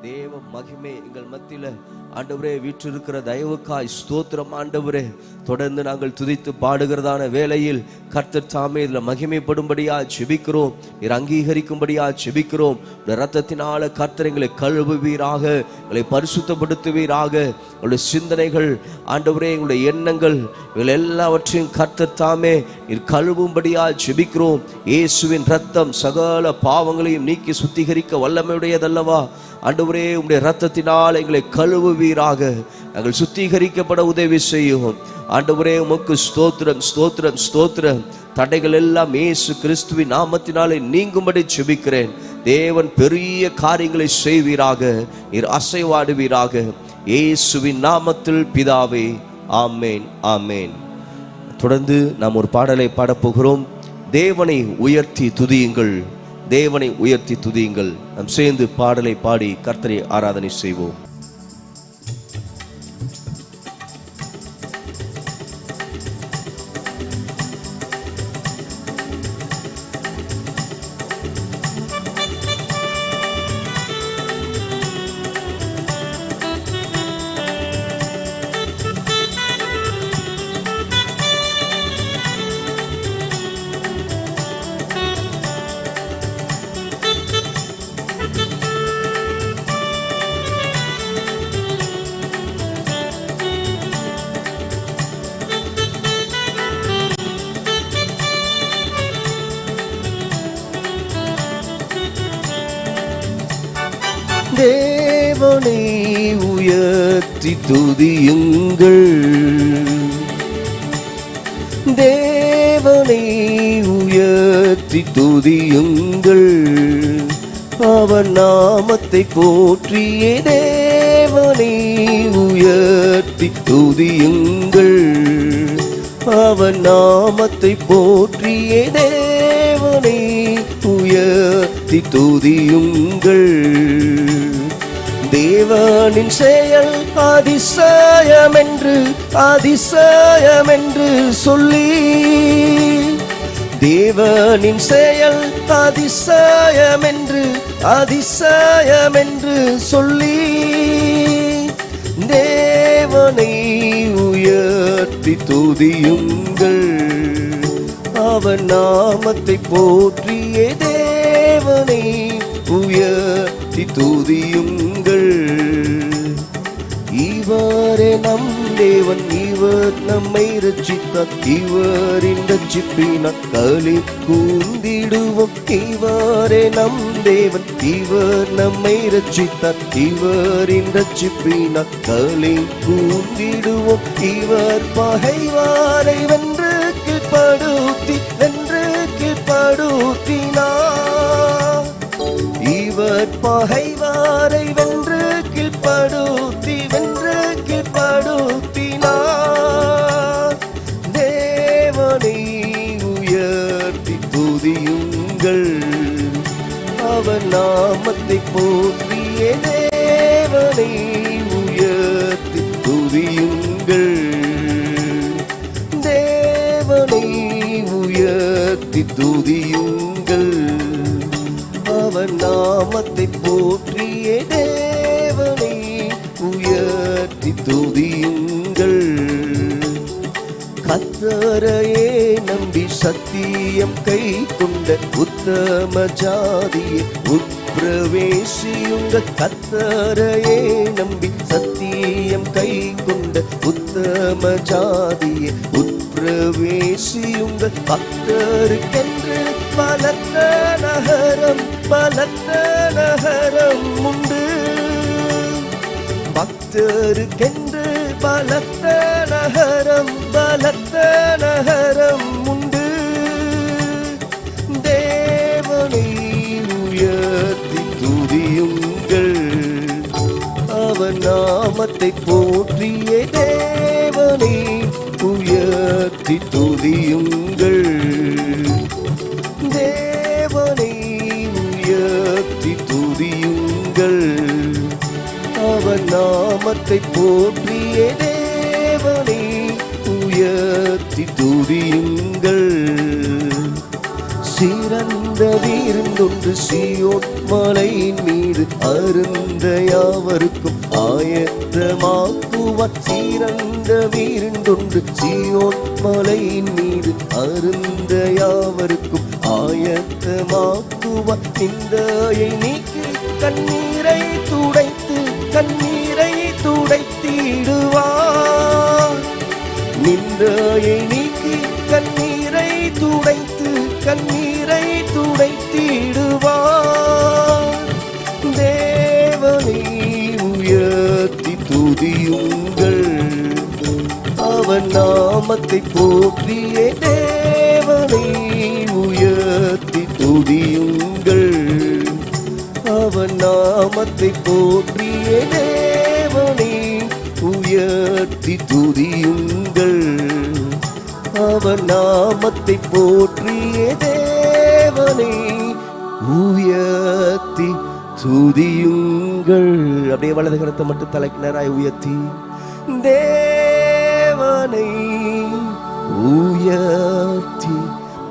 தேவ மகிமை எங்கள் மத்தியில ஆண்டவரே வீற்றிருக்கிற தயவுக்காய் ஸ்தோத்திரம் ஆண்டவரே. தொடர்ந்து நாங்கள் துதித்து பாடுகிறதான வேளையில் கர்த்தர் தாமே இதுல மகிமைப்படும்படியா ஜெபிக்கிறோம். நீர் அங்கீகரிக்கும்படியா ஜெபிக்கிறோம். இரத்தத்தினால கர்த்தர் எங்களை கழுவுவீராக, எங்களை பரிசுத்தப்படுத்துவீராக. எங்களுடைய சிந்தனைகள் ஆண்டவரே, எங்களுடைய எண்ணங்கள், இவள் எல்லாவற்றையும் கர்த்தர் தாமே நீர் கழுவும்படியா ஜெபிக்கிறோம். இயேசுவின் இரத்தம் சகல பாவங்களையும் நீக்கி சுத்திகரிக்க வல்லமையுடையதல்லவா ஆண்டவரே. உம்முடைய இரத்தத்தினால் எங்களை கழுவுவீராக. நாங்கள் சுத்திகரிக்கப்பட உதவி செய்யும் ஆண்டவரே. உமக்கு ஸ்தோத்திரம், ஸ்தோத்திரம், ஸ்தோத்திரம். தடைகள் எல்லாம் இயேசு கிறிஸ்துவின் நாமத்தினாலே நீங்கும்படி ஜெபிக்கிறேன். தேவன் பெரிய காரியங்களை செய்வீராக, நீர் அசைவாடுவீராக. இயேசுவின் நாமத்தில் பிதாவே, ஆமேன், ஆமேன். தொடர்ந்து நாம் ஒரு பாடலை பாடப்போகிறோம். தேவனை உயர்த்தி துதியுங்கள், தேவனை உயர்த்தி துதியுங்கள். நாம் சேர்ந்து பாடலை பாடி கர்த்தரை ஆராதனை செய்வோம். தேவனை உயர்த்தி துதியுங்கள், தேவனை உயர்த்தி துதியுங்கள். அவர் நாமத்தை போற்றியே தேவனை உயர்த்தி துதியுங்கள். அவர் நாமத்தை போற்றியே தேவனை உயர்த்தி துதியுங்கள். தேவனின் செயல் அதிசயமென்று அதிசயமென்று சொல்லி, தேவனின் செயல் அதிசயமென்று அதிசயமென்று சொல்லி, தேவனை உயர்த்தி துதியுங்கள். அவர் நாமத்தை போற்றியே தேவனை உயர்த்தி துதியுங்கள். இவரே நம் தேவன், இவர் நம்மை ரட்சித்தார், இவரின் ரட்சிப்பினால் களி கூர்ந்திடுவோம். இவரே நம் தேவன், இவர் நம்மை ரட்சித்தார், இவரின் ரட்சிப்பினால் களி கூர்ந்திடுவோம். இவர் பகைவாரை வென்று கீழ்ப்படுத்தி வென்று கீழ்ப்படுத்தினார். இவர் பகைவாரை வென்று கீழ்ப்படுத்தி வென்று கீழ்ப்படுத்தினார். தேவனை உயர்த்தி துதியுங்கள். அவர் நாமத்தை போற்றியே தேவனை உயர்த்தி துதியுங்கள். தேவனை உயர்த்தி துதியுங்கள். அவர் நாமத்தை போற்றியே தேவனை உயர்த்தி துதியுங்கள். கர்த்தரையே நம்பி சத்தியம் கை கொண்ட உத்தம ஜாதியை உட்பிரவேசியுங்கள். கர்த்தரையே நம்பி சத்தியம் கை கொண்ட உத்தம ஜாதியை உட்பிரவேசியுங்கள். பக்தருக்கென்று பலத்த நகரம் பலத்த நகரம் உண்டு. பக்தருக்கென்று பலத்த நகரம் பலத்த நகரம் உண்டு. தேவனை உயர்த்தி துதியுங்கள். அவர் நாமத்தை போற்றியே தேவனை உயர்த்தி துதியுங்கள். தேவனை உயர்த்தி துதியுங்கள். அவர் நாமத்தை போற்றியே தேவனை உயர்த்தி துதியுங்கள். சிறந்த விருந்தொன்று சீயோன் மலையின் மீது அருந்த யாவருக்கும் ஆயத்தமாக்குவார். சிறந்த விருந்தொன்று சீயோன் மலையின் மீது அருந்த யாவருக்கும் ஆயத்தமாக்குவார். நிந்தையை நீக்கி கண்ணீரை துடைத்து கண்ணீரை துடைத்திடுவார். நிந்தையை நீக்கி கண்ணீரை துடைத்து கண்ணீரை துடைத்திடுவார். தேவனை உயர்த்தி துதியுங்கள், அவன் நாமத்தை போற்றியே. தேவனை உயர்த்தி துதியுங்கள், அவன் நாமத்தை போற்றியே. தேவனை உயர்த்தி துதியுங்கள், அவன் நாமத்தை போற்றியே. தேவனை உயர்த்தி துதியுங்கள். அப்படியே வலது கரத்தை மட்டும் தலைக்கு நேராய் உயர்த்தி தேவனை உயர்த்தி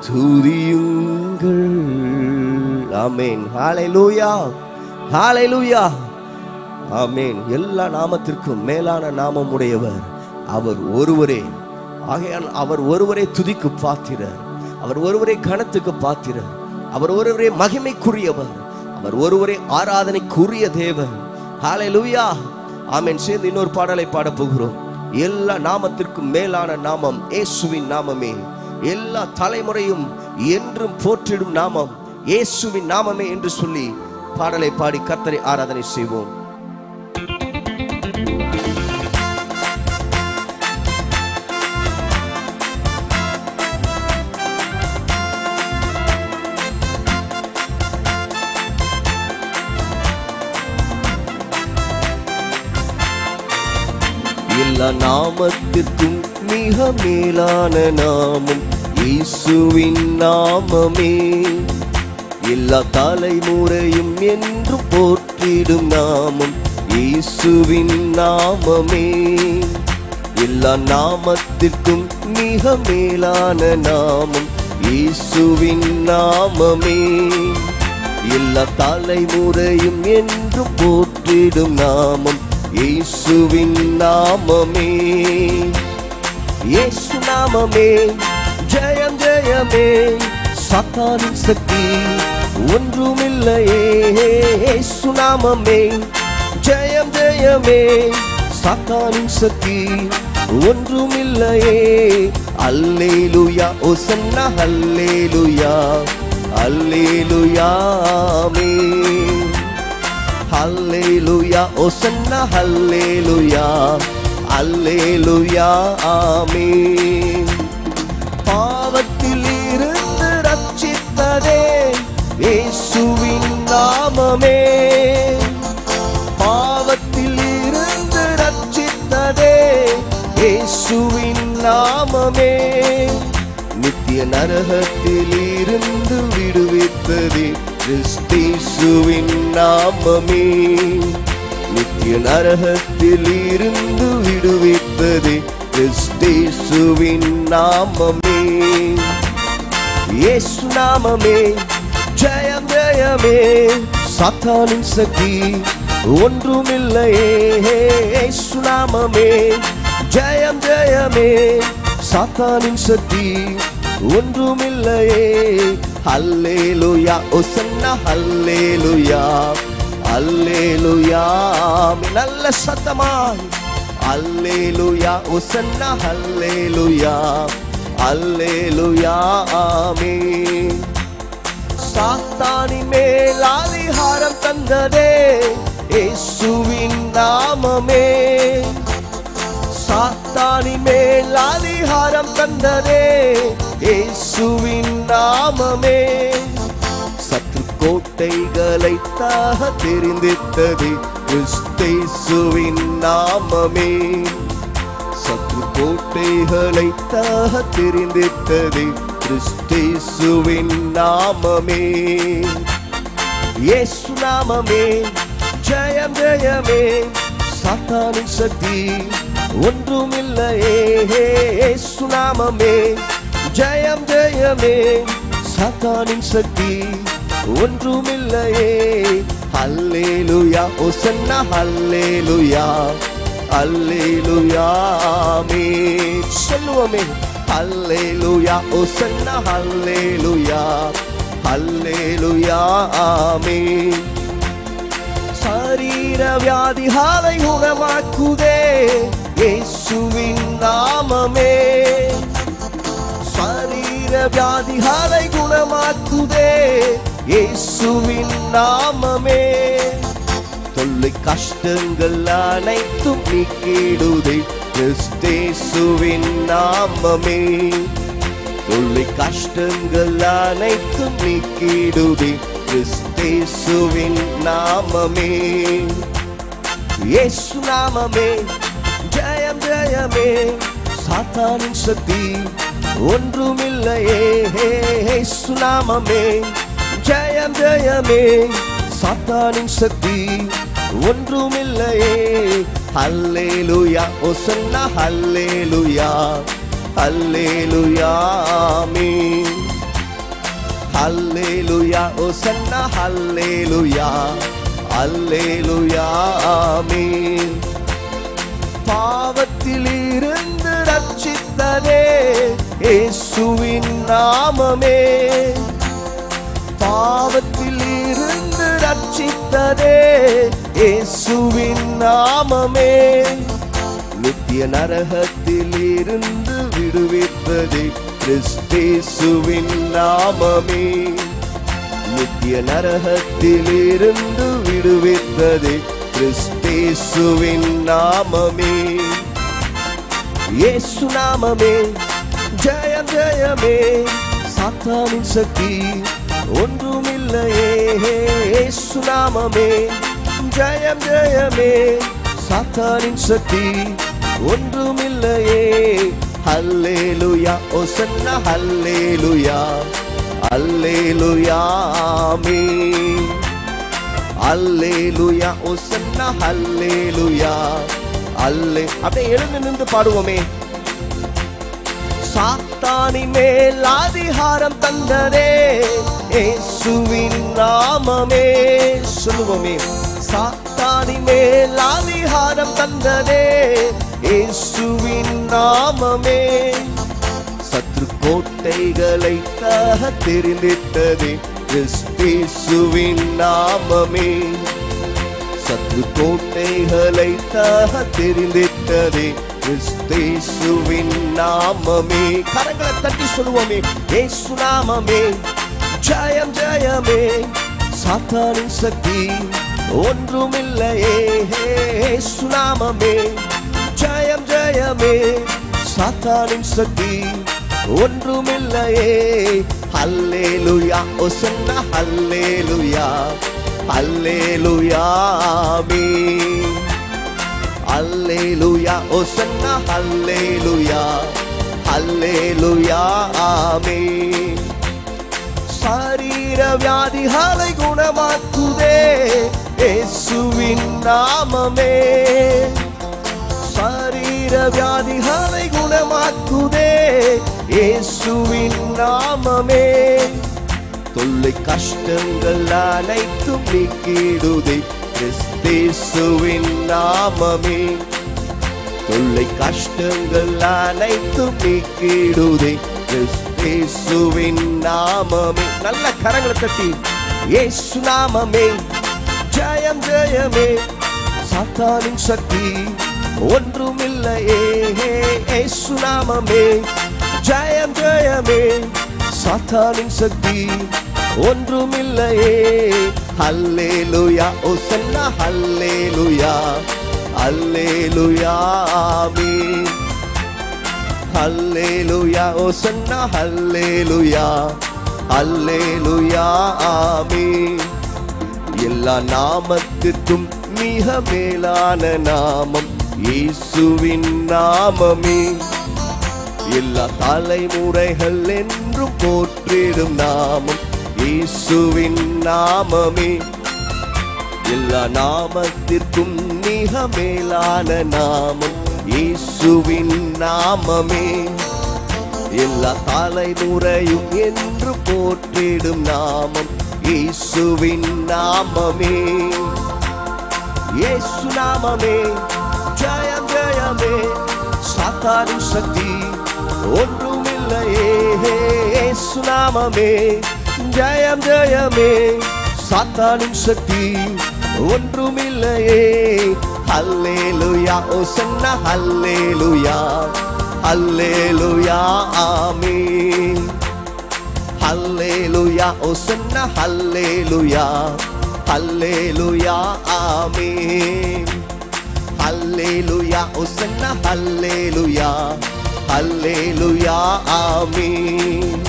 துதியுங்கள். ஆமென். ஹல்லேலூயா, ஹல்லேலூயா, ஆமென். எல்லா நாமத்திற்கும் மேலான நாமம் உடையவர் அவர் ஒருவரே. ஆகையால் அவர் ஒருவரே துதிக்கு பாத்திரர், அவர் ஒருவரே கனத்துக்கு பாத்திரர், அவர் ஒருவரே மகிமைக்குரியவர், அவர் ஒருவரே ஆராதனைக்குரிய தேவன். ஹல்லேலூயா, ஆமென். சேர்ந்து இன்னொரு பாடலை பாட போகிறோம். எல்லா நாமத்திற்கும் மேலான நாமம் இயேசுவின் நாமமே. எல்லா தலைமுறையும் என்றும் போற்றிடும் நாமம் இயேசுவின் நாமமே என்று சொல்லி பாடலை பாடி கர்த்தரை ஆராதனை செய்வோம். எல்லா நாமத்திற்கும் மிக மேலான நாமம் இயேசுவின் நாமமே. எல்லா தலைமுறையும் என்று போற்றிடும் நாமம் இயேசுவின் நாமமே. எல்லா நாமத்திற்கும் மிக மேலான நாமம் இயேசுவின் நாமமே. எல்லா தலைமுறையும் என்று போற்றிடும் நாமம் இயேசுவின் நாமமே. இயேசு நாமமே ஜெயம் ஜெயமே, சாத்தானின் சக்தி ஒன்றுமில்லையே. இயேசு நாமமே ஜெயம் ஜெயமே, சாத்தானின் சக்தி ஒன்றுமில்லையே. அல்லேலூயா ஓசன்னா அல்லேலூயா, அல்லேலூயா, ஆமென். ஹல்லேலூயா ஓசன்னா ஹல்லேலூயா, அல்லேலூயா, ஆமென். பாவத்தில் இருந்து ரட்சித்ததே இயேசுவின் நாமமே. பாவத்தில் இருந்து ரட்சித்ததே இயேசுவின் நாமமே. நித்திய நரகத்தில் இருந்து விடுவித்ததே கிறிஸ்தேசுவின் நாமமே. நித்திய நரகத்தில் இருந்து விடுவித்ததே கிறிஸ்தேசுவின் நாமமே. இயேசு நாமமே ஜெயம் ஜெயமே, சாத்தானின் சக்தி ஒன்றுமில்லையே. இயேசு நாமமே ஜெயம் ஜெயமே, சாத்தானின் சக்தி ஒன்றுமில்லையே. அல்லேலூயா ஓசன்னா அல்லேலூயா, அல்லேலூயா, நல்ல சத்தமாய் அல்லேலூயா ஓசன்னா அல்லேலூயா, அல்லேலூயா, ஆமென். சாத்தானின் மேல் அதிகாரம் தந்ததே இயேசுவின் நாமமே. சாத்தானின் மேல் அதிகாரம் தந்ததே இயேசுவின் நாமமே. சத்ரு கோட்டைகளை தாக தெரிந்திட்டது கிறிஸ்தேசுவின் நாமமே. சத்ரு கோட்டைகளை தாக தெரிந்திட்டது கிறிஸ்தேசுவின் நாமமே. இயேசு நாமமே ஜெயம் ஜெயமே, சாத்தானின் சக்தி ஒன்றுமில்லையே. இயேசு நாமமே ஜெயம் ஜெயமே, சாத்தானின் சக்தி ஒன்றுமில்லையே. அல்லேலூயா ஓசன்னா அல்லேலூயா அல்லேலூயா ஆமென் சொல்லுவோமே. அல்லேலூயா ஓசன்னா அல்லேலூயா அல்லேலூயா ஆமென். சரீர வியாதிகளை குணமாக்குதே இயேசுவின் நாமமே. சரீர வியாதிகளை குணமாக்குதே இயேசுவின் நாமமே. தொல்லை கஷ்டங்கள் அனைத்தும் நீக்கிடுதே கிறிஸ்தேசுவின் நாமமே. தொல்லை கஷ்டங்கள் அனைத்தும் நீக்கிடுதே கிறிஸ்தேசுவின் நாமமே. இயேசு நாமமே ஜெயம் ஜெயமே. சாத்தானின் சக்தி ஒன்றுமில்லையே. இயேசு நாமமே ஜெயம் ஜெயமே. சாத்தானின் சக்தி ஒன்றுமில்லையே. அல்லேலூயா ஓசன்னா அல்லேலூயா அல்லேலூயா ஆமென். அல்லேலூயா ஓசன்னா அல்லேலூயா அல்லேலூயா ஆமென். பாவத்தில் இருந்து ரட்சித்ததே இயேசுவின் நாமமே. பாவத்தில் இருந்து ரட்சித்ததே இயேசுவின் நாமமே. நித்திய நரகத்தில் இருந்து விடுவித்ததே கிறிஸ்தேசுவின் நாமமே. நித்திய நரகத்தில் இருந்து விடுவித்ததே கிறிஸ்தேசுவின் நாமமே. இயேசு நாமமே ஜெயம் ஜெயமே. சாத்தானின் சக்தி ஒன்றுமில்லையே. இயேசு நாமமே ஜெயம் ஜெயமே. சாத்தானின் சக்தி ஒன்றுமில்லையே. அல்லேலூயா ஓசன்னா அல்லேலூயா அல்லேலூயா ஆமென். அல்லேலூயா ஓசன்னா அல்லேலூயா அப்படியே எழுந்து நின்று பாடுவோமே. சாத்தானின் மேல் அதிகாரம் தந்ததே இயேசுவின் நாமமே. சொல்லுவோமே. சாத்தானின் மேல் அதிகாரம் தந்ததே இயேசுவின் நாமமே. சத்ரு கோட்டைகளை தெரிந்திட்டதே கிறிஸ்தேசுவின் நாமமே. சத்ரு கோட்டைகளை தெரிந்திட்டதே கிறிஸ்தேசுவின் நாமமே. கரங்களை தட்டி சொல்லுவோமே. இயேசு நாமமே ஜெயம் ஜெயமே. சாத்தானின் சக்தி ஒன்றுமில்லையே. இயேசு நாமமே ஜெயம் ஜெயமே. சாத்தானின் சக்தி ஒன்றுமில்லையே. அல்லேலூயா ஓசன்னா அல்லேலூயா அல்லேலூயா ஆமென். அல்லேலூயா ஓசன்னா அல்லேலூயா அல்லேலூயா ஆமென். சரீர வியாதிகளை குணமாக்குதே இயேசுவின் நாமமே. சரீர வியாதிகளை குணமாக்குதே இயேசுவின் நாமமே. தொல்லை கஷ்டங்கள் அனைத்தும் நீக்கிடுதே கிறிஸ்தேசுவின் நாமமே. தொல்லை கஷ்டங்கள் அனைத்தும் நீக்கிடுதே கிறிஸ்தேசுவின் நாமமே. நல்ல கரங்களை தட்டி இயேசு நாமமே ஜெயம் ஜெயமே. சாத்தானின் சக்தி ஒன்றுமில்லையே. இயேசு நாமமே ஜெயம் ஜெயமே. சாத்தானின் சக்தி ஒன்றுமில்லையே. அல்லேலூயா ஓசன்னா அல்லேலூயா அல்லேலூயா ஆமென். அல்லேலூயா ஓசன்னா அல்லேலூயா அல்லேலூயா ஆமென். எல்லா நாமத்திற்கும் மிக மேலான நாமம் இயேசுவின் நாமமே. எல்லா தலைமுறைகள் என்றும் போற்றிடும் நாமம் இயேசுவின் நாமமே. எல்லா நாமத்திற்கும் மிக மேலான நாமம் இயேசுவின் நாமமே. எல்லா தலைமுறையும் என்று போற்றிடும் நாமம் இயேசுவின் நாமமே. இயேசு நாமமே ஜெயம் ஜெயமே, சாத்தானின் சக்தி ஒன்றுமில்லையே. இயேசு நாமமே ஜெயம் ஜெயமே, சாத்தானின் சக்தி ஒன்றுமில்லையே. ஹல்லேலூயா ஓசன்னா ஹல்லேலூயா ஹல்லேலூயா ஆமென். ஹல்லேலூயா ஓசன்னா ஹல்லேலூயா ஹல்லேலூயா ஆமென். ஹல்லேலூயா ஓசன்னா ஹல்லேலூயா ஹல்லேலூயா ஆமென்.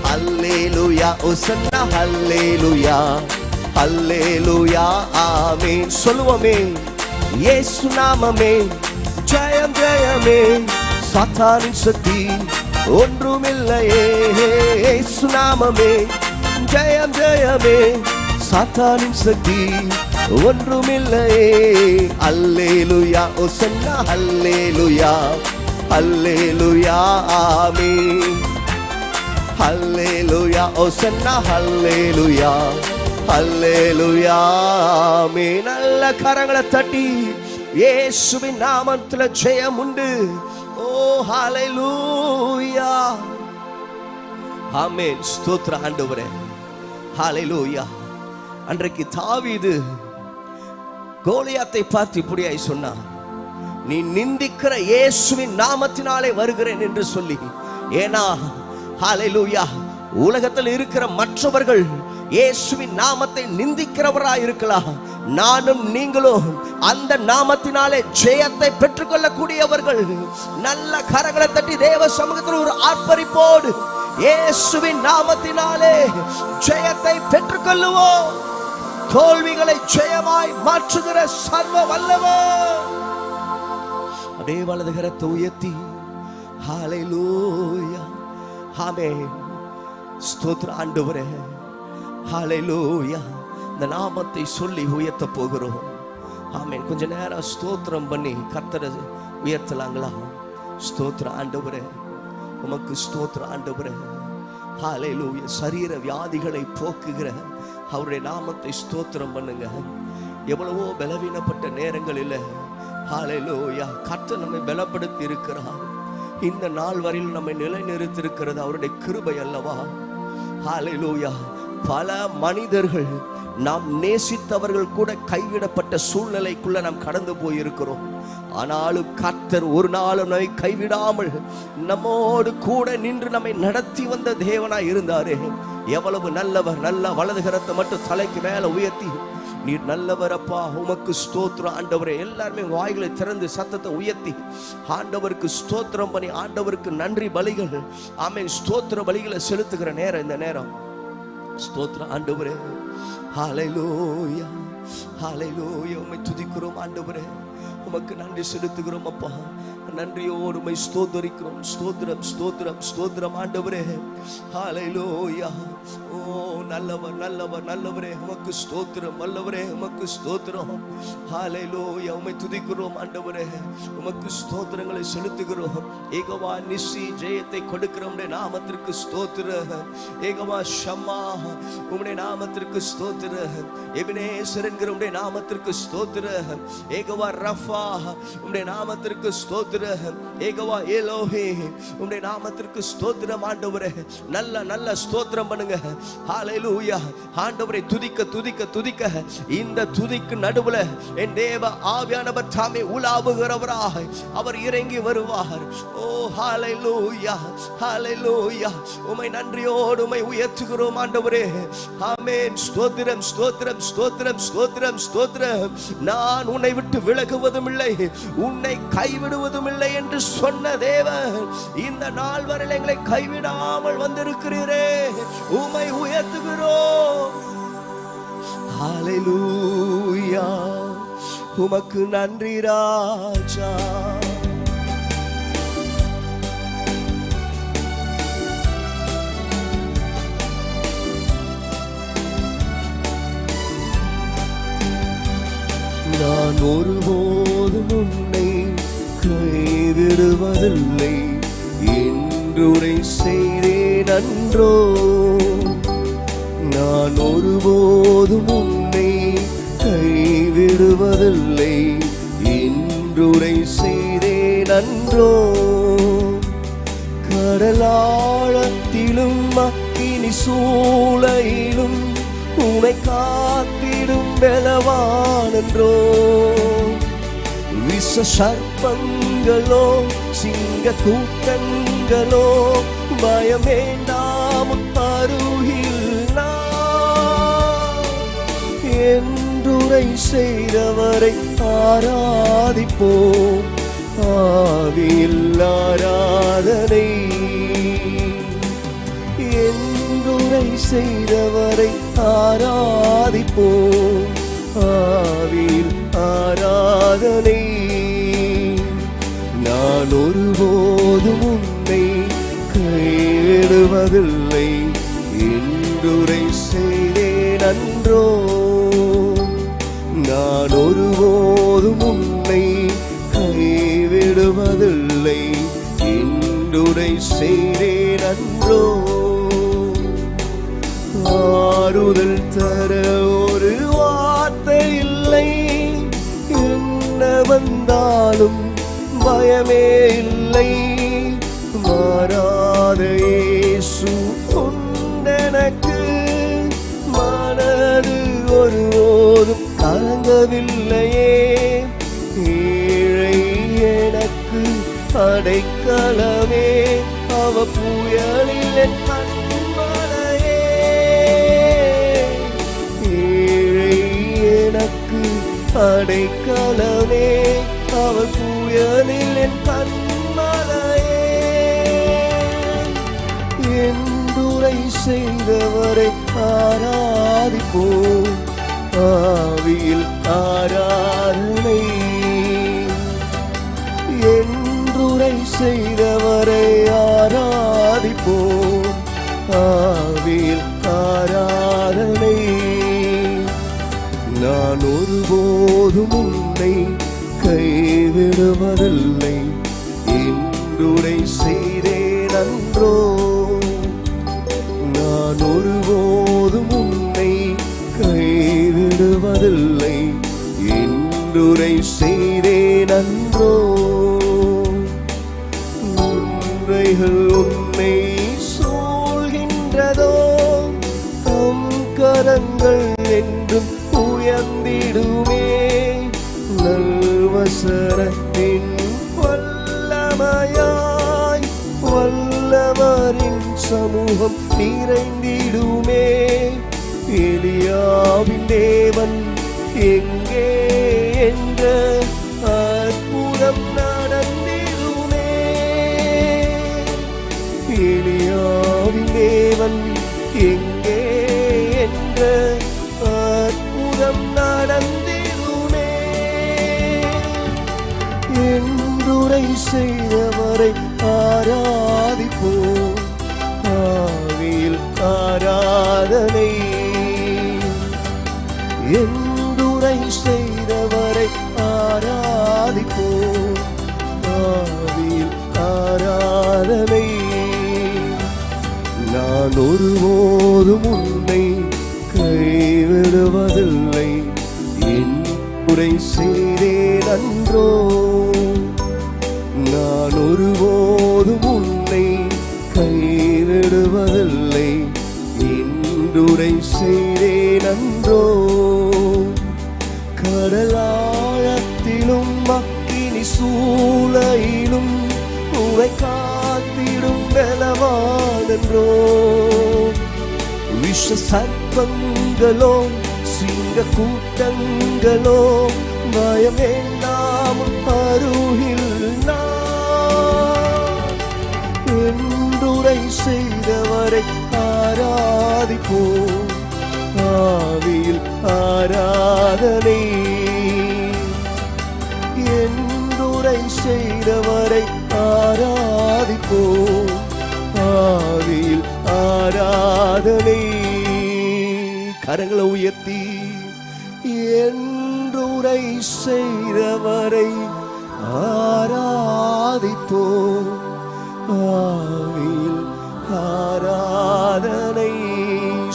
ஹல்லேலூயா ஓசன்னா ஹல்லேலூயா ஹல்லேலூயா ஆமென். சொல்லுவோமே, இயேசு நாமமே ஜெயம் ஜெயமே, சாத்தானின் சக்தி ஒன்றுமில்லையே. இயேசு நாமமே ஜெயம் ஜெயமே, சாத்தானின் சக்தி ஒன்றுமில்லையே. அல்லேலூயா ஓசன்னா அல்லேலூயா அல்லேலூயா ஆமென். அல்லேலூயா ஓசன்னா அல்லேலூயா அல்லேலூயா ஆமென். நல்ல கரங்களை தட்டி இயேசுவின் நாமத்துல ஜெயம் உண்டு. ஓ ஹல்லேலூயா ஆமென். ஸ்தோத்திர ஆண்டவரே, ஹல்லேலூயா. அன்றைக்கு தாவீது கோலியாத்தை பார்த்து இப்படியாய் சொன்னான், நீ நிந்திக்கிற இயேசுவின் நாமத்தினாலே வருகிறேன் என்று சொல்லி. ஏனா ஹல்லேலூயா, உலகத்தில் இருக்கிற மற்றவர்கள் இயேசுவின் நாமத்தை நிந்திக்கிறவராய் இருக்கலாம். நானும் நீங்களும் அந்த நாமத்தினாலே ஜெயத்தை பெற்றுக்கொள்ளக்கூடியவர்கள். நல்ல கரங்களை தட்டி தேவ சமூகத்தில் ஒரு ஆர்ப்பரிப்போடு இயேசுவின் நாமத்தினாலே ஜெயத்தை பெற்றுக்கொள்ளுவோம். தோல்விகளை ஜெயமாய் மாற்றுகிற சர்வ வல்லவர். அப்படியே வலது கரத்தை உயர்த்தி ஹல்லேலூயா ஆமென். ஸ்தோத்திர ஆண்டவரே, ஹல்லேலூயா. இந்த நாமத்தை சொல்லி உயர்த்த போகிறோம். ஆமென். கொஞ்ச நேரம் ஸ்தோத்திரம் பண்ணி கர்த்தரை உயர்த்தலாங்களா? ஸ்தோத்திர ஆண்டவரே, உமக்கு ஸ்தோத்திர ஆண்டவரே. ஹல்லேலூயா. சரீர வியாதிகளை போக்குகிற அவருடைய நாமத்தை ஸ்தோத்திரம் பண்ணுங்க. எவ்வளவோ பலவீனப்பட்ட நேரங்களில் ஹல்லேலூயா கர்த்தர் நம்மை பலப்படுத்தி இருக்கிறார். இந்த நாள் வரையில் நம்மை நிலைநிறுத்திருக்கிறது அவருடைய கிருபை அல்லவா? ஹல்லேலூயா. பல மனிதர்கள், நாம் நேசித்தவர்கள் கூட கைவிடப்பட்ட சூழ்நிலைக்குள்ள நாம் கடந்து போயிருக்கிறோம். ஆனாலும் கர்த்தர் ஒரு நாளும் நம்மை கைவிடாமல் நம்மோடு கூட நின்று நம்மை நடத்தி வந்த தேவனாய் இருந்தாரே. எவ்வளவு நல்லவர்! நல்ல வலது கரத்தை மட்டும் தலைக்கு மேல உயர்த்தி, நீர் நல்லவர் அப்பா, உமக்கு ஸ்தோத்திரம் ஆண்டவரே. எல்லாருமே வாய்களை திறந்து சத்தத்தை உயர்த்தி ஆண்டவருக்கு ஸ்தோத்திரம் பண்ணி ஆண்டவருக்கு நன்றி பலிகள், ஆமென், ஸ்தோத்திர பலிகளை செலுத்துகிற நேரம் இந்த நேரம். ஸ்தோத்திரம் ஆண்டவரே. ஹல்லேலூயா ஹல்லேலூயா. உம்மை துதிக்கிறோம் ஆண்டவரே, உமக்கு நன்றி செலுத்துகிறோம் அப்பா. நன்றியோடு உம்மை ஸ்தோத்திரிக்கிறோம். ஸ்தோத்திரம் ஸ்தோத்திரம் ஸ்தோத்திரம் ஆண்டவரே. ஹல்லேலூயா. ஓ நல்லவர் நல்லவர் நல்லவரே, உமக்கு ஸ்தோத்திரம். வல்லவரே உமக்கு ஸ்தோத்திரம். ஹல்லேலூயா. உம்மை துதிக்கிறோம் ஆண்டவரே, உமக்கு ஸ்தோத்திரங்களை செலுத்துகிறோம். ஏகவா நிசி, ஜெயத்தை கொடுக்கிற உம்முடைய நாமத்திற்கு ஸ்தோத்திரம். ஏகவா ஷம்மா, உம்முடைய நாமத்திற்கு ஸ்தோத்திரம். எபினேசர் என்கிற உம்முடைய நாமத்திற்கு ஸ்தோத்திரம். ஏகவா ரஃபா, உம்முடைய நாமத்திற்கு ஸ்தோத்திரம். ஏகவா எலோஹி, உம்முடைய நாமத்திற்கு ஸ்தோத்திரம் ஆண்டவரே. நல்ல நல்ல ஸ்தோத்திரம் பண்ணுங்க. ஹல்லேலூயா. ஆண்டவரை துதிக்க துதிக்க துதிக்க இந்த துதிக்கு நடுவுல என் தேவ ஆவியானவர் தாமே உலாவுகிறவராய் அவர் இறங்கி வருவார். ஓ ஹல்லேலூயா ஹல்லேலூயா. உம்மை நன்றியோடு உம்மை உயர்த்துகிறோம் ஆண்டவரே. ஆமென். ஸ்தோத்திரம் ஸ்தோத்திரம் ஸ்தோத்திரம் ஸ்தோத்திரம் ஸ்தோத்திரம். நான் உன்னை விட்டு விலகுவதும் இல்லை, உன்னை கைவிடுவதும் இல்லை என்று சொன்ன தேவன் இந்த நாள் வரை எங்களை கைவிடாமல் வந்திருக்கிறீரே, உம்மை உயர்த்துகிறோம். ஹல்லேலூயா. உமக்கு நன்றி ராஜா. நான் ஒருபோதும் உன்னை கைவிடுவதில்லை, என் என்றுரை செய்தேன் அன்றோ, நான் ஒருபோதும் உன்னை கைவிடுவதில்லை என்றுரை செய்தேன் அன்றோ. கடலாழத்திலும் அக்கினி சூளையிலும் உனை காத்திடும் பலவானன்றோ. விஷ சர்ப்பங்களோ சிங்க கூட்டங்களோ பயம் வேண்டாம் அருகில் நான். என்றுரை செய்தவரை ஆராதிப்போம், ஆவியில் ஆராதனை. என்றுரை செய்தவரை ஆராதிப்போம், ஆவியில் ஆராதனை. நான் ஒருபோதும் உன்னை கைவிடுவதில்லை என்றுரை செய்தேன் அன்றோ. நான் ஒருபோதும் உன்னை கைவிடுவதில்லை என்றுரை செய்தேன் அன்றோ. ஆறுதல் தர ஒரு வார்த்தை இல்லை, என்ன வந்தாலும் பயமே இல்லை. மாறாத இயேசு உண்டெனக்கு, மனது ஒருபோதும் கலங்கவில்லையே. ஏழை எனக்கு அடைக்கலமே, அவ புயலில் என் கண்மலையே. ஏழை எனக்கு அடைக்கலமே, அவர் புயலில் என் கண்மலையே. என்றுரை செய்தவரை ஆராதிப்போம், ஆவியில் ஆராதனை. என்றுரை செய்தவரை ஆராதிப்போம், ஆவியில் ஆராதனை. நான் ஒருபோதும் உன்னை கைவிடுவதில்லை என்றுரை செய்தேன் அன்றோ. நான் ஒருபோதும் உன்னை கைவிடுவதில்லை என்றுரை செய்தேன் அன்றோ. உன்னைகள் உன்னை சூழ்கின்றதோ, தம் கரங்கள் என்றும் உயர்ந்திடுமே. நல்வசனத்தின் வல்லமையாய் வல்லவரின் சமூகம் நிறைந்திடுமே. எலியாவின் தேவன் எங்கே என்ற அற்புதம் நடந்திடுமே. எலியாவின் தேவன் எங்கே என்ற அற்புதம் நடந்திடுமே. என்றுரை செய்தவரை ஆராதிப்போம், ஆவியில் ஆராதனை. என்றுரை செய்தவரை ஆராதிப்போம், ஆவியில் ஆராதனை. நான் ஒருபோதும் உன்னை கைவிடுவதில்லை என்றுரை செய்தேன் அன்றோ. நான் ஒருபோதும் உன்னை கைவிடுவதில்லை என்றுரை செய்தேன் அன்றோ. கடலாழத்திலும் அக்கினி சூளையிலும் உவை காத்திடும் பலவானன்றோ. விஷ சர்ப்பங்களோ சிங்க கூட்டங்களோ பயம் வேண்டாம் அருகில் நான். என்றுரை செய்தவரை ஆராதிப்போம், ஆவியில் ஆராதனை. என்றுரை செய்தவரை ஆராதிப்போம், ஆவியில் ஆராதனை. கரங்களை உயர்த்தி என்றுரை செய்தவரை ஆராதிப்போம், ஆவியில்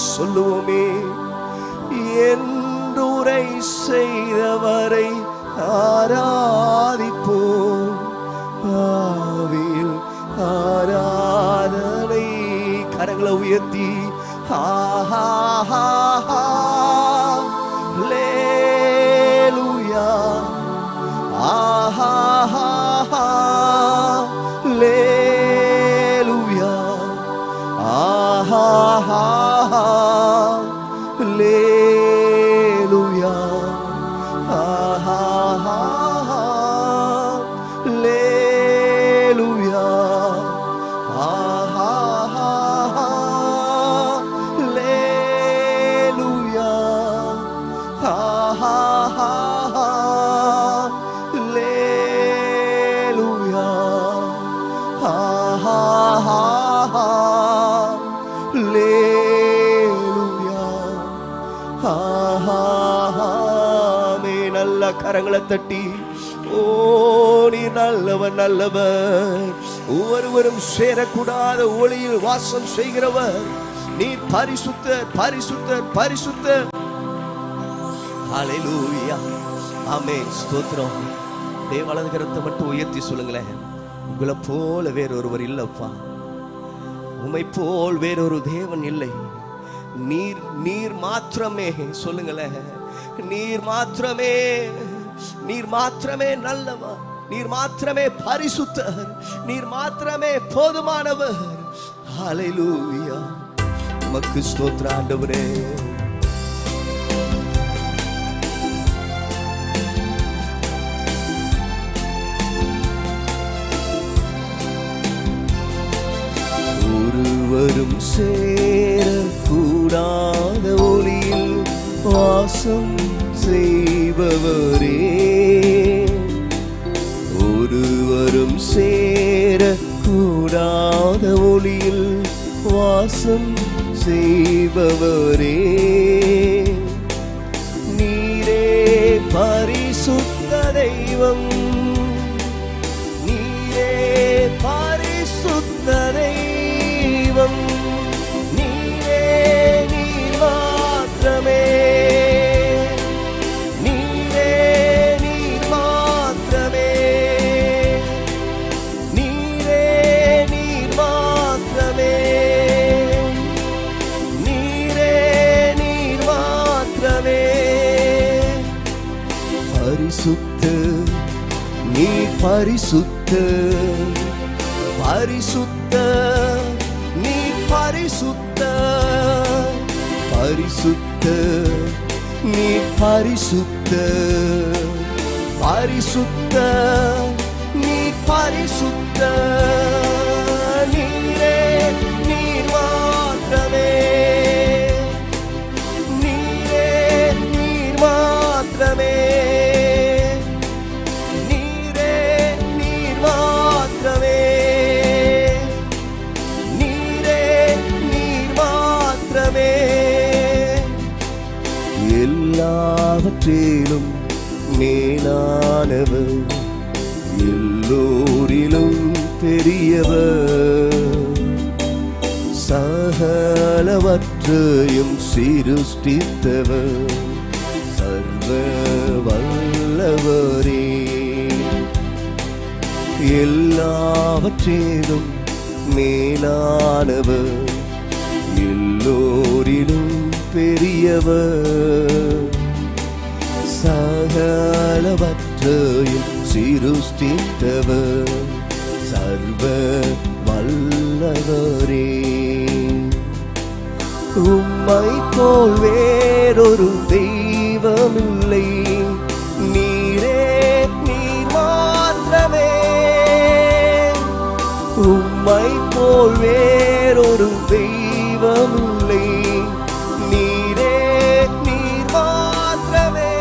சொல்லுவோமே. என்றுரை செய்தவரை ஆராதிப்போம், ஆவியில் ஆராதனை. கரங்களை உயர்த்தி ஹல்லேலூயா, ஹல்லேலூயா, ஹல்லேலூயா, ஹல்லேலூயா, ஹல்லேலூயா, ஹல்லேலூயா, ஹல்லேலூயா. நல்ல கரங்களை தட்டி, ஓ நீ நல்லவர் நல்லவர், ஒருவரும் சேரக்கூடாத ஒளியில் வாசம் செய்கிறவர், நீ பரிசுத்தர் பரிசுத்தர் பரிசுத்தர். ஹல்லேலூயா, ஆமென், ஸ்தோத்திரம். வலது கரத்தை மட்டும் உயர்த்தி சொல்லுங்களேன். உங்களை போல வேறொருவர் இல்லப்பா, உம்மை போல் வேறொரு தேவன் இல்லை. நீர் நீர் மாத்திரமே. சொல்லுங்களேன், நீர் மாத்திரமே, நீர் மாத்திரமே நல்லவர், நீர் மாத்திரமே பரிசுத்தர், நீர் மாத்திரமே போதுமானவர். ஹல்லேலூயா, உமக்கு ஸ்தோத்திரம் ஆண்டவரே. ஒருவரும் சேரக்கூடாத ஒளியில் வாசம் செய்பவரே, ஒருவரும் சேரக்கூடாத ஒளியில் வாசம் செய்பவரே, நீரே பரிசுத்த தெய்வம், நீரே பரிசுத்த தெய்வம், நீரே நீர் மாத்திரமே, நீரே நீர் மாத்திரமே, நீரே நீர் மாத்திரமே, நீரே நீர் மாத்திரமே. பரிசுத்த, நீ பரிசுத்த, பரிசுத்த, நீ பரிசுத்த, பரிசுத்த, நீ பரிசுத்த, பரிசுத்த, நீ பரிசுத்த, நீரே நீர் மாத்திரமே, நீரே நீர் மாத்திரமே, நீரே நீர் மாத்திரமே, நீரே நீர் மாத்திரமே. எல்லாவற்றிலும் மேலானவர், எல்லோரிலும் பெரியவர், சகலவற்றையும் சிருஷ்டித்தவர், சர்வ வல்லவரே. எல்லாவற்றிலும் மேலானவர், எல்லோரிலும் பெரியவர், சகலவற்றையும் சிருஷ்டித்தவர், சர்வ வல்லவரே. உம்மை போல் வேறொரு தெய்வமில்லை, நீரே நீர் மாத்திரமே. உம்மை போல் வேறொரு தெய்வமில்லை, நீரே நீர் மாத்திரமே.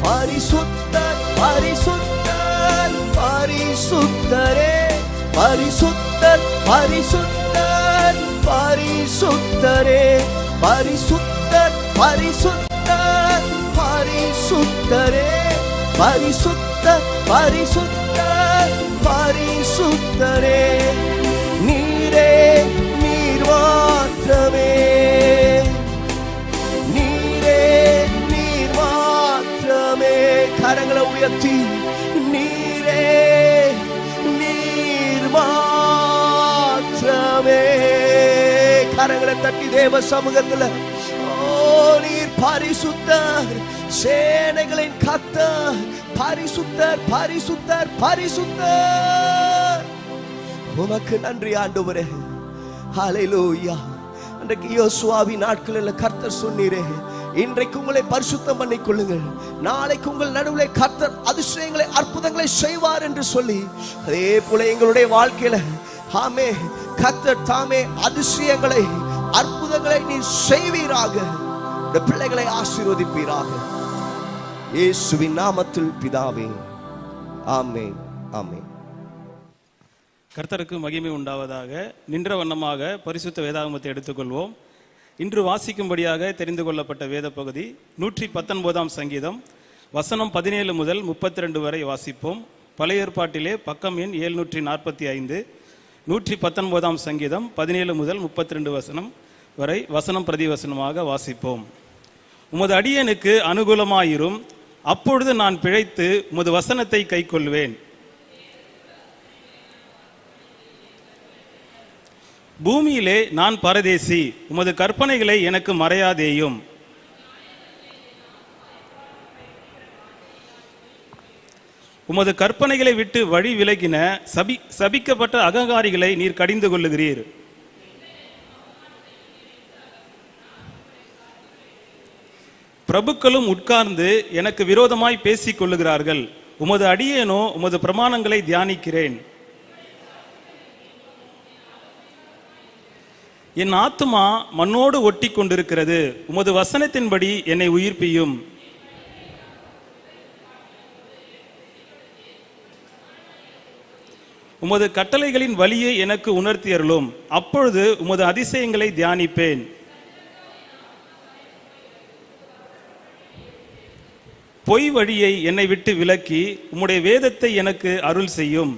பரிசுத்தர் பரிசுத்தர் பரிசுத்தரே, பரிசுத்தர் பரிசுத்தர் பரிசுத்தரே, பரிசுத்தர் பரிசுத்தர் பரிசுத்தரே, பரிசுத்தர் பரிசுத்தர் பரிசுத்தரே, நீரே நீர் மாத்திரமே. கரங்களை உயர்த்தி நீரே நீர் மாத்திரமே. கரங்களை தட்டி தேவ சமூகத்துல நீர் பரிசுத்தர், சேனைகளின் கர்த்தர், பரிசுத்தர் பரிசுத்தர் பரிசுத்தர். உமக்கு நன்றி ஆண்டவரே. ஹல்லேலூயா. அன்றைக்கு யோசுவாவின் நாட்களில் கர்த்தர் சொன்னீரே, இன்றைக்கு உங்களை பரிசுத்தம் பண்ணிக் கொள்ளுங்கள், நாளைக்கு உங்கள் நடுவில் கர்த்தர் அதிசயங்களை அற்புதங்களை செய்வார் என்று சொல்லி, அதே போல எங்களுடைய வாழ்க்கையில ஆமே கர்த்தர் தாமே அதிசயங்களை அற்புதங்களை நீ செய்வீராக. இந்த பிள்ளைகளை ஆசீர்வதிப்பீராக இயேசுவின் நாமத்தில் பிதாவே, ஆமென் ஆமென். கர்த்தருக்கு மகிமை உண்டாவதாக. நின்ற வண்ணமாக பரிசுத்த வேதாகமத்தை எடுத்துக்கொள்வோம். இன்று வாசிக்கும்படியாக தெரிந்து கொள்ளப்பட்ட வேத பகுதி 119 சங்கீதம் வசனம் 17 முதல் 32 வரை வாசிப்போம். பழைய ஏற்பாட்டிலே பக்கம் எண் 745. 119 சங்கீதம் 17 முதல் 32 வசனம் வரை வசனம் பிரதிவசனமாக வாசிப்போம். உமது அடியனுக்கு அனுகூலமாயிரும், அப்பொழுது நான் பிழைத்து உமது வசனத்தை கைக்கொள்வேன். பூமியிலே நான் பரதேசி, உமது கற்பனைகளை எனக்கு மறையாதேயும். உமது கற்பனைகளை விட்டு வழி விலகின சபிக்கப்பட்ட அகங்காரிகளை நீர் கடிந்து கொள்ளுகிறீர். பிரபுக்களும் உட்கார்ந்து எனக்கு விரோதமாய் பேசிக் கொள்ளுகிறார்கள். உமது அடியேனோ உமது பிரமாணங்களை தியானிக்கிறேன். என் ஆத்துமா மண்ணோடு ஒட்டி கொண்டிருக்கிறது, உமது வசனத்தின்படி என்னை உயிர்ப்பியும். உமது கட்டளைகளின் வழியை எனக்கு உணர்த்தியருளும், அப்பொழுது உமது அதிசயங்களை தியானிப்பேன். பொய் வழியை என்னை விட்டு விலக்கி உம்முடைய வேதத்தை எனக்கு அருள் செய்யும்.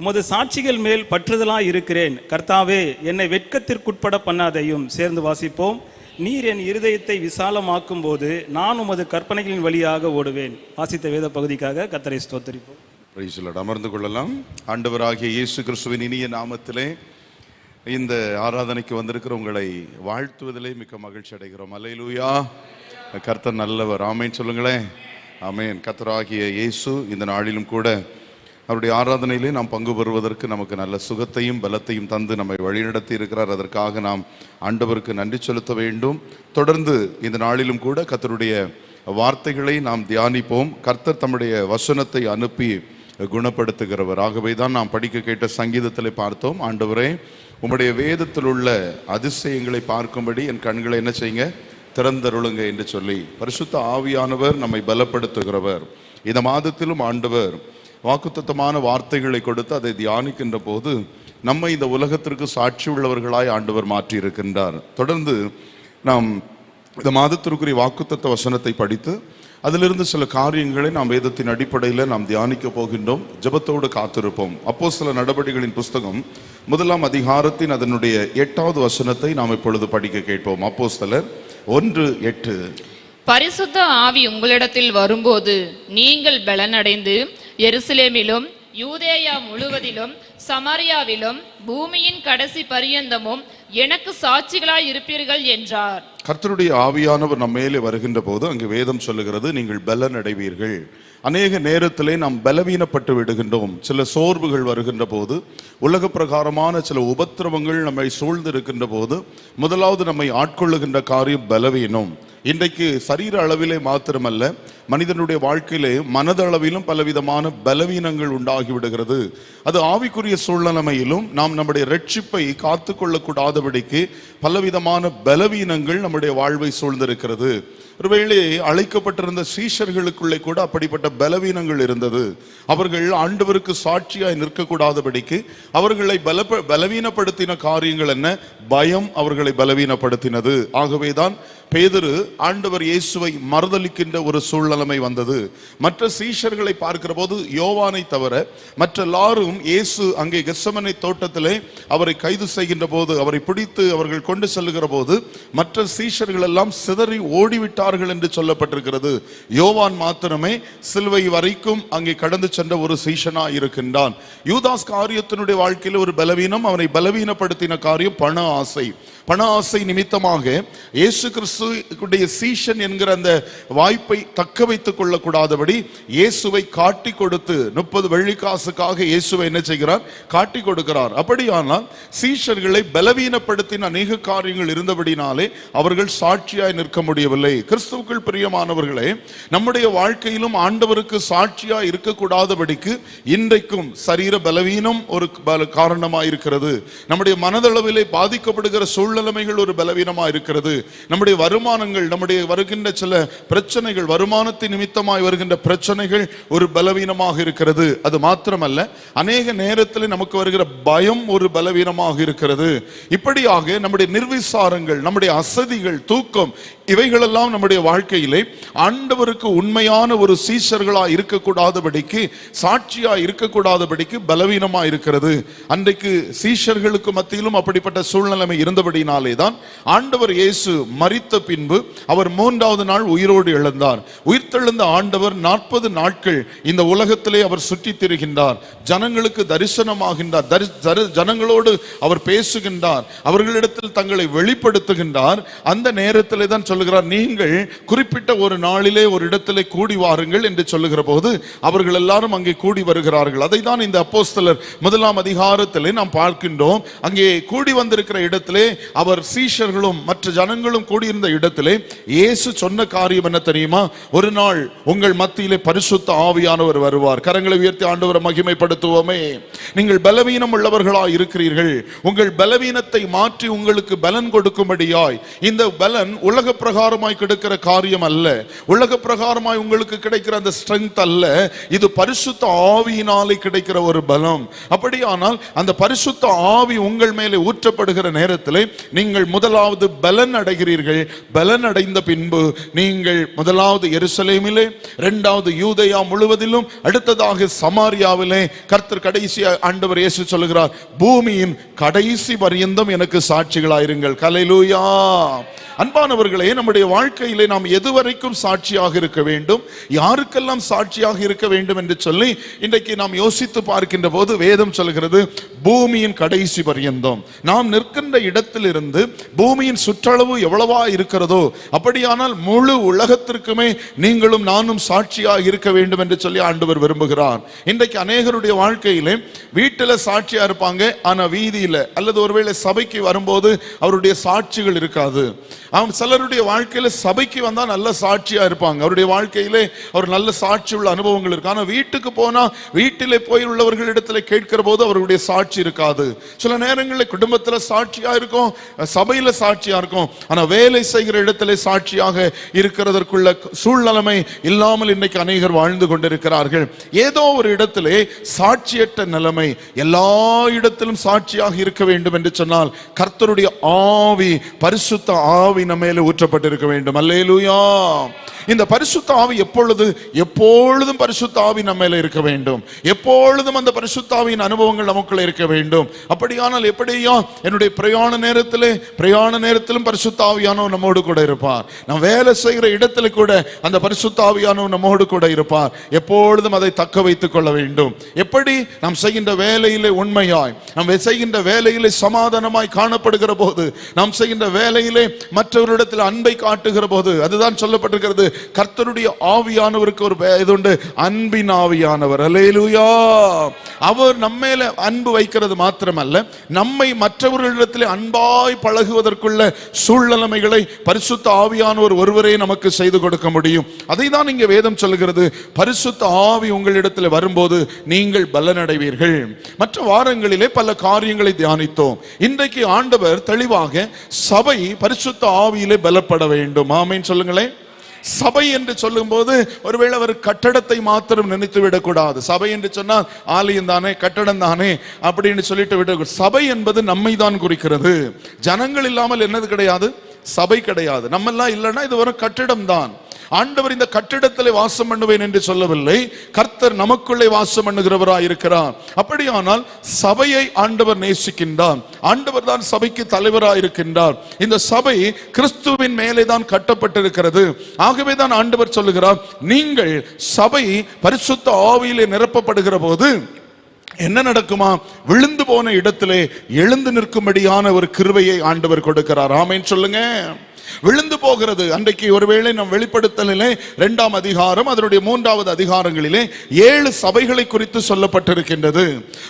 உமது சாட்சிகள் மேல் பற்றுதலாய் இருக்கிறேன். கர்த்தாவே, என்னை வெட்கத்திற்குட்பட பண்ணாதையும். சேர்ந்து வாசிப்போம். நீர் என் இருதயத்தை விசாலமாக்கும் போது நான் உமது கற்பனைகளின் வழியாக ஓடுவேன். வாசித்த வேத பகுதிக்காக கர்த்தரை ஸ்தோத்திரிப்போம். Praise the Lord. அமர்ந்து கொள்ளலாம். ஆண்டவராகிய இயேசு கிறிஸ்துவின் இனிய நாமத்திலே இந்த ஆராதனைக்கு வந்திருக்கிற உங்களை வாழ்த்துவதிலே மிக்க மகிழ்ச்சி அடைகிறோம். அல்லேலூயா. கர்த்தர் நல்லவர். ஆமென் சொல்லுங்களேன். ஆமென். கர்த்தராகிய இயேசு இந்த நாளிலும் கூட அவருடைய ஆராதனையிலே நாம் பங்கு பெறுவதற்கு நமக்கு நல்ல சுகத்தையும் பலத்தையும் தந்து நம்மை வழிநடத்தி இருக்கிறார். அதற்காக நாம் ஆண்டவருக்கு நன்றி செலுத்த வேண்டும். தொடர்ந்து இந்த நாளிலும் கூட கர்த்தருடைய வார்த்தைகளை நாம் தியானிப்போம். கர்த்தர் தம்முடைய வசனத்தை அனுப்பி குணப்படுத்துகிறவர். ஆகவே தான் நாம் படிக்க கேட்ட சங்கீதத்தில் பார்த்தோம், ஆண்டவரே உம்முடைய வேதத்தில் உள்ள அதிசயங்களை பார்க்கும்படி என் கண்களை என்ன செய்யுங்க, திறந்தருளுங்க என்று சொல்லி பரிசுத்த ஆவியானவர் நம்மை பலப்படுத்துகிறவர். இந்த மாதத்திலும் ஆண்டவர் வாக்குத்தத்தமான வார்த்தைகளை கொடுத்து அதை தியானிக்கின்ற போது நம்மை இந்த உலகத்திற்கு சாட்சி உள்ளவர்களாய் ஆண்டவர் மாற்றி இருக்கின்றார். தொடர்ந்து நாம் இந்த மாதத்திற்குரிய வாக்குத்தத்த வசனத்தை படித்து அதிலிருந்து சில காரியங்களை நாம் வேதத்தின் அடிப்படையில் நாம் தியானிக்க போகின்றோம். ஜெபத்தோடு காத்திருப்போம். அப்போஸ்தல நடபடிகளின் புஸ்தகம் 1 அதிகாரத்தின் அதனுடைய 8வது வசனத்தை நாம் இப்பொழுது படிக்க கேட்போம். அப்போஸ்தலர் 1:8. பரிசுத்த ஆவி உங்களிடத்தில் வரும்போது நீங்கள் பலனடைந்து எருசலேமிலும் யூதேயா முழுவதிலும் சமாரியாவிலும் பூமியின் கடைசி பரியந்தமும் எனக்கு சாட்சிகளாய் இருப்பீர்கள் என்றார். கர்த்தருடைய ஆவியானவர் நம்ம மேலே வருகின்ற போது அங்கு வேதம் சொல்லுகிறது, நீங்கள் பலன் அடைவீர்கள். அநேக நேரத்திலே நாம் பலவீனப்பட்டு விடுகின்றோம். சில சோர்வுகள் வருகின்ற போது, உலக பிரகாரமான சில உபத்திரவங்கள் நம்மை சூழ்ந்து இருக்கின்ற போது முதலாவது நம்மை ஆட்கொள்ளுகின்ற காரியம் பலவீனம். இன்றைக்கு சரீர அளவிலே மாத்திரமல்ல, மனிதனுடைய வாழ்க்கையிலே மனதளவிலும் பலவிதமான பலவீனங்கள் உண்டாகி விடுகிறது. அது ஆவிக்குரிய சூழ்நிலையிலும் நாம் நம்முடைய ரட்சிப்பை காத்து கொள்ளக்கூடாதபடிக்கு பலவிதமான பலவீனங்கள் நம்முடைய வாழ்வை சூழ்ந்திருக்கிறது. ஒருவேளை அழைக்கப்பட்டிருந்த சீஷர்களுக்குள்ளே கூட அப்படிப்பட்ட பலவீனங்கள் இருந்தது. அவர்கள் ஆண்டவருக்கு சாட்சியாய் நிற்கக்கூடாதபடிக்கு அவர்களை பலவீனப்படுத்தின காரியங்கள் என்ன? பயம் அவர்களை பலவீனப்படுத்தினது. ஆகவேதான் பேதுரு ஆண்டவர் இயேசுவை மறுதலிக்கின்ற ஒரு சூழ்நிலைமை வந்தது. மற்ற சீஷர்களை பார்க்கிற போது யோவானை தவிர மற்ற எல்லாரும் இயேசு அங்கே கெத்செமனே தோட்டத்திலே அவரை கைது செய்கின்ற போது, அவரை பிடித்து அவர்கள் கொண்டு செல்லுகிற போது மற்ற சீஷர்கள் எல்லாம் சிதறி ஓடிவிட்டார்கள் என்று சொல்லப்பட்டிருக்கிறது. யோவான் மாத்திரமே சிலுவை வரைக்கும் அங்கே கடந்து சென்ற ஒரு சீஷனா இருக்கின்றான். யூதாஸ் காரியத்தினுடைய வாழ்க்கையில் ஒரு பலவீனம், அவனை பலவீனப்படுத்தின காரியம் பண ஆசை. பண ஆசை நிமித்தமாக இயேசு கிறிஸ்துவுடைய சீஷன் என்கிற அந்த வாய்ப்பை தக்க வைத்துக் கொள்ளக்கூடாதபடி இயேசுவை காட்டி கொடுத்து 30 வெள்ளிக்காசுக்காக இயேசுவை என்ன செய்கிறார்? காட்டி கொடுக்கிறார். அப்படியானால் சீஷர்களை பலவீனப்படுத்தின அநேக காரியங்கள் இருந்தபடினாலே அவர்கள் சாட்சியாய் நிற்க முடியவில்லை. கிறிஸ்துவுக்குள் பிரியமானவர்களே, நம்முடைய வாழ்க்கையிலும் ஆண்டவருக்கு சாட்சியாய் இருக்கக்கூடாதபடிக்கு இன்றைக்கும் சரீர பலவீனம் ஒரு காரணமாய் இருக்கிறது. நம்முடைய மனதளவிலே பாதிக்கப்படுகிற சூழ்நிலைமைகள் ஒரு பலவீனமா இருக்கிறது. நம்முடைய வருமானங்கள், நம்முடைய வருகின்ற சில பிரச்சனைகள், வருமானத்தின் நிமித்தமாய் வருகின்ற பிரச்சனைகள் ஒரு பலவீனமாக இருக்கிறது. அது மாத்திரமல்ல, அநேக நேரத்தில் நமக்கு வருகிற பயம் ஒரு பலவீனமாக இருக்கிறது. இப்படியாக நம்முடைய நிர்விசாரங்கள், நம்முடைய அசதிகள், தூக்கம், இவைகளெல்லாம் நம்முடைய வாழ்க்கையிலே ஆண்டவருக்கு உண்மையான ஒரு சீஷர்களா இருக்கக்கூடாதபடிக்கு, சாட்சியா இருக்கக்கூடாதபடிக்கு பலவீனமா இருக்கிறது. அன்றைக்கு சீஷர்களுக்கு மத்தியிலும் அப்படிப்பட்ட சூழ்நிலைமை இருந்தபடினாலே தான் ஆண்டவர் இயேசு மரித்த பின்பு அவர் 3வது நாள் உயிரோடு எழுந்தார். உயிர்த்தெழுந்த ஆண்டவர் 40 நாட்கள் இந்த உலகத்திலே அவர் சுற்றி திரிகின்றார். ஜனங்களுக்கு தரிசனமாகின்றார், ஜனங்களோடு அவர் பேசுகின்றார், அவர்களிடத்தில் தங்களை வெளிப்படுத்துகின்றார். அந்த நேரத்திலே தான் சொல்லுகிறார், நீங்கள் குறிப்பிட்ட ஒரு நாளிலே ஒரு இடத்திலே கூடி வாருங்கள் என்று சொல்லுகிற போது அவர்கள் எல்லாரும் அங்கே கூடி வருகிறார்கள். அதை தான் இந்த அப்போஸ்தலர் 1ஆம் அதிகாரத்திலே நாம் பார்க்கின்றோம். அங்கே கூடி வந்திருக்கிற இடத்திலே அவர் சீஷர்களும் மற்ற ஜனங்களும் கூடியிருந்த இடத்திலே இயேசு சொன்ன காரியம் என்ன தெரியுமா? ஒரு நாள் உங்கள் மத்தியிலே பரிசுத்த ஆவியானவர் வருவார். கரங்களை உயர்த்தி ஆண்டவரை மகிமைப்படுத்துவோமே. நீங்கள் பலவீனம் உள்ளவர்களாய் இருக்கிறீர்கள். உங்கள் பலவீனத்தை மாற்றி உங்களுக்கு பலன் கொடுக்கும்படியாய், இந்த பலன் உலக பிரகாரமாய் கிடைக்கிற காரியம் அல்ல, உலக பிரகாரமாய் உங்களுக்கு கிடைக்கிற அந்த ஸ்ட்ரெங்த் அல்ல, இது பரிசுத்த ஆவியினாலே கிடைக்கிற ஒரு பலம். அப்படியானால் அந்த பரிசுத்த ஆவி உங்கள் மேலே ஊற்றப்படுகிற நேரத்திலே நீங்கள் முதலாவது பலன் அடைகிறீர்கள். பலன் அடைந்த பின்பு நீங்கள் முதலாவது எருசலேமிலே, 2வது யூதேயா முழுவதிலும், அடுத்ததாக சமாரியாவிலே, கர்த்தர் கடைசி ஆண்டவர் இயேசு சொல்லுகிறார், பூமியின் கடைசி பரியந்தம் எனக்கு சாட்சிகளாயிருங்கள். ஹல்லேலூயா. அன்பானவர்களே, நம்முடைய வாழ்க்கையிலே நாம் எதுவரைக்கும் சாட்சியாக இருக்க வேண்டும், யாருக்கெல்லாம் சாட்சியாக இருக்க வேண்டும் என்று சொல்லி இன்றைக்கு நாம் யோசித்து பார்க்கின்ற போது வேதம் சொல்கிறது, பூமியின் கடைசி பரியந்தம். நாம் நிற்கின்ற இடத்திலிருந்து பூமியின் சுற்றளவு எவ்வளவா இருக்கிறதோ அப்படியானால் முழு உலகத்திற்குமே நீங்களும் நானும் சாட்சியாக இருக்க வேண்டும் என்று சொல்லி ஆண்டவர் விரும்புகிறார். இன்றைக்கு அநேகருடைய வாழ்க்கையிலே வீட்டில் சாட்சியா இருப்பாங்க, ஆனா வீதியில அல்லது ஒருவேளை சபைக்கு வரும்போது அவருடைய சாட்சிகள் இருக்காது. அவன் சிலருடைய வாழ்க்கையில சபைக்கு வந்தா நல்ல சாட்சியா இருப்பாங்க, அவருடைய வாழ்க்கையிலே அவர் நல்ல சாட்சி உள்ள அனுபவங்கள் இருக்கு. ஆனா வீட்டுக்கு போனா வீட்டிலே போய் உள்ளவர்களிடத்துல கேட்கிற போது அவருடைய சாட்சி இருக்காது. சில நேரங்களில் குடும்பத்துல சாட்சியா இருக்கும், சபையில சாட்சியா இருக்கும், ஆனா வேலை செய்கிற இடத்துல சாட்சியாக இருக்கிறதற்குள்ள சூழ்நிலைமை இல்லாமல் இன்னைக்கு அநேகர் வாழ்ந்து கொண்டிருக்கிறார்கள். ஏதோ ஒரு இடத்திலே சாட்சியற்ற நிலைமை. எல்லா இடத்திலும் சாட்சியாக இருக்க வேண்டும் என்று சொன்னால் கர்த்தருடைய ஆவி, பரிசுத்த ஆவி நம்ம மேலே ஊற்றப்பட்டிருக்க வேண்டும். அல்லேலூயா. இந்த பரிசுத்த ஆவி எப்பொழுதும் பரிசுத்த ஆவி நம்ம மேல இருக்க வேண்டும். எப்பொழுதும் அந்த பரிசுத்த ஆவியின் அனுபவங்கள் நமக்குள்ள இருக்க வேண்டும். அப்படியானால் எப்படியா என்னுடைய பிரயாண நேரத்திலும் பரிசுத்த ஆவியானவர் நம்மோடு கூட இருப்பார். நாம் வேலை செய்கிற இடத்துல கூட அந்த பரிசுத்த ஆவியானவர் நம்மோடு கூட இருப்பார். எப்பொழுதும் அதை தக்க வைத்துக் கொள்ள வேண்டும். எப்படி? நாம் செய்கின்ற வேலையிலே உண்மையாய், நாம் செய்கின்ற வேலையிலே சமாதானமாய் காணப்படுகிற போது, நாம் செய்கின்ற வேலையிலே மற்றவரிடத்தில் அன்பை காட்டுகிற போது, அதுதான் சொல்லப்பட்டிருக்கிறது, கர்த்தருடைய ஆவியானவருக்கு ஒரு இது உண்டு, அன்பின் ஆவியானவர். அல்லேலூயா. அவர் நம்மேல அன்பு வைக்கிறது மாத்திரமல்ல, நம்மை மற்றவர்களிடத்தில் அன்பாய் பழகுவதற்குள்ள சூழ்நிலைமைகளை பரிசுத்த ஆவியானவர் ஒருவரே நமக்கு செய்து கொடுக்க முடியும். அதை தான் இங்கே வேதம் சொல்லுகிறது, பரிசுத்த ஆவி உங்களிடத்தில் வரும்போது நீங்கள் பலனடைவீர்கள். மற்ற வாரங்களிலே பல காரியங்களை தியானித்தோம். இன்றைக்கு ஆண்டவர் தெளிவாக சபை பரிசுத்த ஆவியிலே பலப்பட வேண்டும். ஆமென் சொல்லுங்களேன். சபை என்று சொல்லும் போது ஒருவேளை அவர் கட்டடத்தை மாத்திரம் நினைத்து விடக்கூடாது. சபை என்று சொன்னால் ஆலயம் தானே, கட்டடம் தானே அப்படின்னு சொல்லிட்டு விட. சபை என்பது நம்மை தான் குறிக்கிறது. ஜனங்கள் இல்லாமல் என்னது கிடையாது, சபை கிடையாது. நம்ம எல்லாம் இல்லைன்னா இது ஒரு கட்டிடம் தான். ஆண்டவர் இந்த கட்டிடத்திலே வாசம் பண்ணுவேன் என்று சொல்லவில்லை, கர்த்தர் நமக்குள்ளே வாசம் பண்ணுகிறவராய் இருக்கிறார். அப்படியானால் சபையை ஆண்டவர் நேசிக்கின்றார். ஆண்டவர் தான் சபைக்கு தலைவராய் இருக்கின்றார். இந்த சபை கிறிஸ்துவின் மேலே தான் கட்டப்பட்டிருக்கிறது. ஆகவே தான் ஆண்டவர் சொல்லுகிறார், நீங்கள் சபை பரிசுத்த ஆவியிலே நிரப்பப்படுகிற போது என்ன நடக்குமா? விழுந்து போன இடத்திலே எழுந்து நிற்கும்படியான ஒரு கிருபையை ஆண்டவர் கொடுக்கிறார். ஆமென் சொல்லுங்க. விழுந்து போகிறது. அன்றைக்கு ஒருவேளை நம் வெளிப்படுத்தலிலே 2ஆம் அதிகாரம் அதனுடைய 3வது அதிகாரங்களிலே 7 சபைகளை குறித்து சொல்லப்பட்டிருக்கின்றது.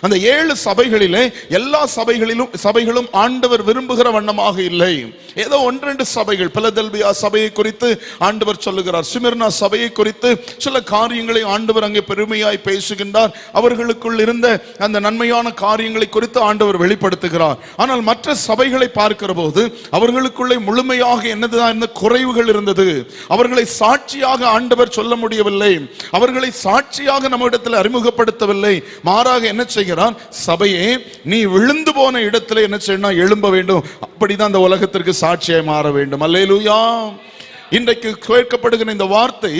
அந்த 7 சபைகளிலே எல்லா சபைகளும் ஆண்டவர் விரும்புகிற வண்ணமாக இல்லை. ஏதோ 1-2 சபைகள், பிலதெல்பியா சபையை குறித்து ஆண்டவர் சொல்லுகிறார், சிமிர்னா சபையை குறித்து சில காரியங்களை ஆண்டவர் அங்கே பெருமையாய் பேசுகின்றார். அவர்களுக்குள் இருந்த அந்த நன்மையான காரியங்களை குறித்து ஆண்டவர் வெளிப்படுத்துகிறார். ஆனால் மற்ற சபைகளை பார்க்கிற போது அவர்களுக்குள்ளே முழுமையாக என்னதுதான் இந்த குறைவுகள் இருந்தது. அவர்களை சாட்சியாக ஆண்டவர் சொல்ல முடியவில்லை, அவர்களை சாட்சியாக நம்மிடத்தில் அறிமுகப்படுத்தவில்லை. மாறாக என்ன செய்கிறார்? சபையே, நீ விழுந்து போன இடத்துல என்ன செய்யணும்? எழும்ப வேண்டும். அப்படிதான் இந்த உலகத்திற்கு சாட்சியாய் மாற வேண்டும். அல்லேலூயா. இன்றைக்கு கேட்கப்படுகிற இந்த வார்த்தை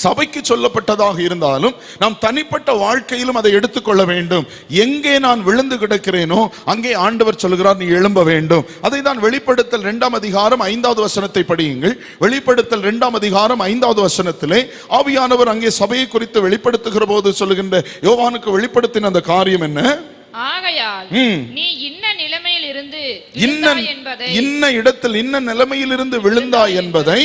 சபைக்கு சொல்லப்பட்டதாக இருந்தாலும் நாம் தனிப்பட்ட வாழ்க்கையிலும் அதை எடுத்துக்கொள்ள வேண்டும். எங்கே நான் விழுந்து கிடக்கிறேனோ அங்கே ஆண்டவர் சொல்லுகிறார், நீ எழும்ப வேண்டும். அதை தான் வெளிப்படுத்தல் 2ஆம் அதிகாரம் 5வது வசனத்தை படியுங்கள். வெளிப்படுத்தல் 2ஆம் அதிகாரம் 5வது வசனத்திலே ஆவியானவர் அங்கே சபையை குறித்து வெளிப்படுத்துகிற போது சொல்லுகின்ற யோவானுக்கு வெளிப்படுத்தின அந்த காரியம் என்ன? ஆகையால் நீ இன்ன நிலைமையில் இருந்து இன்ன இடத்தில் இன்ன நிலைமையில் இருந்து விழுந்தாய் என்பதை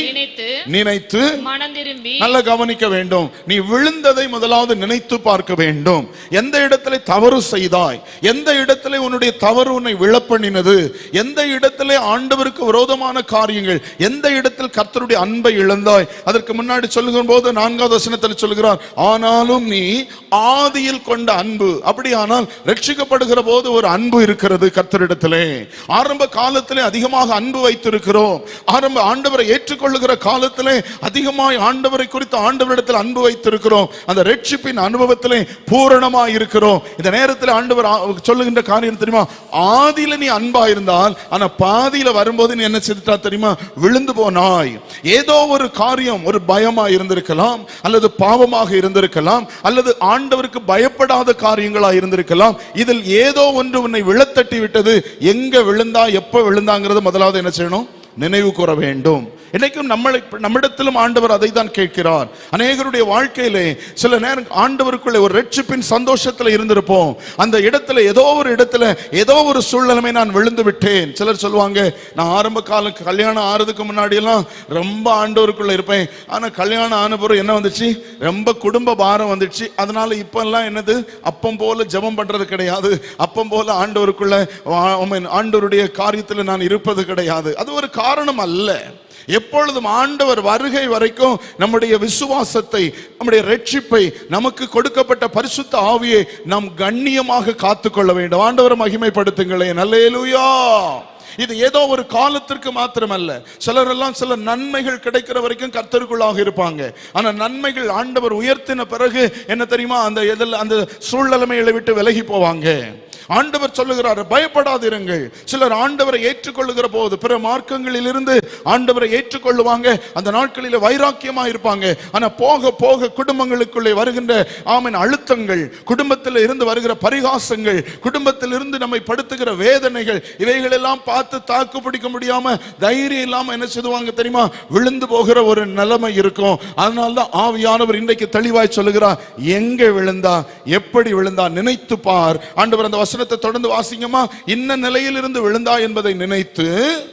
நினைத்து மனம் திரும்பி. நல்ல கவனிக்க வேண்டும். நீ விழுந்ததை முதலாவது நினைத்து பார்க்க வேண்டும். எந்த இடத்துல தவறு செய்தாய், எந்த இடத்துல உன்னுடைய தவறு உன்னை விழப்பண்ணினது, எந்த இடத்துல ஆண்டவருக்கு விரோதமான காரியங்கள், எந்த இடத்தில் கர்த்தருடைய அன்பை இழந்தாய். அதற்கு முன்னாடி சொல்லுகிற போது 4வது வசனத்தில் சொல்லுகிறார், ஆனாலும் நீ ஆதியில் கொண்ட அன்பு. அப்படியானால் ரட்சிக்கப்படுகிற போது ஒரு அன்பு இருக்கிறது கர்த்தரிடத்திலே. ஆரம்ப காலத்திலே அதிகமாக அன்பு வைத்திருக்கிறோம். ஆண்டவரை ஏற்றுக்கொள்ளுகிற காலத்திலே அதிகமாய் ஆண்டவரை குறித்து ஆண்டவரிடத்தில் அன்பு வைத்திருக்கிறோம். அந்த ரட்சிப்பின் அனுபவத்திலே பூரணமாய் இருக்கிறோம். இந்த நேரத்தில் ஆண்டவர் சொல்லுகின்ற காரியம் தெரியுமா? ஆதியில நீ அன்பா இருந்தால், ஆனா பாதியில வரும்போது நீ என்ன செய்துட்டா தெரியுமா? விழுந்து போனாய். ஏதோ ஒரு காரியம், ஒரு பயமா இருந்திருக்கலாம், அல்லது பாவமாக இருந்திருக்கலாம், அல்லது ஆண்டவருக்கு பயப்படாத காரியங்களா இருந்திருக்கலாம். இதில் ஏதோ ஒன்று உன்னை விழத்தட்டி விட்டது. எங்க விழுந்தா, எப்ப விழுந்தாங்கிறது முதலாவது என்ன செய்யணும்? நினைவு கூற வேண்டும். இன்னைக்கும் நம்மிடத்திலும் ஆண்டவர் அதை தான் கேட்கிறார். அநேகருடைய வாழ்க்கையிலே சில நேரம் ஆண்டவருக்குள்ளே ஒரு ரட்சிப்பின் சந்தோஷத்துல இருந்திருப்போம். அந்த இடத்துல ஏதோ ஒரு இடத்துல ஏதோ ஒரு சூழ்நிலைமை நான் விழுந்து விட்டேன். சிலர் சொல்லுவாங்க, நான் ஆரம்ப காலம் கல்யாணம் ஆறதுக்கு முன்னாடி எல்லாம் ரொம்ப ஆண்டவருக்குள்ள இருப்பேன். ஆனா கல்யாணம் ஆன பிறகு என்ன வந்துச்சு? ரொம்ப குடும்ப பாரம் வந்துச்சு. அதனால இப்ப எல்லாம் என்னது, அப்பம் போல ஜெபம் பண்றது கிடையாது, அப்பம் போல ஆண்டவருக்குள்ள ஆண்டவருடைய காரியத்துல நான் இருப்பது கிடையாது. அது ஒரு காரணம் அல்ல. எப்பொழுதும் ஆண்டவர் வருகை வரைக்கும் நம்முடைய விசுவாசத்தை, நம்முடைய ரட்சிப்பை, நமக்கு கொடுக்கப்பட்ட பரிசுத்த ஆவியை நாம் கண்ணியமாக காத்துக்கொள்ள வேண்டும். ஆண்டவரை மகிமைப்படுத்துங்களேன். அல்லேலூயா. இது ஏதோ ஒரு காலத்திற்கு மாத்திரமல்ல. சிலரெல்லாம் சில நன்மைகள் கிடைக்கிற வரைக்கும் கர்த்தருக்குள்ளாக இருப்பாங்க. ஆனா நன்மைகள் ஆண்டவர் உயர்த்தின பிறகு என்ன தெரியுமா? அந்த சூழ்நிலைமைகளை விட்டு விலகி போவாங்க. ஆண்டவர் சொல்லுகிறார், பயப்படாதிருங்கள். சிலர் ஆண்டவரை ஏற்றுக்கொள்ளுகிற போது பிற மார்க்கங்களில் இருந்து ஆண்டவரை ஏற்றுக்கொள்ளுவாங்க. அந்த நாட்களில் வைராக்கியமா இருப்பாங்க. ஆனா போக போக குடும்பங்களுக்குள்ளே வருகின்ற அழுத்தங்கள், குடும்பத்தில் இருந்து வருகிற பரிகாசங்கள், குடும்பத்தில் இருந்து நம்மை படுத்துகிற வேதனைகள், இவைகள் எல்லாம் பார்த்து தாக்கு பிடிக்க முடியாம தைரியம் இல்லாம என்ன செய்வாங்க தெரியுமா? விழுந்து போகிற ஒரு நிலைமை இருக்கும். அதனால்தான் ஆவியானவர் இன்றைக்கு தெளிவாய் சொல்லுகிறார், எங்க விழுந்தா, எப்படி விழுந்தா நினைத்து பார். ஆண்டவர் அந்த வசனத்தை தொடர்ந்து வாசிங்கம்மா. இன்ன நிலையில் இருந்து விழுந்தா என்பதை நினைத்து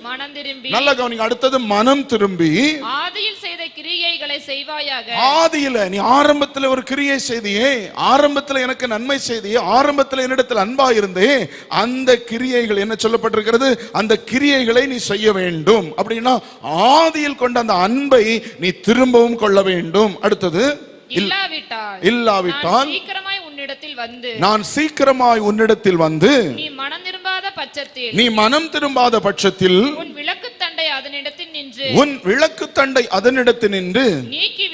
மனம் திரும்பி. நல்ல கவனிங்க. அடுத்தது மனம் திரும்பி ஆதியில் செய்த கிரியைகளை செய்வாயாக. ஆதியில நீ ஆரம்பத்தில் ஒரு கிரியை செய்தியே, ஆரம்பத்தில் எனக்கு நன்மை செய்தியே, ஆரம்பத்தில் என்னிடத்தில் அன்பா இருந்தே, அந்த கிரியைகள் என்ன சொல்லப்பட்டிருக்கிறது? அந்த கிரியைகளை நீ செய்ய வேண்டும். அப்படின்னா ஆதியில் கொண்ட அந்த அன்பை நீ திரும்பவும் கொள்ள வேண்டும். அடுத்தது இல்லாவிட்டால் நான் சீக்கிரமாய் உன்னிடத்தில் வந்து நீ மனம் திரும்பாத பட்சத்தில் உன் விளக்கு தண்டை அதனிடத்தில் நின்று நீக்கி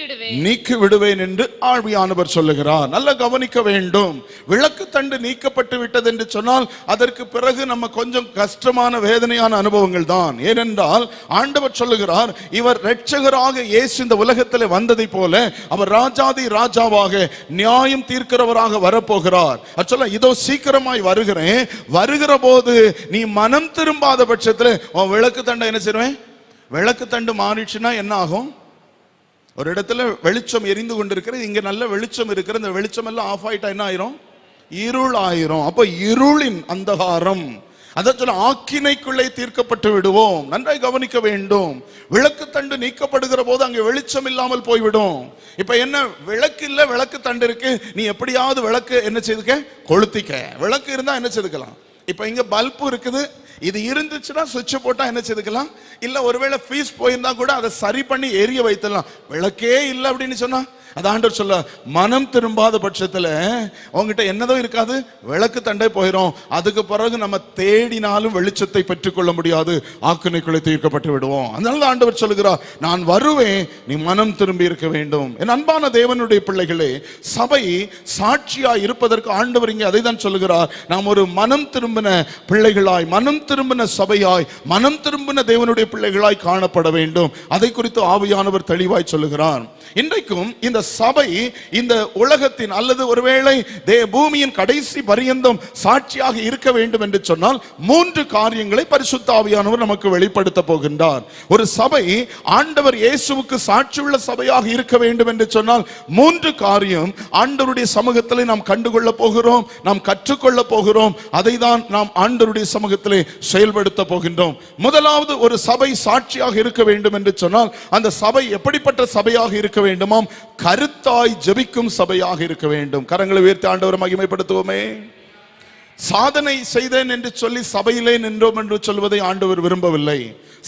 நீக்கி விடுவேன் என்று ஆவியானவர் சொல்லுகிறார். நல்ல கவனிக்க வேண்டும். விளக்கு தண்டு நீக்கப்பட்டு விட்டது என்று சொன்னால் அதற்கு பிறகு நம்ம கொஞ்சம் கஷ்டமான வேதனையான அனுபவங்கள் தான். ஏனென்றால் ஆண்டவர் சொல்லுகிறார், இவர் இரட்சகராக இயேசு இந்த உலகத்தில் வந்ததை போல அவர் ராஜாதி ராஜாவாக நியாயம் தீர்க்கிறவராக வரப்போகிறார். சொல்ல இதோ சீக்கிரமாய் வருகிறேன், வருகிற போது நீ மனம் திரும்பாத பட்சத்தில் உன் விளக்கு தண்டை என்ன செய்வேன்? விளக்கு தண்டு மாறிடுச்சுன்னா என்ன ஆகும்? ஒரு இடத்துல வெளிச்சம் எரிந்து கொண்டிருக்கிறது, இங்க நல்ல வெளிச்சம் இருக்கிற, இந்த வெளிச்சம் எல்லாம் ஆஃப் ஆயிட்டா என்ன ஆயிரும்? இருள் ஆயிரும். அப்ப இருளின் அந்தகாரம், அதை சொல்ல ஆக்கினைக்குள்ளே தீர்க்கப்பட்டு விடுவோம். நன்றாய் கவனிக்க வேண்டும். விளக்கு தண்டு நீக்கப்படுகிற போது அங்கே வெளிச்சம் இல்லாமல் போய்விடும். இப்ப என்ன, விளக்கு இல்ல, விளக்கு தண்டு இருக்கு, நீ எப்படியாவது விளக்கு என்ன செய்துக்க? கொளுத்திக்க. விளக்கு இருந்தா என்ன செய்துக்கலாம்? இப்ப இங்க பல்பு இருக்குது, இது இருந்துச்சுன்னா சுவிட்ச் போட்டா என்ன செய்துக்கலாம்? இல்ல ஒருவேளை ஃபீஸ் போயிருந்தா கூட அதை சரி பண்ணி எரிய வைத்தலாம். விளக்கே இல்லை அப்படின்னு சொன்னா அது ஆண்டவர் சொல்ல, மனம் திரும்பாத பட்சத்துல உங்ககிட்ட என்னதோ இருக்காது, விளக்கு தண்டை போயிடும். அதுக்கு பிறகு நம்ம தேடினாலும் வெளிச்சத்தை பெற்றுக்கொள்ள முடியாது, ஆக்கினைக்குள்ளே தீர்க்கப்பட்டு விடுவோம். அதனால ஆண்டவர் சொல்லுகிறார், நான் வருவேன், நீ மனம் திரும்பி இருக்க வேண்டும். என் அன்பான தேவனுடைய பிள்ளைகளே, சபை சாட்சியா இருப்பதற்கு ஆண்டவர் இங்கே அதை தான் சொல்லுகிறார். நாம் ஒரு மனம் திரும்பின பிள்ளைகளாய், மனம் திரும்பின சபையாய், மனம் திரும்பின தேவனுடைய பிள்ளைகளாய் காணப்பட வேண்டும். அதை குறித்து ஆவியானவர் தெளிவாய் சொல்லுகிறார். இன்றைக்கும் இந்த சபை இந்த உலகத்தின் அல்லது ஒருவேளை பூமியின் கடைசி பரியந்தம் சாட்சியாக இருக்க வேண்டும் என்று சொன்னால் 3 காரியங்களை பரிசுத்த ஆவியானவர் நமக்கு வெளிப்படுத்த போகின்றார். ஒரு சபை ஆண்டவர் இயேசுவுக்கு சாட்சியுள்ள சபையாக இருக்க வேண்டும் என்று சொன்னால் 3 காரியம் ஆண்டவருடைய சமூகத்திலே நாம் கண்டுகொள்ள போகிறோம், நாம் கற்றுக்கொள்ள போகிறோம். அதை தான் நாம் ஆண்டவருடைய சமூகத்திலே செயல்படுத்த போகின்றோம். முதலாவது, ஒரு சபை சாட்சியாக இருக்க வேண்டும் என்று சொன்னால் அந்த சபை எப்படிப்பட்ட சபையாக இருக்க வேண்டுமாம்? கருத்தாய் ஜெபிக்கும் சபையாக இருக்க வேண்டும். கரங்களை உயர்த்தி ஆண்டவரை மகிமைப்படுத்துவோமே. சாதனை செய்தேன் என்று சொல்லி சபையிலே நின்றோம் என்று சொல்வதை ஆண்டவர் விரும்பவில்லை.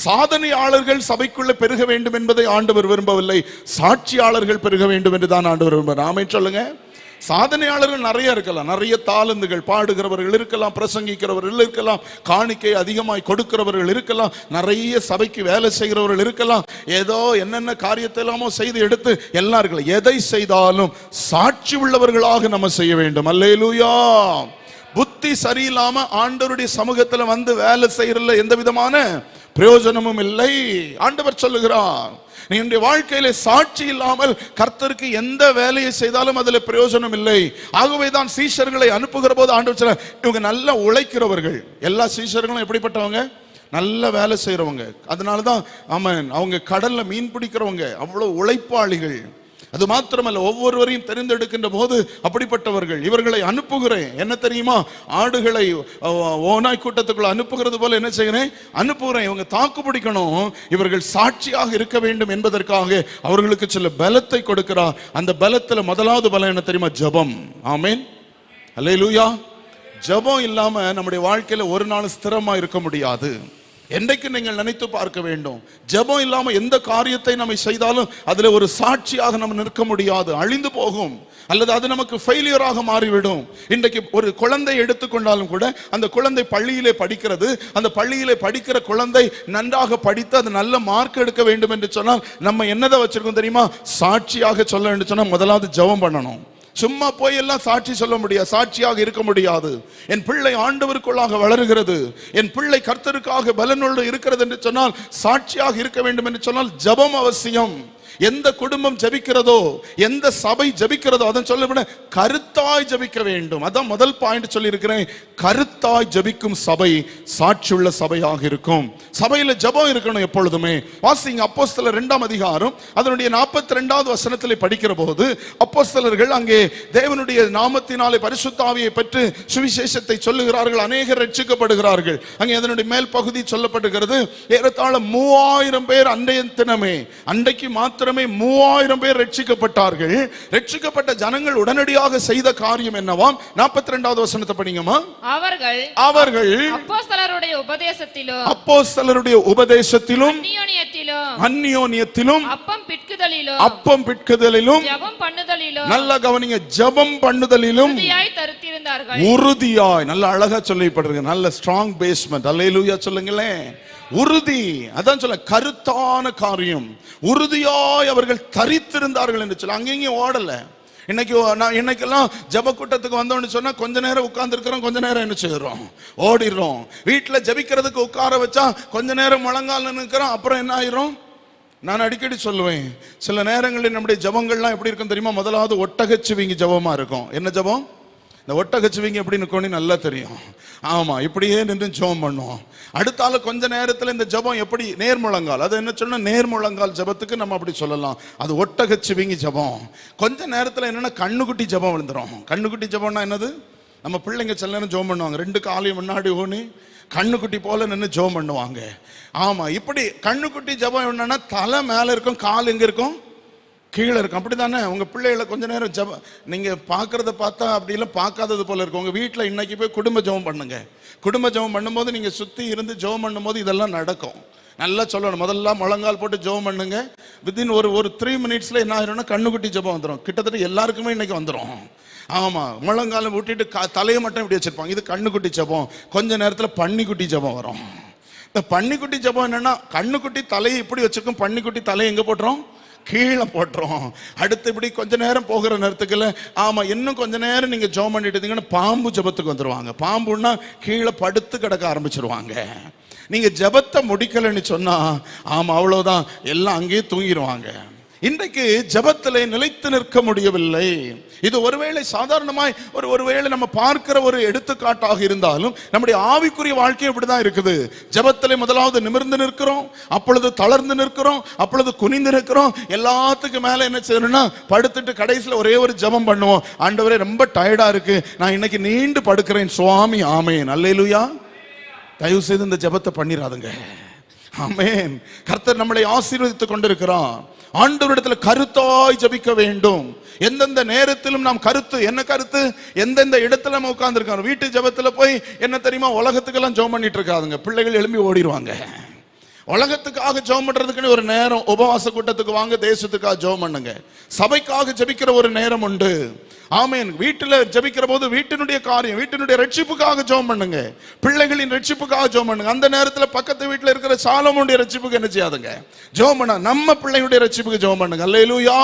சாதனையாளர்கள் சபைக்குள்ள பெருக வேண்டும் என்பதை ஆண்டவர் விரும்பவில்லை. சாட்சியாளர்கள் பெருக வேண்டும் என்று தான் ஆண்டவர் விரும்புகிறார். ஆமென் சொல்லுங்க. சாதனையாளர்கள் நிறைய இருக்கலாம், நிறைய தாளந்துகள், பாடுகிறவர்கள் இருக்கலாம், பிரசங்கிக்கிறவர்கள் இருக்கலாம், காணிக்கை அதிகமாய் கொடுக்கிறவர்கள் இருக்கலாம், நிறைய சபைக்கு வேலை செய்கிறவர்கள் இருக்கலாம், ஏதோ என்னென்ன காரியத்தை எல்லாமோ செய்து எடுத்து எல்லாரும் எதை செய்தாலும் சாட்சி உள்ளவர்களாக நம்ம செய்ய வேண்டும். அல்லேலூயா. புத்தி சரியில்லாம ஆண்டவருடைய சமூகத்துல வந்து வேலை செய்யறதுல எந்த விதமான பிரயோஜனமும் இல்லை. ஆண்டவர் சொல்லுகிறார், நீ வாழ்க்கையில சாட்சி இல்லாமல் கர்த்தருக்கு எந்த வேலையை செய்தாலும் அதுல பிரயோஜனம் இல்லை. ஆகவேதான் சீஷர்களை அனுப்புகிற போது ஆண்டவர் சொல்ல, இவங்க நல்லா உழைக்கிறவர்கள். எல்லா சீஷர்களும் எப்படிப்பட்டவங்க? நல்ல வேலை செய்யறவங்க. அதனாலதான் ஆமென், அவங்க கடல்ல மீன் பிடிக்கிறவங்க, அவ்வளவு உழைப்பாளிகள். அது மாத்திரமல்ல, ஒவ்வொருவரையும் தெரிந்தெடுக்கின்ற போது அப்படிப்பட்டவர்கள். இவர்களை அனுப்புகிறேன், என்ன தெரியுமா? ஆடுகளை ஓநாய் கூட்டத்துக்குள்ள அனுப்புகிறது போல என்ன செய்கிறேன்? அனுப்புகிறேன். இவங்க தாக்கு பிடிக்கணும், இவர்கள் சாட்சியாக இருக்க வேண்டும் என்பதற்காக அவர்களுக்கு சில பலத்தை கொடுக்கிறார். அந்த பலத்துல முதலாவது பலம் என்ன தெரியுமா? ஜெபம். ஆமென், அல்லேலூயா. ஜெபம் இல்லாம நம்முடைய வாழ்க்கையில ஒரு நாள் ஸ்திரமா இருக்க முடியாது. என்றைக்கு நீங்கள் நினைத்து பார்க்க வேண்டும், ஜெபம் இல்லாம எந்த காரியத்தை நம்ம செய்தாலும் அதுல ஒரு சாட்சியாக நம்ம நிற்க முடியாது, அழிந்து போகும், அல்லது அது நமக்கு ஃபெயிலியராக மாறிவிடும். இன்றைக்கு ஒரு குழந்தை எடுத்துக்கொண்டாலும் கூட அந்த குழந்தை பள்ளியிலே படிக்கிறது, அந்த பள்ளியிலே படிக்கிற குழந்தை நன்றாக படித்து அது நல்ல மார்க் எடுக்க வேண்டும் என்று சொன்னால் நம்ம என்னதை வச்சிருக்கோம் தெரியுமா? சாட்சியாக சொல்ல வேண்டும் சொன்னா முதலாவது ஜெபம் பண்ணணும். சும்மா போய் எல்லாம் சாட்சி சொல்ல முடியாது, சாட்சியாக இருக்க முடியாது. என் பிள்ளை ஆண்டவருக்குள்ளாக வளருகிறது, என் பிள்ளை கர்த்தருக்காக பலனோடு இருக்கிறது என்று சொன்னால், சாட்சியாக இருக்க வேண்டும் என்று சொன்னால் ஜெபம் அவசியம். எந்த குடும்பம் ஜெபிக்கிறதோ, எந்த சபை ஜெபிக்கிறதோ அதன் சொல்ல கருத்தாய் ஜெபிக்க வேண்டும். அதான் முதல் பாயிண்ட் சொல்லி இருக்கிறேன். கருத்தாய் ஜெபிக்கும் சபை சாட்சியுள்ள சபையாக இருக்கும். சபையில ஜெபம் இருக்கணும் எப்பொழுதுமே. வாசிங்க அப்போஸ்தலர் 2ஆம் அதிகாரம் அதனுடைய 42வது வசனத்திலே படிக்கிற போது அப்போஸ்தலர்கள் அங்கே தேவனுடைய நாமத்தினாலே பரிசுத்த ஆவியை பெற்று சுவிசேஷத்தை சொல்லுகிறார்கள், அநேகர் ரட்சிக்கப்படுகிறார்கள். அங்கே அதனுடைய மேல் பகுதி சொல்லப்படுகிறது, ஏறத்தாழ 3000 பேர் அன்றைய தினமே, அன்றைக்கு மாத்திரமே 3000 பேர் ரட்சிக்கப்பட்டார்கள். ரட்சிக்கப்பட்ட ஜனங்கள் உடனடியாக செய்த காரியம் என்னவாம்? 42வது வசனத்தை படிங்கம்மா. அவர்கள் அப்போஸ்தலருடைய உபதேசத்திலும் அந்நியோன்யத்திலும் அப்பம் பிட்குதலிலும் நல்ல கவனிங்க, ஜெபம் பண்ணுதலிலும் உறுதியாய், நல்ல அழகா சொல்லப்படுறது, நல்ல ஸ்ட்ராங் பேஸ்மெண்ட். அல்லேலூயா சொல்லுங்களேன். உறுதி. அதான் சொல்ல கருத்தான காரியம். உறுதியாய் அவர்கள் தரித்திருந்தார்கள் என்று சொல்ல. அங்கேயும் ஓடல. இன்னைக்கெல்லாம் ஜப கூட்டத்துக்கு வந்தோம்னு சொன்னா கொஞ்ச நேரம் உட்கார்ந்து இருக்கிறோம், கொஞ்ச நேரம் என்ன செய்யறோம், ஓடிடுறோம். வீட்டுல ஜபிக்கிறதுக்கு உட்கார வச்சா கொஞ்ச நேரம் முழங்கால நிற்கிறோம், அப்புறம் என்ன ஆயிரும். நான் அடிக்கடி சொல்லுவேன், சில நேரங்களில் நம்முடைய ஜபங்கள்லாம் எப்படி இருக்கும் தெரியுமா? முதலாவது ஒட்டகச்சிவிங்கி ஜபமா இருக்கும். என்ன ஜபம்? இந்த ஒட்டகச்சிவிங்கி எப்படி நிற்கணும் நல்லா தெரியும். ஆமா, இப்படியே நின்று ஜபம் பண்ணுவோம். அடுத்தால கொஞ்ச நேரத்தில் இந்த ஜபம் எப்படி நேர்முழங்கால், அது என்ன சொன்னா நேர்முழங்கால் ஜபத்துக்கு நம்ம அப்படி சொல்லலாம், அது ஒட்டகச்சிவிங்கி ஜபம். கொஞ்ச நேரத்தில் என்னன்னா கண்ணுக்குட்டி ஜபம் விழுந்துரும். கண்ணுக்குட்டி ஜபம்னா என்னது? நம்ம பிள்ளைங்க சில நேரம் ஜபம் பண்ணுவாங்க, 2 காலையும் முன்னாடி ஓனி கண்ணுக்குட்டி போல நின்று ஜபம் பண்ணுவாங்க. ஆமா, இப்படி கண்ணுக்குட்டி ஜபம் என்னன்னா தலை மேல இருக்கும், கால் எங்க இருக்கும், கீழே இருக்கும். அப்படித்தானே உங்க பிள்ளைகளை கொஞ்ச நேரம் ஜபம் நீங்க பாக்குறத பார்த்தா அப்படி இல்லை பார்க்காதது போல இருக்கும். உங்க வீட்டில் இன்னைக்கு போய் குடும்ப ஜபம் பண்ணுங்க. குடும்ப ஜபம் பண்ணும்போது நீங்க சுத்தி இருந்து ஜபம் பண்ணும்போது இதெல்லாம் நடக்கும். நல்லா சொல்லணும், முதல்ல முழங்கால் போட்டு ஜபம் பண்ணுங்க. வித்தின் ஒரு 3 மினிட்ஸ்ல என்ன ஆயிரும்னா கண்ணுக்குட்டி ஜபம் வந்துடும். கிட்டத்தட்ட எல்லாருக்குமே இன்னைக்கு வந்துடும். ஆமா, முழங்காலம் விட்டுட்டு தலையை மட்டும் இப்படி வச்சிருப்பாங்க, இது கண்ணுக்குட்டி ஜபம். கொஞ்ச நேரத்துல பன்னிக்குட்டி ஜபம் வரும். இந்த பன்னிக்குட்டி ஜபம் என்னன்னா கண்ணுக்குட்டி தலையை இப்படி வச்சிருக்கும், பன்னிக்குட்டி தலையை எங்க போட்டுரும், கீழே போட்டுரும். அடுத்து இப்படி கொஞ்ச நேரம் போகிற நேரத்துக்குள்ள ஆமா இன்னும் கொஞ்ச நேரம் நீங்க ஜெபம் பண்ணிட்டு இருந்தீங்கன்னா பாம்பு ஜபத்துக்கு வந்துருவாங்க. பாம்புன்னா கீழே படுத்து கிடக்க ஆரம்பிச்சிருவாங்க. நீங்க ஜபத்தை முடிக்கலன்னு சொன்னா ஆமா அவ்வளவுதான், எல்லாம் அங்கேயே தூங்கிடுவாங்க. இன்றைக்கு ஜபத்திலே நிலைத்து நிற்க முடியவில்லை. இது ஒருவேளை சாதாரணமாய் ஒருவேளை நம்ம பார்க்கிற ஒரு எடுத்துக்காட்டாக இருந்தாலும் நம்முடைய ஆவிக்குரிய வாழ்க்கை இப்படிதான் இருக்குது. ஜபத்திலே முதலாவது நிமிர்ந்து நிற்கிறோம், அப்பொழுது தளர்ந்து நிற்கிறோம், அப்பொழுது குனிந்து நிற்கிறோம். எல்லாத்துக்கும் மேல என்ன செய்யணும்னா படுத்துட்டு கடைசியில் ஒரே ஒரு ஜபம் பண்ணுவோம், ஆண்டவரே ரொம்ப டயர்டா இருக்கு, நான் இன்னைக்கு நீண்டு படுக்கிறேன் சுவாமி, ஆமேன், அல்லேலூயா. தயவு செய்து இந்த ஜபத்தை பண்ணிராதுங்க. ஆமேன். கர்த்தர் நம்மளை ஆசீர்வதித்துக் கொண்டிருக்கிறான். ஆண்டவரிடத்துல கருத்தாய் ஜபிக்க வேண்டும். எந்தெந்த நேரத்திலும் நாம் கருத்து, என்ன கருத்து, எந்தெந்த இடத்துல நம்ம உட்கார்ந்து இருக்கோம். வீட்டு ஜபத்துல போய் என்ன தெரியுமா, உலகத்துக்கெல்லாம் ஜெபம் பண்ணிட்டு இருக்காதுங்க. பிள்ளைகள் எழும்பி ஓடிடுவாங்க. உலகத்துக்காக ஜெபம் பண்றதுக்குன்னு ஒரு நேரம், உபவாச கூட்டத்துக்கு வாங்க, தேசத்துக்காக ஜெபம் பண்ணுங்க. சபைக்காக ஜபிக்கிற ஒரு நேரம் உண்டு. ஆமேன். வீட்டுல ஜபிக்கிற போது வீட்டினுடைய காரியம், வீட்டினுடைய ரட்சிப்புக்காக ஜெபம் பண்ணுங்க. பிள்ளைகளின் ரட்சிப்புக்காக ஜெபம் பண்ணுங்க. அந்த நேரத்துல பக்கத்து வீட்டுல இருக்கிற சாலமோனுடைய ரட்சிப்புக்கு என்ன செய்யாதுங்க, ஜெபம் பண்ண. நம்ம பிள்ளைகளுடைய ரட்சிப்புக்கு ஜெபம் பண்ணுங்க. அல்லேலூயா.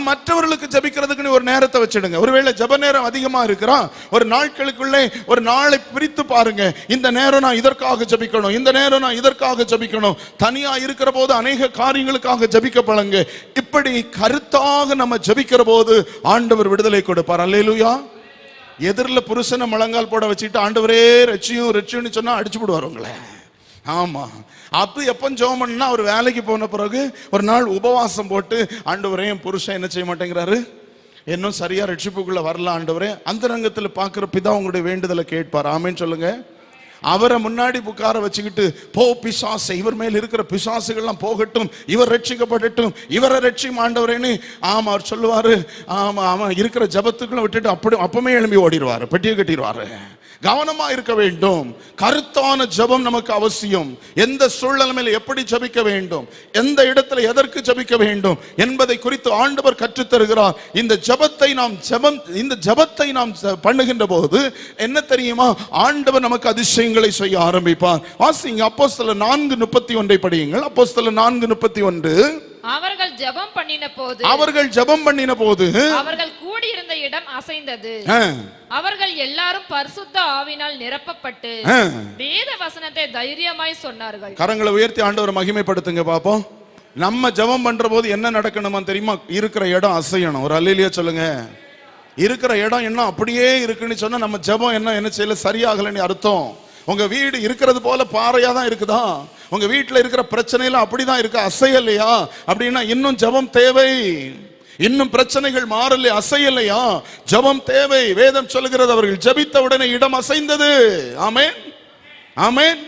மற்றவர்களுக்கு ஜபிக்கிறதுக்குன்னு ஒரு நேரத்தை வச்சிடுங்க. ஒருவேளை ஜப நேரம் அதிகமா இருக்கிறா, ஒரு நாட்களுக்குள்ளே ஒரு நாளை பிரித்து பாருங்க. இந்த நேரம் நான் இதற்காக ஜபிக்கணும், இந்த நேரம் நான் இதற்காக ஜபிக்கணும். தனியா இருக்கிற போது அநேக காரியங்களுக்காக ஜபிக்க பழங்க. இப்படி கருத்தாக நம்ம ஜபிக்கிற போது ஆண்டவர் விடுதலை கொடுப்பார். அல்லேலூயா. எதிரில் புருஷனை முழங்கால் போட வச்சுட்டு ஆண்டவரே ரட்சியும் ரட்சியும்னு சொன்னா அடிச்சு விடுவார் உங்களை. ஆமா, அப்ப எப்போ ஜெபம் பண்ணா அவர் வேலைக்கு போன பிறகு ஒரு நாள் உபவாசம் போட்டு ஆண்டவரே என் புருஷன் என்ன செய்ய மாட்டேங்கிறாரு, இன்னும் சரியா ரட்சிப்புக்குள்ள வரல ஆண்டவரே. அந்த ரங்கத்தில் பார்க்கிற பிதா உங்களுடைய வேண்டுதலை கேட்பார். ஆமேன்னு சொல்லுங்க. அவரை முன்னாடி புக்கார வச்சுக்கிட்டு போ பிசாசு, இவர் மேல் இருக்கிற பிசாசுகள்லாம் போகட்டும், இவர் ரட்சிக்கப்படட்டும், இவரை ரட்சியும் ஆண்டவரேன்னு ஆமா அவர் சொல்லுவாரு. ஆமா ஆமா இருக்கிற ஜபத்துக்குள்ள விட்டுட்டு அப்பமே எழும்பி ஓடிடுவாரு, பெட்டியை கட்டிடுவாரு. கவனமா இருக்க வேண்டும். கருத்தான ஜபம் நமக்கு அவசியம். எந்த சூழ்நிலையில் எப்படி ஜபிக்க வேண்டும், எந்த இடத்துல எதற்கு ஜபிக்க வேண்டும் என்பதை குறித்து ஆண்டவர் கற்றுத் தருகிறார். இந்த ஜபத்தை நாம் பண்ணுகின்ற போது என்ன தெரியுமா, ஆண்டவர் நமக்கு அதிசயங்களை செய்ய ஆரம்பிப்பார். வாசிங்க அப்போஸ்தலர் 4:31 படியுங்கள். அப்போஸ்தலர் 4:31. அவர்கள் ஜெபம் பண்ணின போது அவர்கள் கூடியிருந்த இடம் அசைந்தது. அவர்கள் எல்லாரும் பரிசுத்த ஆவியினால் நிரப்பப்பட்டு வேத வசனத்தை தைரியமாய் சொன்னார்கள். கரங்களை உயர்த்தி ஆண்டவரை மகிமைப்படுத்துங்க பாப்போம். நம்ம ஜெபம் பண்ற போது என்ன நடக்கணுமா தெரியுமா, இருக்கிற இடம் அசையணும். ஒரு அல்லேலூயா சொல்லுங்க. இருக்கிற இடம் என்ன அப்படியே இருக்குன்னு சொன்னா நம்ம ஜெபம் என்ன செய்யல, சரியாகலன்னு அர்த்தம். உங்க வீடு இருக்கிறது போல பாறையா தான் இருக்குதா, உங்க வீட்டுல இருக்கிற பிரச்சனையில அப்படிதான் இருக்கு, அசையலையா அப்படின்னா இன்னும் ஜெபம் தேவை. இன்னும் பிரச்சனைகள் மாறல, அசையலையா, ஜெபம் தேவை. வேதம் சொல்லுகிறது அவர்கள் ஜெபித்த உடனே இடம் அசைந்தது. ஆமென் ஆமென்.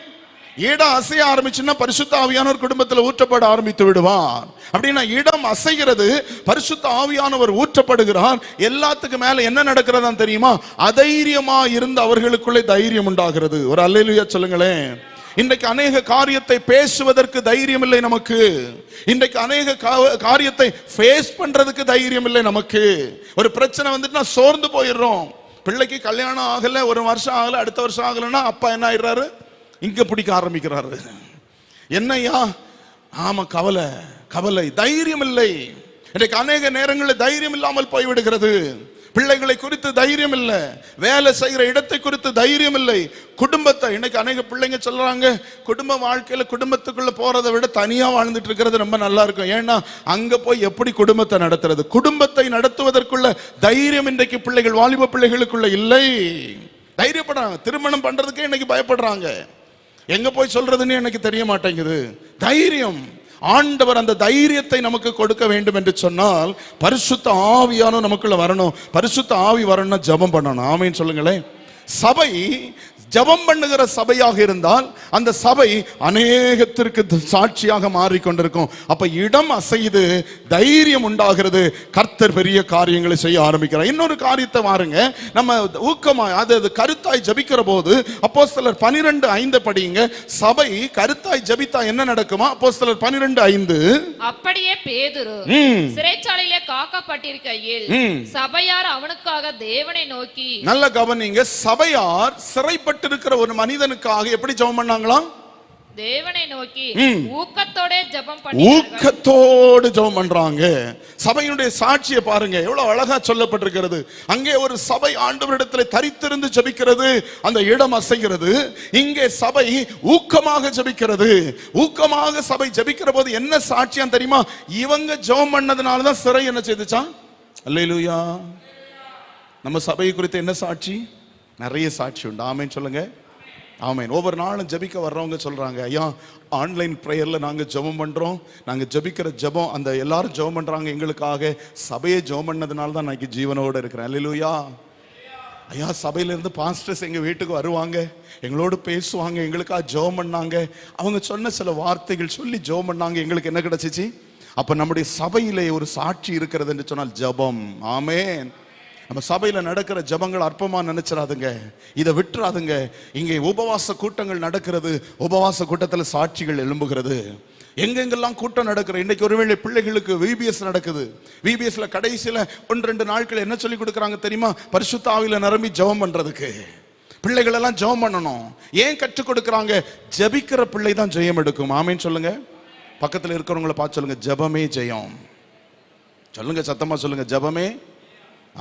இடம் அசைய ஆரம்பிச்சுன்னா பரிசுத்த ஆவியானவர் குடும்பத்தில் ஊற்றப்பட ஆரம்பித்து விடுவார். அப்படின்னா இடம் அசைகிறது, பரிசுத்த ஆவியானவர் ஊற்றப்படுகிறார். எல்லாத்துக்கு மேல என்ன நடக்கிறதா தெரியுமா, அதைரியமா இருந்து அவர்களுக்குள்ளே தைரியம் உண்டாகிறது. ஒரு அல்லேலூயா சொல்லுங்களேன். இன்றைக்கு அநேக காரியத்தை பேசுவதற்கு தைரியம் இல்லை நமக்கு. இன்றைக்கு அநேக காரியத்தை ஃபேஸ் பண்றதுக்கு தைரியம் இல்லை நமக்கு. ஒரு பிரச்சனை வந்துட்டுனா சோர்ந்து போயிடுறோம். பிள்ளைக்கு கல்யாணம் ஆகல, ஒரு வருஷம் ஆகல, அடுத்த வருஷம் ஆகலன்னா அப்பா என்ன ஆயிடுறாரு, இங்க பிடிக்க ஆரம்பிக்கிறாரு. என்னையா? ஆமா, கவலை கவலை, தைரியம் இல்லை. இன்றைக்கு அநேக நேரங்களில் தைரியம் இல்லாமல் போய்விடுகிறது. பிள்ளைகளை குறித்து தைரியம் இல்லை, வேலை செய்கிற இடத்தை குறித்து தைரியம் இல்லை, குடும்பத்தை. இன்னைக்கு அநேக பிள்ளைங்க சொல்றாங்க, குடும்ப வாழ்க்கையில குடும்பத்துக்குள்ள போறதை விட தனியா வாழ்ந்துட்டு இருக்கிறது ரொம்ப நல்லா இருக்கும். ஏன்னா அங்க போய் எப்படி குடும்பத்தை நடத்துறது? குடும்பத்தை நடத்துவதற்குள்ள தைரியம் இன்றைக்கு பிள்ளைகள், வாலிப பிள்ளைகளுக்குள்ள இல்லை. தைரியப்படுறாங்க, திருமணம் பண்றதுக்கே இன்னைக்கு பயப்படுறாங்க. எங்க போய் சொல்றதுன்னு எனக்கு தெரிய மாட்டேங்குது. தைரியம், ஆண்டவர் அந்த தைரியத்தை நமக்கு கொடுக்க வேண்டும் என்று சொன்னால் பரிசுத்த ஆவியானவர் நமக்குள்ள வரணும். பரிசுத்த ஆவி வரணும்னா ஜெபம் பண்ணணும். ஆமென் சொல்லுங்களேன். சபை ஜெபம் பண்ணுகிற சபையாக இருந்தால் அந்த சபை அநேகத்திற்கு சாட்சியாக மாறிக்கொண்டிருக்கும். அப்ப இடம் அசைது, தைரியம் உண்டாகிறது, கர்த்தர் பெரிய காரியங்களை செய்ய ஆரம்பிக்கிறார். இன்னொரு காரியத்தை பாருங்க, நம்ம ஊக்கமாய் அது கருத்தாய் ஜெபிக்கிற போது அப்போஸ்தலர் 12:5 படிங்க. சபை கருத்தாய் ஜெபித்தா என்ன நடக்குமா? அப்போஸ்தலர் 12:5. அப்படியே பேதுரு சிறைச்சாலையிலே காக்கப்பட்டிருக்கையில் சபையார் அவனுக்காக தேவனை நோக்கி, நல்ல கவனிங்க, சபையார் சிறைப்பட்டு இருக்கிற ஒரு மனிதனுக்காக எப்படி ஜெபம் பண்ணாங்களாம்? தேவனை நோக்கி ஊக்கத்தோட ஜெபம் பண்றாங்க. சபையினுடைய சாட்சியை பாருங்க, எவ்வளவு அழகா சொல்லப்பட்டிருக்கிறது. அங்கே ஒரு சபை ஆண்டவரிடத்தில் தரித்திருந்து ஜெபிக்கிறது, அந்த இடம் அசைகிறது. இங்கே சபை ஊக்கமாக ஜெபிக்கிறது. ஊக்கமாக சபை ஜெபிக்கிற போது என்ன சாட்சியா தெரியுமா? இவங்க ஜெபம் பண்ணதுனாலதான் சிறை என்ன செய்துச்சான்? அல்லேலூயா. நம்ம சபை குறித்து என்ன சாட்சி? நிறைய சாட்சி உண்டு. ஆமென் சொல்லுங்க. ஆமென். ஒவ்வொரு நாளும் ஜெபிக்க வர்றவங்க சொல்றாங்க, ஐயா ஆன்லைன் பிரேயர்ல நாங்க ஜெபம் பண்றோம், நாங்க ஜெபிக்கிற ஜெபம், அந்த எல்லாரும் ஜெபம் பண்றாங்க எங்களுக்காக, சபையை ஜெபம் பண்ணதுனால தான் நான் ஜீவனோட இருக்கிறேன். அல்லேலூயா. ஐயா சபையில இருந்து பாஸ்டர்ஸ் எங்க வீட்டுக்கு வருவாங்க, எங்களோடு பேசுவாங்க, எங்களுக்காக ஜெபம் பண்ணாங்க, அவங்க சொன்ன சில வார்த்தைகள் சொல்லி ஜெபம் பண்ணாங்க, எங்களுக்கு என்ன கிடைச்சிச்சு? அப்ப நம்முடைய சபையிலே ஒரு சாட்சி இருக்கிறது என்று சொன்னால் ஜெபம். ஆமென். நம்ம சபையில நடக்கிற ஜெபங்கள் அற்பமா நினைச்சிடாதுங்க, இதை விட்டுறாதுங்க. இங்கே உபவாச கூட்டங்கள் நடக்கிறது, உபவாச கூட்டத்தில் சாட்சிகள் எழும்புகிறது. எங்கெங்கெல்லாம் கூட்டம் நடக்கிற, இன்னைக்கு ஒருவேளை பிள்ளைகளுக்கு விபிஎஸ் நடக்குது, விபிஎஸ்ல கடைசியில 1-2 நாட்கள் என்ன சொல்லி கொடுக்குறாங்க தெரியுமா? பரிசுத்த ஆவியில நிரம்பி ஜெபம் பண்றதுக்கு. பிள்ளைகள் எல்லாம் ஜெபம் பண்ணணும். ஏன் கற்றுக் கொடுக்குறாங்க? ஜெபிக்கிற பிள்ளை தான் ஜெயம் எடுக்கும். ஆமென் சொல்லுங்க. பக்கத்தில் இருக்கிறவங்களை பார்த்து சொல்லுங்க, ஜெபமே ஜெயம். சொல்லுங்க, சத்தமா சொல்லுங்க, ஜெபமே.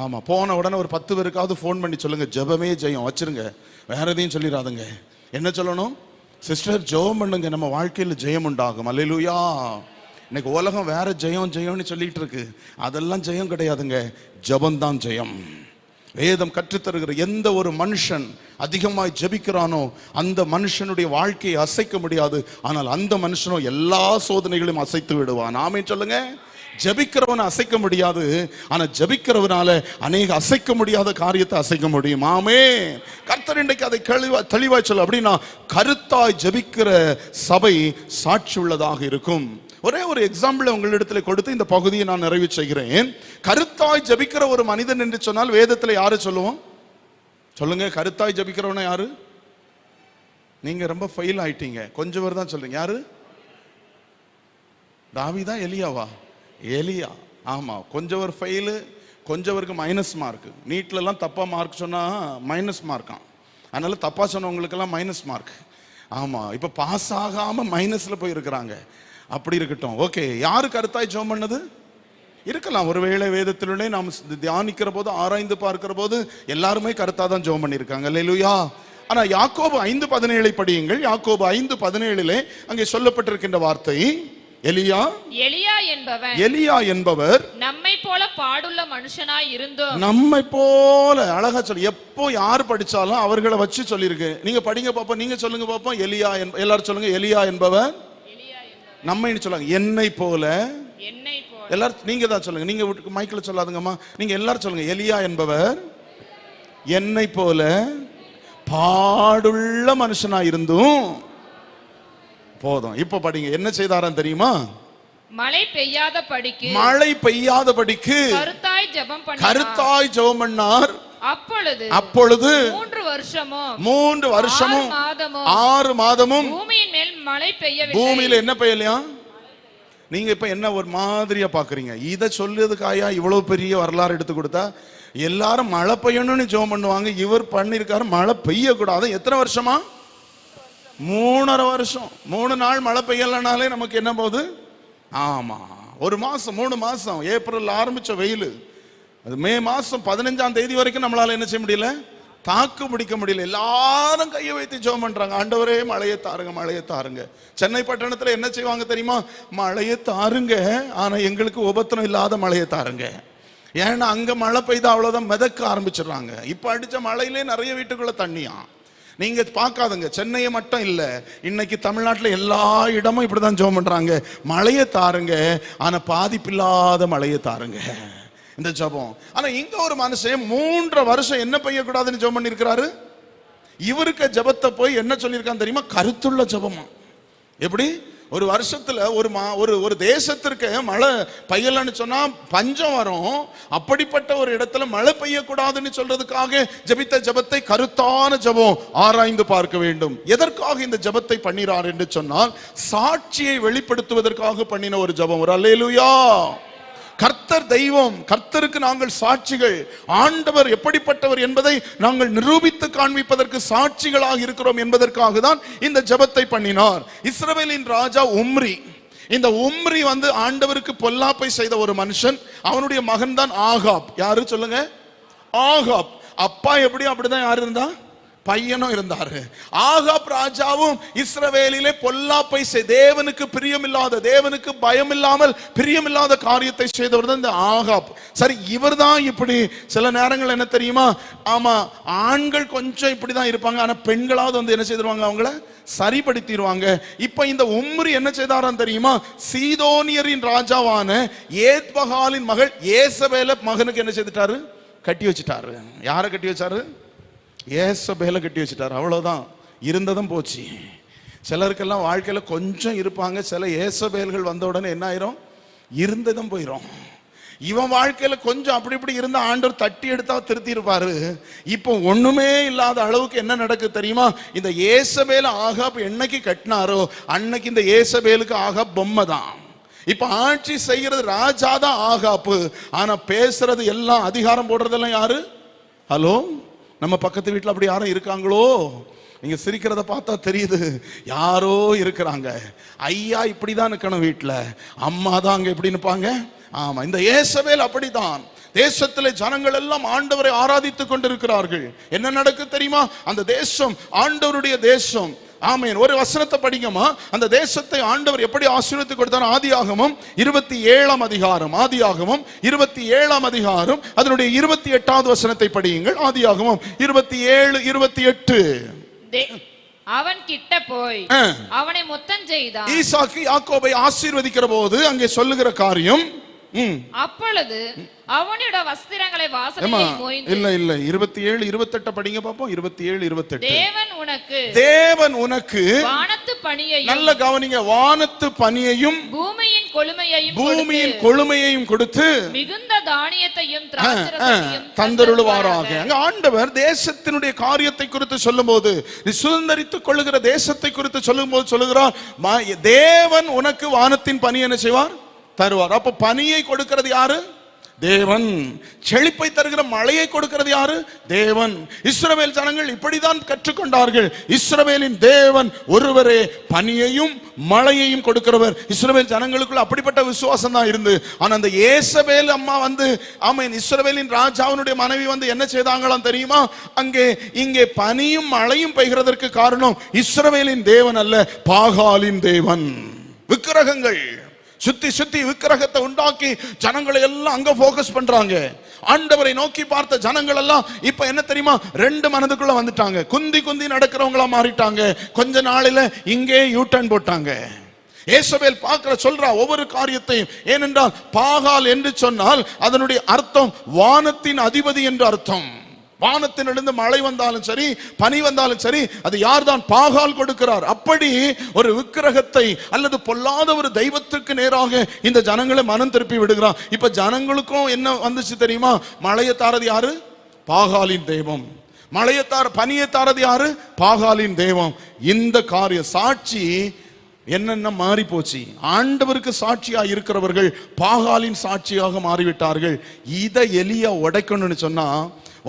ஆமா, போன உடனே ஒரு 10 பேருக்காவது ஃபோன் பண்ணி சொல்லுங்க, ஜெபமே ஜெயம். வச்சிருங்க, வேற எதையும் சொல்லிடாதுங்க. என்ன சொல்லணும்? சிஸ்டர் ஜெபம் பண்ணுங்க, நம்ம வாழ்க்கையில் ஜெயம் உண்டாகும். அல்லேலூயா. இன்னைக்கு உலகம் வேற ஜெயம் ஜெயம்னு சொல்லிட்டு இருக்கு, அதெல்லாம் ஜெயம் கிடையாதுங்க, ஜெபம் தான் ஜெயம். வேதம் கற்றுத்தருகிற எந்த ஒரு மனுஷன் அதிகமாய் ஜெபிக்கிறானோ அந்த மனுஷனுடைய வாழ்க்கையை அசைக்க முடியாது. ஆனால் அந்த மனுஷனோ எல்லா சோதனைகளையும் அசைத்து விடுவான். ஆமென் சொல்லுங்க. ஜெபிக்கிறவனை அசைக்க முடியாது, ஆனா ஜெபிக்கிறவனால அநேக அசைக்க முடியாத காரியத்தை அசைக்க முடியும். ஆமென். கர்த்தர் இன்றைக்கு அதை தெளிவாய் சொல்ல, அப்படின்னா கருத்தாய் ஜெபிக்கிற சபை சாட்சி உள்ளதாக இருக்கும். ஒரே ஒரு எக்ஸாம்பிள் உங்களிடத்தில் கொடுத்து இந்த பகுதியை நான் நிறைவு செய்கிறேன். கருத்தாய் ஜெபிக்கிற ஒரு மனிதன் என்று சொன்னால் வேதத்தில் யாரு சொல்லுவோம்? சொல்லுங்க, கருத்தாய் ஜெபிக்கிறவன யாரு? நீங்க ரொம்ப ஃபெயில் ஆயிட்டீங்க, கொஞ்சம் பேர் தான் சொல்றீங்க. யாரு? தாவீதா, எலியாவா? எலியா. ஆமா, கொஞ்சம் ஒரு ஃபெயிலு, கொஞ்சம் பேருக்கு மைனஸ் மார்க். நீட்ல எல்லாம் தப்பா மார்க் சொன்னா மைனஸ் மார்க்காம், அதனால தப்பா சொன்னவங்களுக்கெல்லாம் மைனஸ் மார்க். ஆமா, இப்ப பாஸ் ஆகாம மைனஸ்ல போய் இருக்கிறாங்க. அப்படி இருக்கட்டும், ஓகே. யாரு கருத்தாய் ஜெபம் பண்ணது? இருக்கலாம். ஒருவேளை வேதத்திலே நாம் தியானிக்கிற போது, ஆராய்ந்து பார்க்கிற போது எல்லாருமே கருத்தா தான் ஜெபம் பண்ணியிருக்காங்க. அல்லேலூயா. ஆனா யாக்கோபு 5:17 படியுங்கள். யாக்கோபு 5:17 அங்கே சொல்லப்பட்டிருக்கின்ற வார்த்தை, எலியா என்பவர் நம்மை போல பாடுள்ள மனுஷனாய் இருந்தோம். நம்மை போல, அழகா சொல்லி, எப்போ யார் படிச்சாலும் அவர்களை வச்சு சொல்லியிருக்கு. நீங்க படிங்க பாப்போம், நீங்க சொல்லுங்க பாப்போம். எலியா, எல்லாரும் சொல்லுங்க, எலியா என்பவர் நம்மை சொல்லாங்க, என்னை போல. எல்லாரும் நீங்க தான் சொல்லுங்க, நீங்க மைக்கில் சொல்லாதுங்கம்மா, நீங்க எல்லாரும் சொல்லுங்க, எலியா என்பவர் என்னை போல பாடுள்ள மனுஷனா இருந்தும் போதும். இப்ப படிங்க, என்ன செய்தாராம் தெரியுமா? மழை பெய்யாத படிக்கு கருத்தாய் ஜெபம் பண்ணார். அப்பொழுது 3 வருஷமும் 6 மாதமும் பூமியின் மேல் மழை பெய்யவில்லை. பூமியில என்ன பெய்யலையா? நீங்க இப்ப என்ன ஒரு மாதிரியா பாக்குறீங்க? இத சொல்றதுக்காயா இவ்வளவு பெரிய வரலாறு எடுத்து கொடுத்தா? எல்லாரும் மழை பெய்யணும்னு ஜெபம் பண்ணுவாங்க, இவர் பண்ணிருக்காரு மழை பெய்ய கூடாது. எத்தனை வருஷமா? 3.5 வருஷம் 3 நாள் மழை பெய்யலனாலே நமக்கு என்ன போகுது? ஆமா, 1 மாசம் 3 மாசம். ஏப்ரல் ஆரம்பிச்ச வெயில் அது மே மாசம் 15ஆம் தேதி வரைக்கும் நம்மளால என்ன செய்ய முடியல, தாக்கு பிடிக்க முடியல. எல்லாரும் கையை வைத்து ஜெபம் பண்றாங்க, ஆண்டவரே மழையை தாருங்க, மழையை தாருங்க. சென்னை பட்டணத்துல என்ன செய்வாங்க தெரியுமா? மழையை தாருங்க, ஆனா எங்களுக்கு உபத்திரம் இல்லாத மழையை தாருங்க. ஏன்னா அங்க மழை பெய்தா அவ்வளவுதான் மிதக்க ஆரம்பிச்சிடுறாங்க. இப்ப அடிச்ச மழையிலே நிறைய வீட்டுக்குள்ள தண்ணியா. நீங்க பார்க்காதுங்க, சென்னையை மட்டும் இல்ல, இன்னைக்கு தமிழ்நாட்டில் எல்லா இடமும் இப்படிதான் ஜெபம் பண்றாங்க, மழையை தாருங்க, ஆனா பாதிப்பில்லாத மழையை தாருங்க, இந்த ஜெபம். ஆனா இங்க ஒரு மனுஷன் 3 வருஷம் என்ன பெய்யக்கூடாதுன்னு ஜெபம் பண்ணிருக்கிறாரு. இவருக்கு ஜெபத்தை போய் என்ன சொல்லியிருக்கான்னு தெரியுமா? கருத்துள்ள ஜெபமா. எப்படி ஒரு வருஷத்துல ஒரு தேசத்திற்கு மழை பெய்யலன்னு சொன்னா பஞ்சம் வரும். அப்படிப்பட்ட ஒரு இடத்துல மழை பெய்யக்கூடாதுன்னு சொல்றதுக்காக ஜெபித்த ஜெபத்தை கருத்தான ஜெபம் ஆராய்ந்து பார்க்க வேண்டும். எதற்காக இந்த ஜெபத்தை பண்ணினார் என்று சொன்னால், சாட்சியை வெளிப்படுத்துவதற்காக பண்ணின ஒரு ஜெபம். ஒரு அல்லேலூயா. கர்த்தர் தெய்வம், கர்த்தருக்கு நாங்கள் சாட்சிகள், ஆண்டவர் எப்படிப்பட்டவர் என்பதை நாங்கள் நிரூபித்து காண்பிப்பதற்கு சாட்சிகளாக இருக்கிறோம் என்பதற்காக தான் இந்த ஜெபத்தை பண்ணினார். இஸ்ரவேலின் ராஜா உம்ரி. இந்த உம்ரி ஆண்டவருக்கு பொல்லாப்பை செய்த ஒரு மனுஷன். அவனுடைய மகன் தான் ஆகாப். யாரு சொல்லுங்க? ஆகாப். அப்பா எப்படி அப்படிதான் யாரு இருந்தா? பையனும் இருந்தாரு. ஆகாப் ராஜாவும் இஸ்ரவேலிலே பொல்லாப்பை தேவனுக்கு பிரியமில்லாத, தேவனுக்கு பயம் இல்லாமல் பிரியமில்லாத காரியத்தை செய்தவர் தான் இந்த ஆகாப். சரி, இவர் தான் இப்படி. சில நேரங்கள் என்ன தெரியுமா? ஆமா, ஆண்கள் கொஞ்சம் இப்படிதான் இருப்பாங்க, ஆனா பெண்களாவது என்ன செய்திருவாங்க, அவங்கள சரிப்படுத்திடுவாங்க. இப்ப இந்த உம்ரி என்ன செய்தாராம் தெரியுமா? சீதோனியரின் ராஜாவான ஏத்பகாலின் மகள் ஏசபேல மகனுக்கு என்ன செய்துட்டாரு? கட்டி வச்சுட்டாரு. யாரை கட்டி வச்சாரு? ஏசபேல கட்டி வச்சுட்டாரு. அவ்வளவுதான், இருந்ததும் போச்சு. சிலருக்கெல்லாம் வாழ்க்கையில கொஞ்சம் இருப்பாங்க, சில ஏசபேல்கள் வந்த உடனே என்ன ஆயிரும்? இருந்ததும் போயிரும். இவன் வாழ்க்கையில கொஞ்சம் அப்படி இப்படி இருந்த ஆண்டவர் தட்டி எடுத்தா திருத்தி இருப்பாரு. இப்போ ஒண்ணுமே இல்லாத அளவுக்கு என்ன நடக்குது தெரியுமா? இந்த ஏசபேல ஆகாப் என்னைக்கு கட்டினாரோ அன்னைக்கு இந்த ஏசபேலுக்கு ஆகாப் பொம்மை தான். இப்ப ஆட்சி செய்யறது ராஜா தான் ஆகாப்பு, ஆனா பேசுறது எல்லாம், அதிகாரம் போடுறதெல்லாம் யாரு? ஹலோ, நம்ம பக்கத்து வீட்டில் அப்படி யாரும் இருக்காங்களோ? நீங்க சிரிக்கிறத பார்த்தா தெரியுது, யாரோ இருக்கிறாங்க. ஐயா இப்படிதான் இருக்கணும் வீட்டில், அம்மா தான் அங்க எப்படி நிற்பாங்க. ஆமா, இந்த ஏசபேல் அப்படித்தான். தேசத்திலே ஜனங்கள் எல்லாம் ஆண்டவரை ஆராதித்துக் கொண்டிருக்கிறார்கள். என்ன நடக்கு தெரியுமா? அந்த தேசம் ஆண்டவருடைய தேசம். ஆமென். ஒரு வசனத்தை படிங்கம்மா. அந்த தேசத்தை ஆண்டவர் எப்படி ஆசீர்வதித்து கொடுத்தார்? ஆதியாகமம் 27ஆம் அதிகாரம். ஆதியாகமம் 27ஆம் அதிகாரம் அதனுடைய 28வது வசனத்தை படியுங்கள். ஆதியாகமம் 27:28. அவன் கிட்ட போய் அவனை முத்தம் செய்தான். ஈசாக்கு யாக்கோபை ஆசீர்வதிக்கிற போது அங்கே சொல்லுகிற காரியம், அப்பொழுது அவனோட வஸ்திரங்களை வாசனையில் மோய்ந்து. இல்ல 27:28 படிங்க பாப்போம். 27:28. தேவன் உனக்கு வானத்து பனியையும், நல்ல கவனிங்க, வானத்து பனியையும் பூமியின் கொழுமையையும் கொடுத்து மிகுந்த தானியத்தையும் திராட்சைரசத்தையும் தந்தருளுவாராக. அங்க ஆண்டவர் தேசத்தினுடைய காரியத்தை குறித்து சொல்லும்போது, சுதந்தரித்துக் கொள்ளுகிற தேசத்தை குறித்து சொல்லும்போது சொல்லுகிறார், தேவன் உனக்கு வானத்தின் பனி என்ன செய்வார்? தருவார். அப்ப பனியை கொடுக்கிறது யாரு? தேவன். செழிப்பை தருகிற மழையை கொடுக்கிறது யாரு? தேவன். இஸ்ரவேல் ஜனங்கள் இப்படிதான் கற்றுக்கொண்டார்கள். இஸ்ரவேலின் தேவன் ஒருவரே பனியையும் மழையையும் கொடுக்கிறவர். இஸ்ரவேல் ஜனங்களுக்குள்ள அப்படிப்பட்ட விசுவாசம் தான் இருந்து. ஆனா அந்த ஏசபேல் அம்மா ஆமென், இஸ்ரவேலின் ராஜாவினுடைய மனைவி என்ன செய்தாங்களாம் தெரியுமா? இங்கே பனியும் மழையும் பெய்கிறதற்கு காரணம் இஸ்ரவேலின் தேவன் அல்ல, பாகாலின் தேவன். விக்கிரகங்கள் சுத்தி சுத்தி விக்கிரகத்தை உண்டாக்கி ஜனங்களை எல்லாம் அங்க போக்கஸ் பண்றாங்க. ஆண்டவரை நோக்கி பார்த்த ஜனங்கள் எல்லாம் இப்ப என்ன தெரியுமா? 2 மனதுக்குள்ள வந்துட்டாங்க. குந்தி நடக்கிறவங்களா மாறிட்டாங்க. கொஞ்ச நாளில இங்கே யூட்டர்ன் போட்டாங்க. ஏசபேல் சொல்றா ஒவ்வொரு காரியத்தையும். ஏனென்றால் பாகால் என்று சொன்னால் அதனுடைய அர்த்தம் வானத்தின் அதிபதி என்று அர்த்தம். வானத்திலிருந்து மழை வந்தாலும் சரி, பனி வந்தாலும் சரி, அது யார்தான்? பாகால் கொடுக்கிறார். அப்படி ஒரு விக்கிரகத்தை அல்லது பொல்லாத ஒரு தெய்வத்துக்கு நேராக இந்த ஜனங்களை மனம் திருப்பி விடுகிறான். இப்ப ஜனங்களுக்கும் என்ன வந்துச்சு தெரியுமா? மழையை தாரது யாரு? பாகாலின் தெய்வம். பனியை தாரது யாரு? பாகாலின் தெய்வம். இந்த காரிய சாட்சி என்னென்ன மாறி போச்சு. ஆண்டவருக்கு சாட்சியா இருக்கிறவர்கள் பாகாலின் சாட்சியாக மாறிவிட்டார்கள். இதை எலியா உடைக்கணும்னு சொன்னா,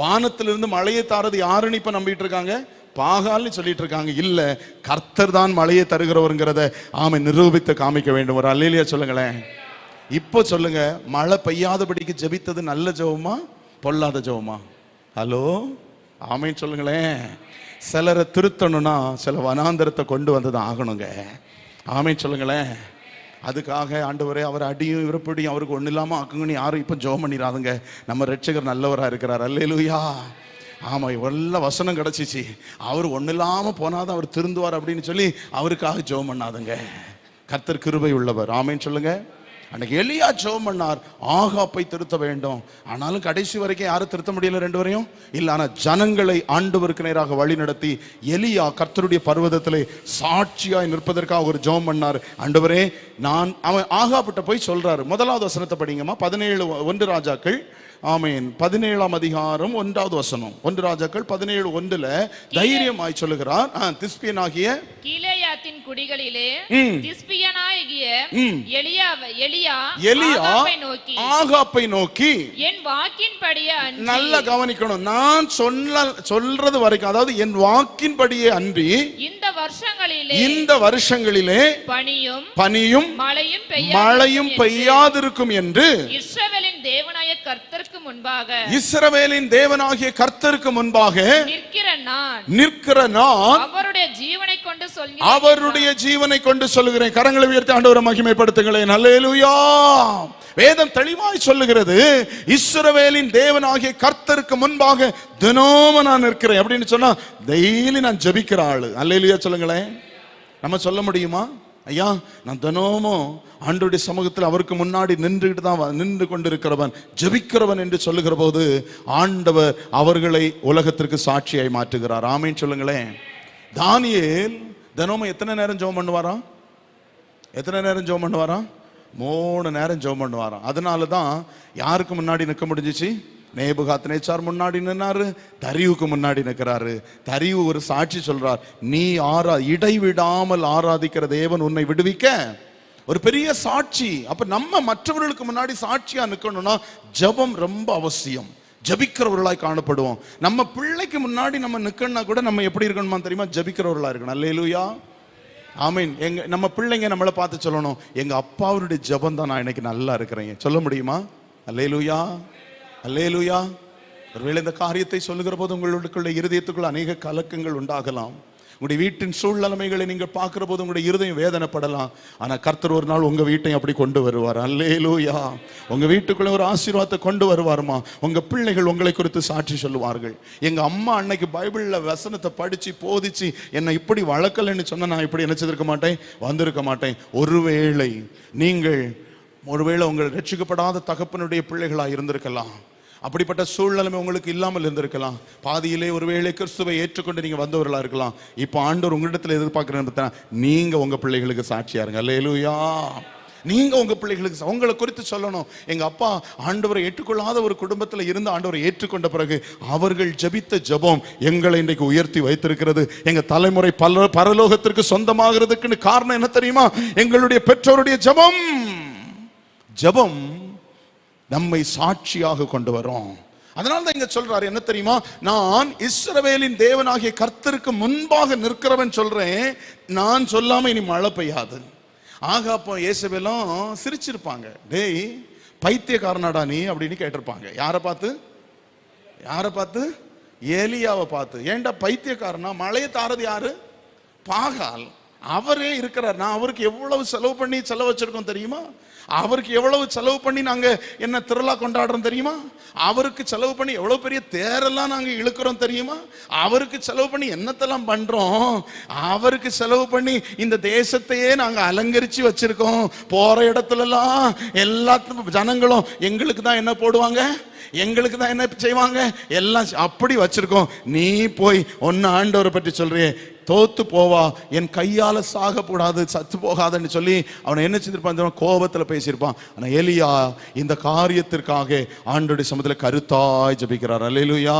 வானத்திலிருந்து மழையை தாரது யாருன்னு இப்ப நம்பிட்டு இருக்காங்க? பாகால்னு சொல்லிட்டு இருக்காங்க. இல்ல, கர்த்தர் தான் மழையை தருகிறவருங்கிறத நிரூபித்து காமிக்க வேண்டும். ஒரு அல்லேலூயா சொல்லுங்களேன். இப்போ சொல்லுங்க, மழை பெய்யாதபடிக்கு ஜெபித்தது நல்ல ஜெபமா பொல்லாத ஜெபமா? ஹலோ, ஆமென் சொல்லுங்களேன். சிலரை திருத்தணும்னா சில வனாந்தரத்தை கொண்டு வந்துதான் ஆகணுங்க. ஆமென் சொல்லுங்களேன். அதுக்காக ஆண்டவரே அவர் அடியும் இவரப்படியும் அவருக்கு ஒன்றும் இல்லாமல் ஆக்குங்கன்னு யாரும் இப்போ ஜெபம் பண்ணிடாதுங்க. நம்ம ரட்சகர் நல்லவராக இருக்கிறார். அல்லேலூயா. ஆமாம், இவ்வளோ வசனம் கிடச்சிச்சு, அவர் ஒன்றும் இல்லாமல் போனாதான் அவர் திருந்துவார் அப்படின்னு சொல்லி அவருக்காக ஜெபம் பண்ணாதுங்க. கர்த்தர் கிருபை உள்ளவர். ஆமென் சொல்லுங்க. அன்னைக்கு எலியா ஜெபம் பண்ணார், ஆகாப்பை திருத்த வேண்டும். ஆனாலும் கடைசி வரைக்கும் யாரும் திருத்த முடியல, ரெண்டு வரையும் இல்லை. ஆனால் ஜனங்களை ஆண்டவருக்கு நேராக வழி நடத்தி எலியா கர்த்தருடைய பர்வதத்திலே சாட்சியாய் நிற்பதற்காக ஒரு ஜெபம் பண்ணார். ஆண்டவரே, அவன் ஆகாப்பிட்ட போய் சொல்றாரு. முதலாவது வசனத்தை படிங்கம்மா. 17 ராஜாக்கள். ஆமென். 17ஆம் அதிகாரம் 1வது வசனம். 1 ராஜாக்கள் 17:1 தைரியமாய் சொல்லுகிறார், திஸ்பியனாகிய கீலேயாத்தின் குடிகளிலே திஸ்பியனாகிய எலியா ஆகாப்பை நோக்கி என் வாக்கின்படியே அன்றி, நல்லா கவனிக்கணும், நான் சொல்றது வரைக்கும், அதாவது என் வாக்கின்படியே அன்றி இந்த வருஷங்களிலே பனியும் மழையும் பெய்யாதிருக்கும் என்று இஸ்ரவேலின் தேவனாகிய கர்த்தருக்கு முன்பாக நிற்கிற நான் அவருடைய ஜீவனை கொண்டு சொல்லுகிறேன். கரங்களை உயர்த்தி ஆண்டவரை மகிமைப்படுத்துங்களேன். அல்லேலூயா. வேதம் தெளிவாய் சொல்லுகிறது, இஸ்ரவேலின் தேவனாகிய கர்த்தருக்கு முன்பாக தினமும் நான் நிற்கிறேன் அப்படின்னு சொன்னா டெய்லி நான் ஜெபிக்கிற ஆளு. அல்லேலூயா சொல்லுங்களேன். நம்ம சொல்ல முடியுமா, ஐயா நான் தினமும் ஆண்டவருடைய சமூகத்தில் அவருக்கு முன்னாடி நின்று கொண்டிருக்கிறவன், ஜெபிக்கிறவன் என்று சொல்லுகிற போது ஆண்டவர் அவர்களை உலகத்திற்கு சாட்சியாய் மாற்றுகிறார். ஆமென் சொல்லுங்களேன். தானியேல் தினமும் எத்தனை நேரம் ஜெபம் பண்ணுவாராம்? 3 நேரம் ஜெபம் பண்ணுவாராம். அதனால தான் யாருக்கு முன்னாடி நிற்க முடிஞ்சிச்சு? நேபுகாத்நேச்சார் முன்னாடி நின்னாரு, தரியுக்கு முன்னாடி நிற்கிறாரு. தரியு ஒரு சாட்சி சொல்றார், நீ இடைவிடாமல் ஆராதிக்கிற தேவன் உன்னை விடுவிக்க ஒரு பெரிய சாட்சி. அப்ப நம்ம மற்றவர்களுக்கு முன்னாடி சாட்சியா நிற்கணும்னா ஜெபம் ரொம்ப அவசியம். ஜபிக்கிறவர்களாய் காணப்படுவோம். நம்ம பிள்ளைக்கு முன்னாடி நம்ம நிக்கணும்னா கூட நம்ம எப்படி இருக்கணுமா தெரியுமா? ஜபிக்கிறவர்களா இருக்கணும். அல்லேலூயா. ஆமீன். நம்ம பிள்ளைங்க நம்மளை பார்த்து சொல்லணும், எங்க அப்பாவுடைய ஜபம் தான் நான் இன்னைக்கு நல்லா இருக்கிறேன். சொல்ல முடியுமா? அல்லேலூயா, அல்லேலூயா. ஒருவேளை இந்த காரியத்தை சொல்லுகிற போது உங்களுக்குள்ள இருதயத்துக்குள்ள அநேக கலக்கங்கள் உண்டாகலாம். உங்களுடைய வீட்டின் சூழ்நிலைமைகளை நீங்கள் பார்க்கிற போது உங்களுடைய இருதயம் வேதனைப்படலாம். ஆனா கர்த்தர் ஒரு நாள் உங்க வீட்டையும் அப்படி கொண்டு வருவார். அல்லேலூயா. உங்க வீட்டுக்குள்ள ஒரு ஆசீர்வாதத்தை கொண்டு வருவாருமா. உங்க பிள்ளைகள் உங்களை குறித்து சாட்சி சொல்லுவார்கள். எங்க அம்மா அன்னைக்கு பைபிள்ல வசனத்தை படிச்சு போதிச்சு என்னை இப்படி வளர்க்கலன்னு சொன்னா நான் இப்படி நினைச்சிருக்க மாட்டேன், வந்திருக்க மாட்டேன். ஒருவேளை நீங்கள் உங்கள் ரட்சிக்கப்படாத தகப்பனுடைய பிள்ளைகளா இருந்திருக்கலாம். அப்படிப்பட்ட சூழ்நிலைமை உங்களுக்கு இல்லாமல் இருந்திருக்கலாம். பாதியிலே ஒருவேளை கிறிஸ்துவை ஏற்றுக்கொண்டு நீங்க வந்தவர்களா இருக்கலாம். இப்போ ஆண்டவர் உங்களிடத்தில் எதிர்பார்க்கிறேன், நீங்க உங்க பிள்ளைகளுக்கு சாட்சியா இருங்க. அல்லேலூயா. நீங்க உங்க பிள்ளைகளுக்கு உங்களை குறித்து சொல்லணும். எங்க அப்பா ஆண்டவரை ஏற்றுக்கொள்ளாத ஒரு குடும்பத்தில் இருந்து ஆண்டவரை ஏற்றுக்கொண்ட பிறகு அவர்கள் ஜெபித்த ஜெபம் எங்களை இன்றைக்கு உயர்த்தி வைத்திருக்கிறது. எங்க தலைமுறை பரலோகத்திற்கு சொந்தமாகிறதுக்குன்னு காரணம் என்ன தெரியுமா? எங்களுடைய பெற்றோருடைய ஜெபம். ஜெபம் நம்மை சாட்சியாக கொண்டு வரும். அதனால தான் இங்க சொல்றாரு என்ன தெரியுமா? நான் இஸ்ரவேலின் தேவனாகிய கர்த்தருக்கு முன்பாக நிற்கிறவன் சொல்றேன். நான் சொல்லாம இனி மழை பெய்யாது. ஆக அப்போ ஏசபேலும் சிரிச்சிருப்பாங்க, டேய் பைத்தியக்காரனாடா நீ அப்படின்னு கேட்டிருப்பாங்க. யாரை பார்த்து? ஏலியாவை பார்த்து. ஏண்டா பைத்தியக்காரனா? மழையை தாரது யாரு? பாகால். அவரே இருக்கிறார். நான் அவருக்கு எவ்வளவு செலவு வச்சிருக்கோம் தெரியுமா? அவருக்கு எவ்வளவு செலவு பண்ணி நாங்க என்ன திருவிழா கொண்டாடுறோம் தெரியுமா? அவருக்கு செலவு பண்ணி எவ்வளவு பெரிய தேரெல்லாம் நாங்க இழுக்கிறோம் தெரியுமா? அவருக்கு செலவு பண்ணி என்னத்தெல்லாம் பண்றோம். அவருக்கு செலவு பண்ணி இந்த தேசத்தையே நாங்க அலங்கரிச்சு வச்சிருக்கோம். போற இடத்துல எல்லாம் எல்லாத்துக்கும் ஜனங்களும் எங்களுக்கு தான் என்ன போடுவாங்க, எங்களுக்கு தான் என்ன செய்வாங்க, எல்லாம் அப்படி வச்சிருக்கோம். நீ போய் ஒன்னு ஆண்டவரை பற்றி சொல்றியே, தோத்து போவா, என் கையால சாக கூடாது, சத்து போகாதுன்னு சொல்லி அவனை என்ன செஞ்சிருப்பான்? கோபத்துல பேசியிருப்பான். ஆனா எலியா இந்த காரியத்திற்காக ஆண்டவருடைய சமூகத்தில் கருத்தாய் ஜெபிக்கிறார். அல்லேலூயா.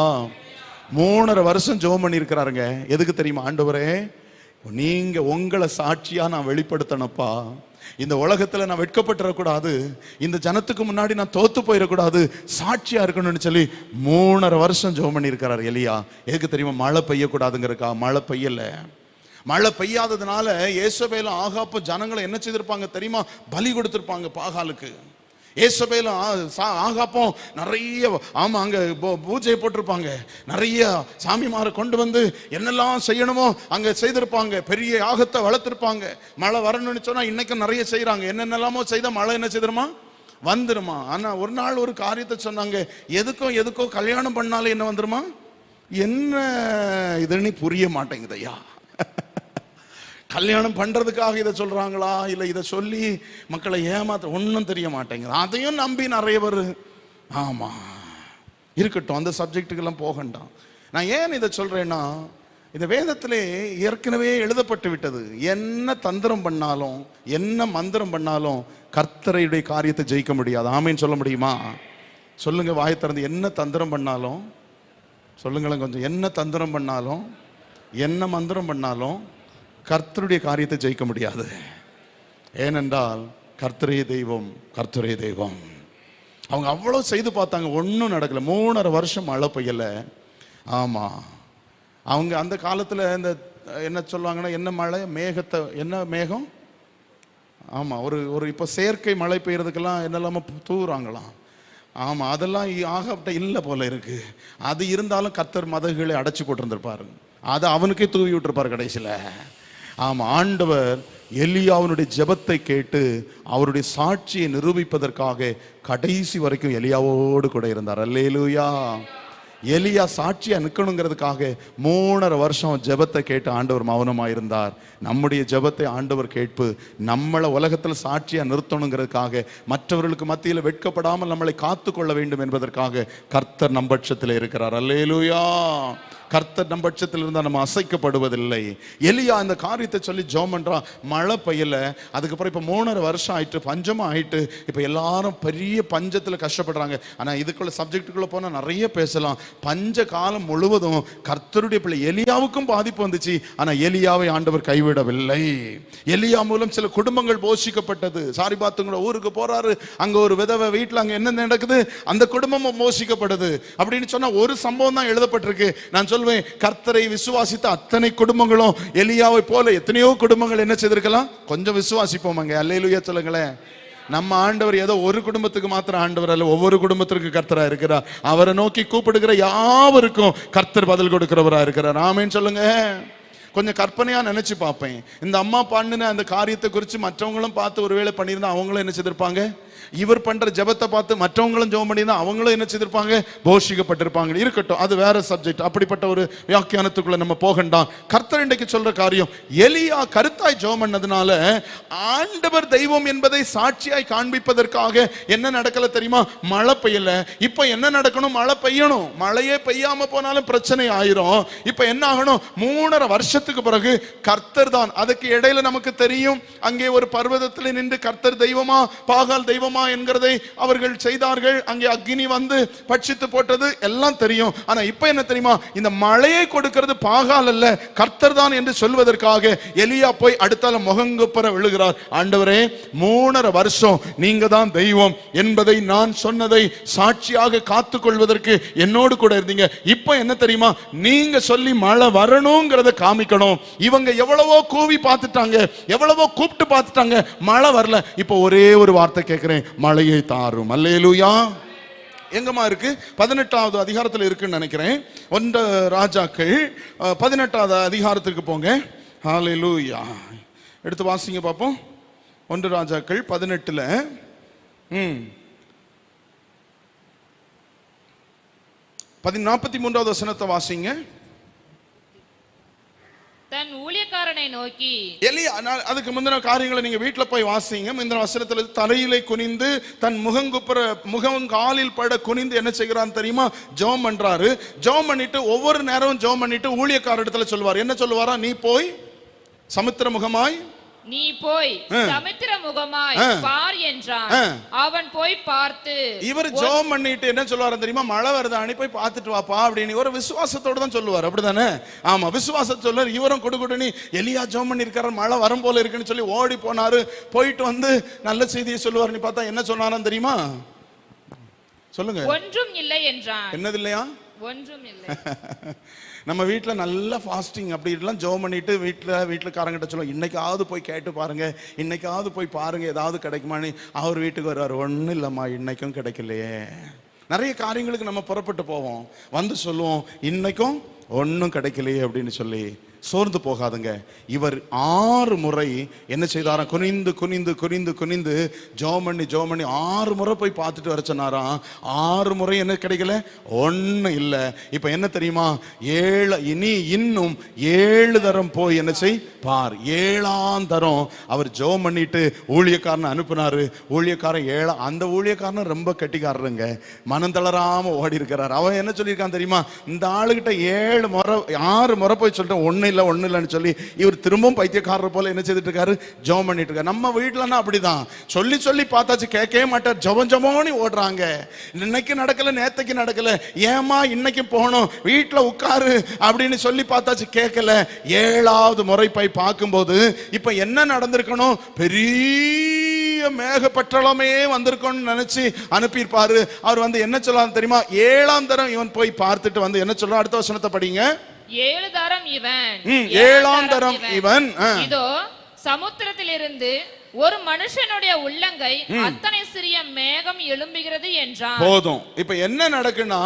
3.5 வருஷம் ஜெபம் பண்ணி இருக்கிறாருங்க. எதுக்கு தெரியுமா? ஆண்டவரே, நீங்க உங்களை சாட்சியா நான் வெளிப்படுத்தணும்ப்பா. இந்த உலகத்துல நான் வெட்கப்பட்டுறக்கூடாது, இந்த ஜனத்துக்கு முன்னாடி நான் தோத்து போயிடக்கூடாது, சாட்சியா இருக்கணும்னு சொல்லி 3.5 வருஷம் ஜெபம் பண்ணியிருக்கிறார் எலியா. எதுக்கு தெரியுமா? மழை பெய்யக்கூடாதுங்கிறக்கா. மழை பெய்யல. மழை பெய்யாததுனால ஏசபேலும் ஆகாப்பும் ஜனங்களை என்ன செய்திருப்பாங்க தெரியுமா? பலி கொடுத்திருப்பாங்க பாகாலுக்கு. ஏசபேலும் ஆகாப்பும் நிறைய அங்க பூஜை போட்டிருப்பாங்க. நிறைய சாமிமாரை கொண்டு வந்து என்னெல்லாம் செய்யணுமோ அங்க செய்திருப்பாங்க. பெரிய யாகத்தை வளர்த்திருப்பாங்க. மழை வரணும்னு சொன்னா இன்னைக்கும் நிறைய செய்யறாங்க. என்னென்னலாமோ செய்த மழை என்ன செய்திருமா? வந்துருமா. ஆனா ஒரு நாள் ஒரு காரியத்தை சொன்னாங்க, எதுக்கோ கல்யாணம் பண்ணாலும் என்ன வந்துருமா? என்ன இதுன்னு புரிய மாட்டேங்குது ஐயா. கல்யாணம் பண்றதுக்காக இதை சொல்றாங்களா இல்ல இதை சொல்லி மக்களை ஏமாத்த ஒன்னும் தெரிய மாட்டேங்குது. அதையும் நம்பி நிறைய பேர். ஆமா, இருக்கட்டும், அந்த சப்ஜெக்டுக்கெல்லாம் போகண்டாம். நான் ஏன் இதை சொல்றேன்னா, இந்த வேதத்திலே ஏற்கனவே எழுதப்பட்டு விட்டது. என்ன தந்திரம் பண்ணாலும் என்ன மந்திரம் பண்ணாலும் கர்த்தருடைய காரியத்தை ஜெயிக்க முடியாது. ஆமேன்னு சொல்ல முடியுமா? சொல்லுங்க, வாயை திறந்து. என்ன தந்திரம் பண்ணாலும் சொல்லுங்களேன் கொஞ்சம். என்ன தந்திரம் பண்ணாலும் என்ன மந்திரம் பண்ணாலும் கர்த்தருடைய காரியத்தை ஜெயிக்க முடியாது. ஏனென்றால் கர்த்தரே தெய்வம், கர்த்தரே தெய்வம். அவங்க அவ்வளவு செய்து பார்த்தாங்க, ஒன்றும் நடக்கல. 3.5 வருஷம் மழை பெய்யல. ஆமா, அவங்க அந்த காலத்துல இந்த என்ன சொல்லுவாங்கன்னா, என்ன மழை மேகத்தை, என்ன மேகம், ஆமா, ஒரு இப்போ செயற்கை மழை பெய்யறதுக்கெல்லாம் என்னெல்லாம தூவுறாங்களாம். ஆமா, அதெல்லாம் ஆகப்பட்ட இல்லை போல இருக்கு. அது இருந்தாலும் கர்த்தர் மதகுகளை அடைச்சு போட்டிருந்திருப்பாரு. அதை அவனுக்கே தூவி விட்டுருப்பார் கடைசியில. ஆமா, ஆண்டவர் எலியாவுடைய ஜெபத்தை கேட்டு அவருடைய சாட்சியை நிரூபிப்பதற்காக கடைசி வரைக்கும் எலியாவோடு கூட இருந்தார். அல்லேலூயா. எலியா சாட்சியா நிற்கணுங்கிறதுக்காக 3.5 வருஷம் ஜெபத்தை கேட்டு ஆண்டவர் மௌனமாயிருந்தார். நம்முடைய ஜெபத்தை ஆண்டவர் கேட்பு நம்மளை உலகத்தில் சாட்சியா நிறுத்தணுங்கிறதுக்காக, மற்றவர்களுக்கு மத்தியில் வெட்கப்படாமல் நம்மளை காத்து கொள்ள வேண்டும் என்பதற்காக கர்த்தர் நம் பட்சத்தில் இருக்கிறார். அல்லேலூயா. கர்த்தர் நம் பட்சத்தில் இருந்தால் நம்ம அசைக்கப்படுவதில்லை. எலியா இந்த காரியத்தை சொல்லி ஜெபம் பண்றா. மழை பெய்யல. அதுக்கப்புறம் இப்போ 3.5 வருஷம் ஆயிட்டு, பஞ்சமா ஆயிட்டு, இப்போ எல்லாரும் பெரிய பஞ்சத்தில் கஷ்டப்படுறாங்க. ஆனால் இதுக்குள்ள சப்ஜெக்டுக்குள்ள போனால் நிறைய பேசலாம். பஞ்ச காலம் முழுவதும் கர்த்தருடைய பிள்ளை எலியாவுக்கும் பாதிப்பு வந்துச்சு. ஆனால் எலியாவை ஆண்டவர் கைவிடவில்லை. எலியா மூலம் சில குடும்பங்கள் போஷிக்கப்பட்டது. சாரி பாத்துங்களா, ஊருக்கு போறாரு, அங்க ஒரு விதவை வீட்டில் அங்க என்ன நடக்குது, அந்த குடும்பமும் போஷிக்கப்படுது அப்படின்னு சொன்னா ஒரு சம்பவம் தான் எழுதப்பட்டிருக்கு. நான் சொல்வேன், கர்த்தரை விசுவாசித்த அத்தனை குடும்பங்களும் எலியாவை போல எத்தனையோ குடும்பங்கள் என்ன செய்திருக்கலாம். கொஞ்சம் விசுவாசிப்போமாங்க. அல்லேலூயா சொல்லுங்களேன். நம்ம ஆண்டவர் ஏதோ ஒரு குடும்பத்துக்கு மாத்திரம் ஆண்டவர் அல்ல, ஒவ்வொரு குடும்பத்திற்கு கர்த்தரா இருக்கிறார். அவரை நோக்கி கூப்பிடுகிற யாவருக்கும் கர்த்தர் பதில் கொடுக்கிறவரா இருக்கிறார். ஆமேன்னு சொல்லுங்க. கொஞ்சம் கற்பனையா நினைச்சு பார்ப்பேன். இந்த அம்மா பண்ணின அந்த காரியத்தை குறித்து மற்றவங்களும் பார்த்து ஒருவேளை பண்ணியிருந்தா அவங்களும் என்ன செய்திருப்பாங்க? இவர் பண்ற ஜெபத்தை பார்த்து மற்றவங்களும் ஜெபம் பண்ணியிருந்தா அவங்களும் என்ன செய்திருப்பாங்க? போஷிக்கப்பட்டிருப்பாங்க. இருக்கட்டும், அது வேற சப்ஜெக்ட். அப்படிப்பட்ட ஒரு வியாக்கியானத்துக்குள்ள நம்ம போகண்டாம். கர்த்தர் இன்றைக்கு சொல்ற காரியம், எலியா கருத்தாய் ஜெபம் பண்ணதுனால ஆண்டவர் தெய்வம் என்பதை சாட்சியாய் காண்பிப்பதற்காக என்ன நடக்கல தெரியுமா? மழை பெய்யல. இப்ப என்ன நடக்கணும்? மழை பெய்யணும். மழையே பெய்யாம போனாலும் பிரச்சனை ஆயிரும். இப்ப என்ன ஆகணும்? 3.5 வருஷத்துக்கு பிறகு கர்த்தர் தான். அதுக்கு இடையில நமக்கு தெரியும், அங்கே ஒரு பர்வதத்தில் நின்று கர்த்தர் தெய்வமா பாகால் தெய்வமா என்கிறதை அவர்கள் செய்தார்கள். அங்கே அக்னி வந்து பட்சித்து போட்டது எல்லாம் தெரியும். ஆனா இப்ப என்ன தெரியுமா? இந்த மழையை கொடுக்கிறது பாகால் அல்ல, கர்த்தர் தான் என்று சொல்வதற்காக எலியா போய் அடுத்தால முகங்குப்புற விழுகிறார். ஆண்டவரே, 3.5 வருஷம் நீங்க தான் தெய்வம் என்பதை நான் சொன்னதை சாட்சியாக காத்துக் கொள்வதற்கு என்னோடு கூட இருந்தீங்க. இப்ப என்ன தெரியுமா? நீங்க சொல்லி மழை வரணுங்கிறத காமிக்கணும். இவங்க எவ்வளவோ கூவி பார்த்துட்டாங்க, எவ்வளவோ கூப்பிட்டு பார்த்துட்டாங்க, மழை வரல. இப்ப ஒரே ஒரு வார்த்தை கேட்கிறேன், மழையை தாரும். அல்லேலூயா. எங்கம்மா இருக்கு? 18வது அதிகாரத்தில் இருக்குன்னு நினைக்கிறேன். 1 ராஜாக்கள் 18வது அதிகாரத்திற்கு போங்க. ஹல்லேலூயா. எடுத்து வாசிங்க பாப்போம். 1 ராஜாக்கள் 18ல 43வது வசனத்தை வாசிங்க. தன் ஊழியக்காரனை நோக்கி, எலியா, அதுக்கு முந்தின காரியங்களை நீங்க வீட்டுல போய் வாசிங்க. இந்த வசனத்துல தலையிலே குனிந்து தன் முகங்காலில் பட குனிந்து என்ன செய்கிறான்னு தெரியுமா? ஜெபம் பண்றாரு. ஜெபம் பண்ணிட்டு ஒவ்வொரு நேரமும் ஜெபம் பண்ணிட்டு ஊழியக்கார இடத்துல சொல்வார். என்ன சொல்லுவாரா? நீ போய் சமுத்திர முகமாய் நீ போய் சமுத்திர முகமாய் பார் என்றான். அவன் போய் பார்த்து, இவர் ஜெபம் பண்ணிட்டு என்ன சொல்லுவாரு தெரியுமா? மழை வருதானே போய் பார்த்துட்டு வாப்பா அப்படின்னு ஒரு விசுவாசத்தோட தான் சொல்லுவார், அப்படிதானே? ஆமா, விசுவாசத்தை சொல்லுவார். இவரும் கொடுக்குடனே எலியா ஜெபம் பண்ணி இருக்காரு, மழை வரும் போல இருக்குன்னு சொல்லி ஓடி போனாரு. போயிட்டு வந்து நல்ல செய்தியை சொல்லுவார். நீ பார்த்தா என்ன சொன்னாலும் தெரியுமா? சொல்லுங்க. ஒன்றும் இல்லை என்றான். என்னது இல்லையா? ஒன்றும் இல்லை. நம்ம வீட்டில் நல்லா ஃபாஸ்டிங் அப்படி எல்லாம் ஜெபம் பண்ணிட்டு வீட்டுக்காரங்கிட்ட சொல்லுவோம், இன்னைக்காவது போய் கேட்டு பாருங்க, இன்னைக்காவது போய் பாருங்க ஏதாவது கிடைக்குமான்னு. அவர் வீட்டுக்கு வருவார், ஒன்றும் இல்லைம்மா இன்னைக்கும் கிடைக்கலையே. நிறைய காரியங்களுக்கு நம்ம புறப்பட்டு போவோம், வந்து சொல்லுவோம் இன்னைக்கும் ஒன்றும் கிடைக்கலையே அப்படின்னு சொல்லி. சோர்ந்து போகாதுங்க. இவர் 6 முறை என்ன செய்தாராம்? குனிந்து குனிந்து குனிந்து குனிந்து ஜெபம் பண்ணி 6 முறை போய் பார்த்துட்டு வர சொன்னாராம். 6 முறை என்ன கிடைக்கல? ஒன்றும் இல்லை. இப்போ என்ன தெரியுமா? இன்னும் 7 தரம் போய் என்ன செய் பார். 7ஆம் தரம் அவர் ஜெபம் பண்ணிட்டு ஊழியக்காரனை அனுப்புனாரு. ஊழியக்காரன் அந்த ஊழியக்காரன் ரொம்ப கட்டிக்காரருங்க, மனம் தளராம ஓடி இருக்கிறார். அவன் என்ன சொல்லியிருக்கான் தெரியுமா? இந்த ஆளுகிட்ட 6 முறை போய் சொல்லிட்டு ஒன்னு இல்லைன்னு சொல்லி இவர் திரும்பவும் பைத்தியக்காரர் போல என்ன செய்துட்டு இருக்காரு? ஜெபம் பண்ணிட்டு இருக்காரு. நம்ம வீட்டுலன்னா அப்படிதான், சொல்லி சொல்லி பார்த்தாச்சு கேட்கவே மாட்டார், ஜெபம்னு ஓடுறாங்க. இன்னைக்கு நடக்கல, நேத்தைக்கு நடக்கல, ஏமா இன்னைக்கு போகணும், வீட்டுல உட்காரு அப்படின்னு சொல்லி பார்த்தாச்சு கேட்கல. 7ஆவது முறை போய் பார்க்கும்போது இப்ப என்ன நடந்திருக்கணும்? பெரிய மேகப்பற்றளமே வந்திருக்கோன்னு நினைச்சு அனுப்பியிருப்பாரு. அவர் வந்து என்ன சொல்லலாம் தெரியுமா? 7ஆம் தரம் இவன் போய் பார்த்துட்டு வந்து என்ன சொல்ல? அடுத்த வசனத்தை படிங்க. 7 தரம் இவன், 7ஆம் தரம் இவன், இதோ சமுத்திரத்திலிருந்து ஒரு மனுஷனுடைய உள்ளங்கை அத்தனை சிறிய மேகம் எழும்புகிறது என்றான். போதும். இப்ப என்ன நடக்குன்னா,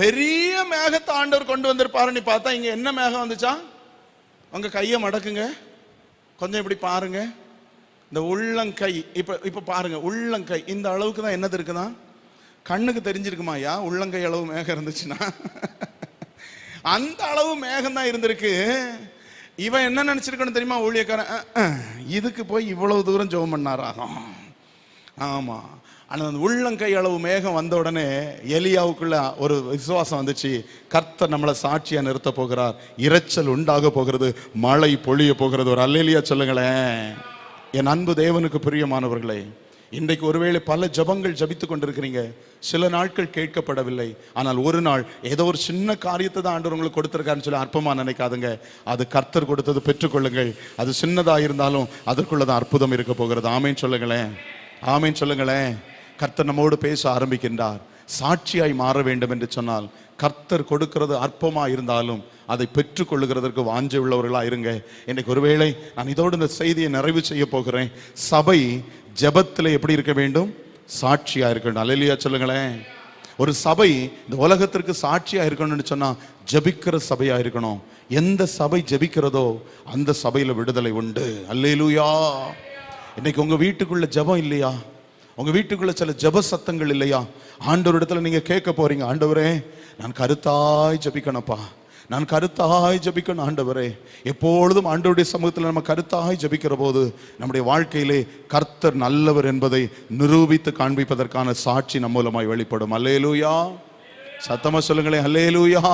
பெரிய மேகத்தை ஆண்டவர் கொண்டு வந்திருப்பாருன்னு பார்த்தா இங்க என்ன மேகம் வந்துச்சா? உங்க கையை மடக்குங்க கொஞ்சம், இப்படி பாருங்க. இந்த உள்ளங்கை இப்ப பாருங்க, உள்ளங்கை இந்த அளவுக்கு தான் என்னது இருக்குதா? கண்ணுக்கு தெரிஞ்சிருக்குமா? ஐயா உள்ளங்கை அளவு மேகம் இருந்துச்சுன்னா அந்த அளவு மேகம் தான் இருந்திருக்கு. இவன் என்ன நினைச்சிருக்கணும் தெரியுமா? ஊழியக்காரன் இதுக்கு போய் இவ்வளவு தூரம் ஜெபம் பண்ணாராகும். ஆமா, ஆனால் அந்த உள்ளங்கை அளவு மேகம் வந்த உடனே எலியாவுக்குள்ள ஒரு விசுவாசம் வந்துச்சு. கர்த்தர் நம்மளை சாட்சியா நிறுத்த போகிறார், இரைச்சல் உண்டாக போகிறது, மழை பொழிய போகிறது. ஒரு அல்லேலியா சொல்லுங்களேன். என் அன்பு தேவனுக்கு பிரியமானவர்களே, இன்றைக்கு ஒருவேளை பல ஜபங்கள் ஜபித்து கொண்டிருக்கிறீங்க, சில நாட்கள் கேட்கப்படவில்லை. ஆனால் ஒரு நாள் ஏதோ ஒரு சின்ன காரியத்தை தான் ஆண்டவர் உங்களுக்கு கொடுத்திருக்காருன்னு சொல்லி அற்பமா நினைக்காதுங்க. அது கர்த்தர் கொடுத்தது, பெற்றுக்கொள்ளுங்கள். அது சின்னதா இருந்தாலும் அதற்குள்ளதான் அற்புதம் இருக்க போகிறது. ஆமேன் சொல்லுங்களேன், ஆமேன் சொல்லுங்களேன். கர்த்தர் நம்மோடு பேச ஆரம்பிக்கின்றார். சாட்சியாய் மாற வேண்டும் என்று சொன்னால் கர்த்தர் கொடுக்கிறது அற்பமா இருந்தாலும் அதை பெற்றுக்கொள்ளுகிறதற்கு வாஞ்சை உள்ளவர்களா இருங்க. இன்னைக்கு ஒருவேளை நான் இதோடு இந்த செய்தியை நிறைவு செய்ய போகிறேன். சபை ஜெபத்தில் எப்படி இருக்க வேண்டும்? சாட்சியா இருக்கணும். அல்லேலூயா சொல்லுங்களேன். ஒரு சபை இந்த உலகத்திற்கு சாட்சியா இருக்கணும்னு சொன்னா ஜெபிக்கிற சபையா இருக்கணும். எந்த சபை ஜெபிக்கிறதோ அந்த சபையில விடுதலை உண்டு. அல்லேலூயா. இன்னைக்கு உங்க வீட்டுக்குள்ள ஜெபம் இல்லையா? உங்க வீட்டுக்குள்ள சில ஜெப சத்தங்கள் இல்லையா? ஆண்டவரிடத்துல நீங்க கேட்க போறீங்க, ஆண்டவரே நான் கருத்தாய் ஜெபிக்கணும்ப்பா, நான் கருத்தாய் ஜெபிக்கணும் ஆண்டவரே. எப்பொழுதும் ஆண்டவருடைய சமூகத்தில் நம்ம கருத்தாய் ஜெபிக்கிற போது நம்முடைய வாழ்க்கையிலே கர்த்தர் நல்லவர் என்பதை நிரூபித்து காண்பிப்பதற்கான சாட்சி நம்ம மூலமாய் வெளிப்படும். அல்லேலூயா. சத்தமா சொல்லுங்களேன், அல்லேலூயா.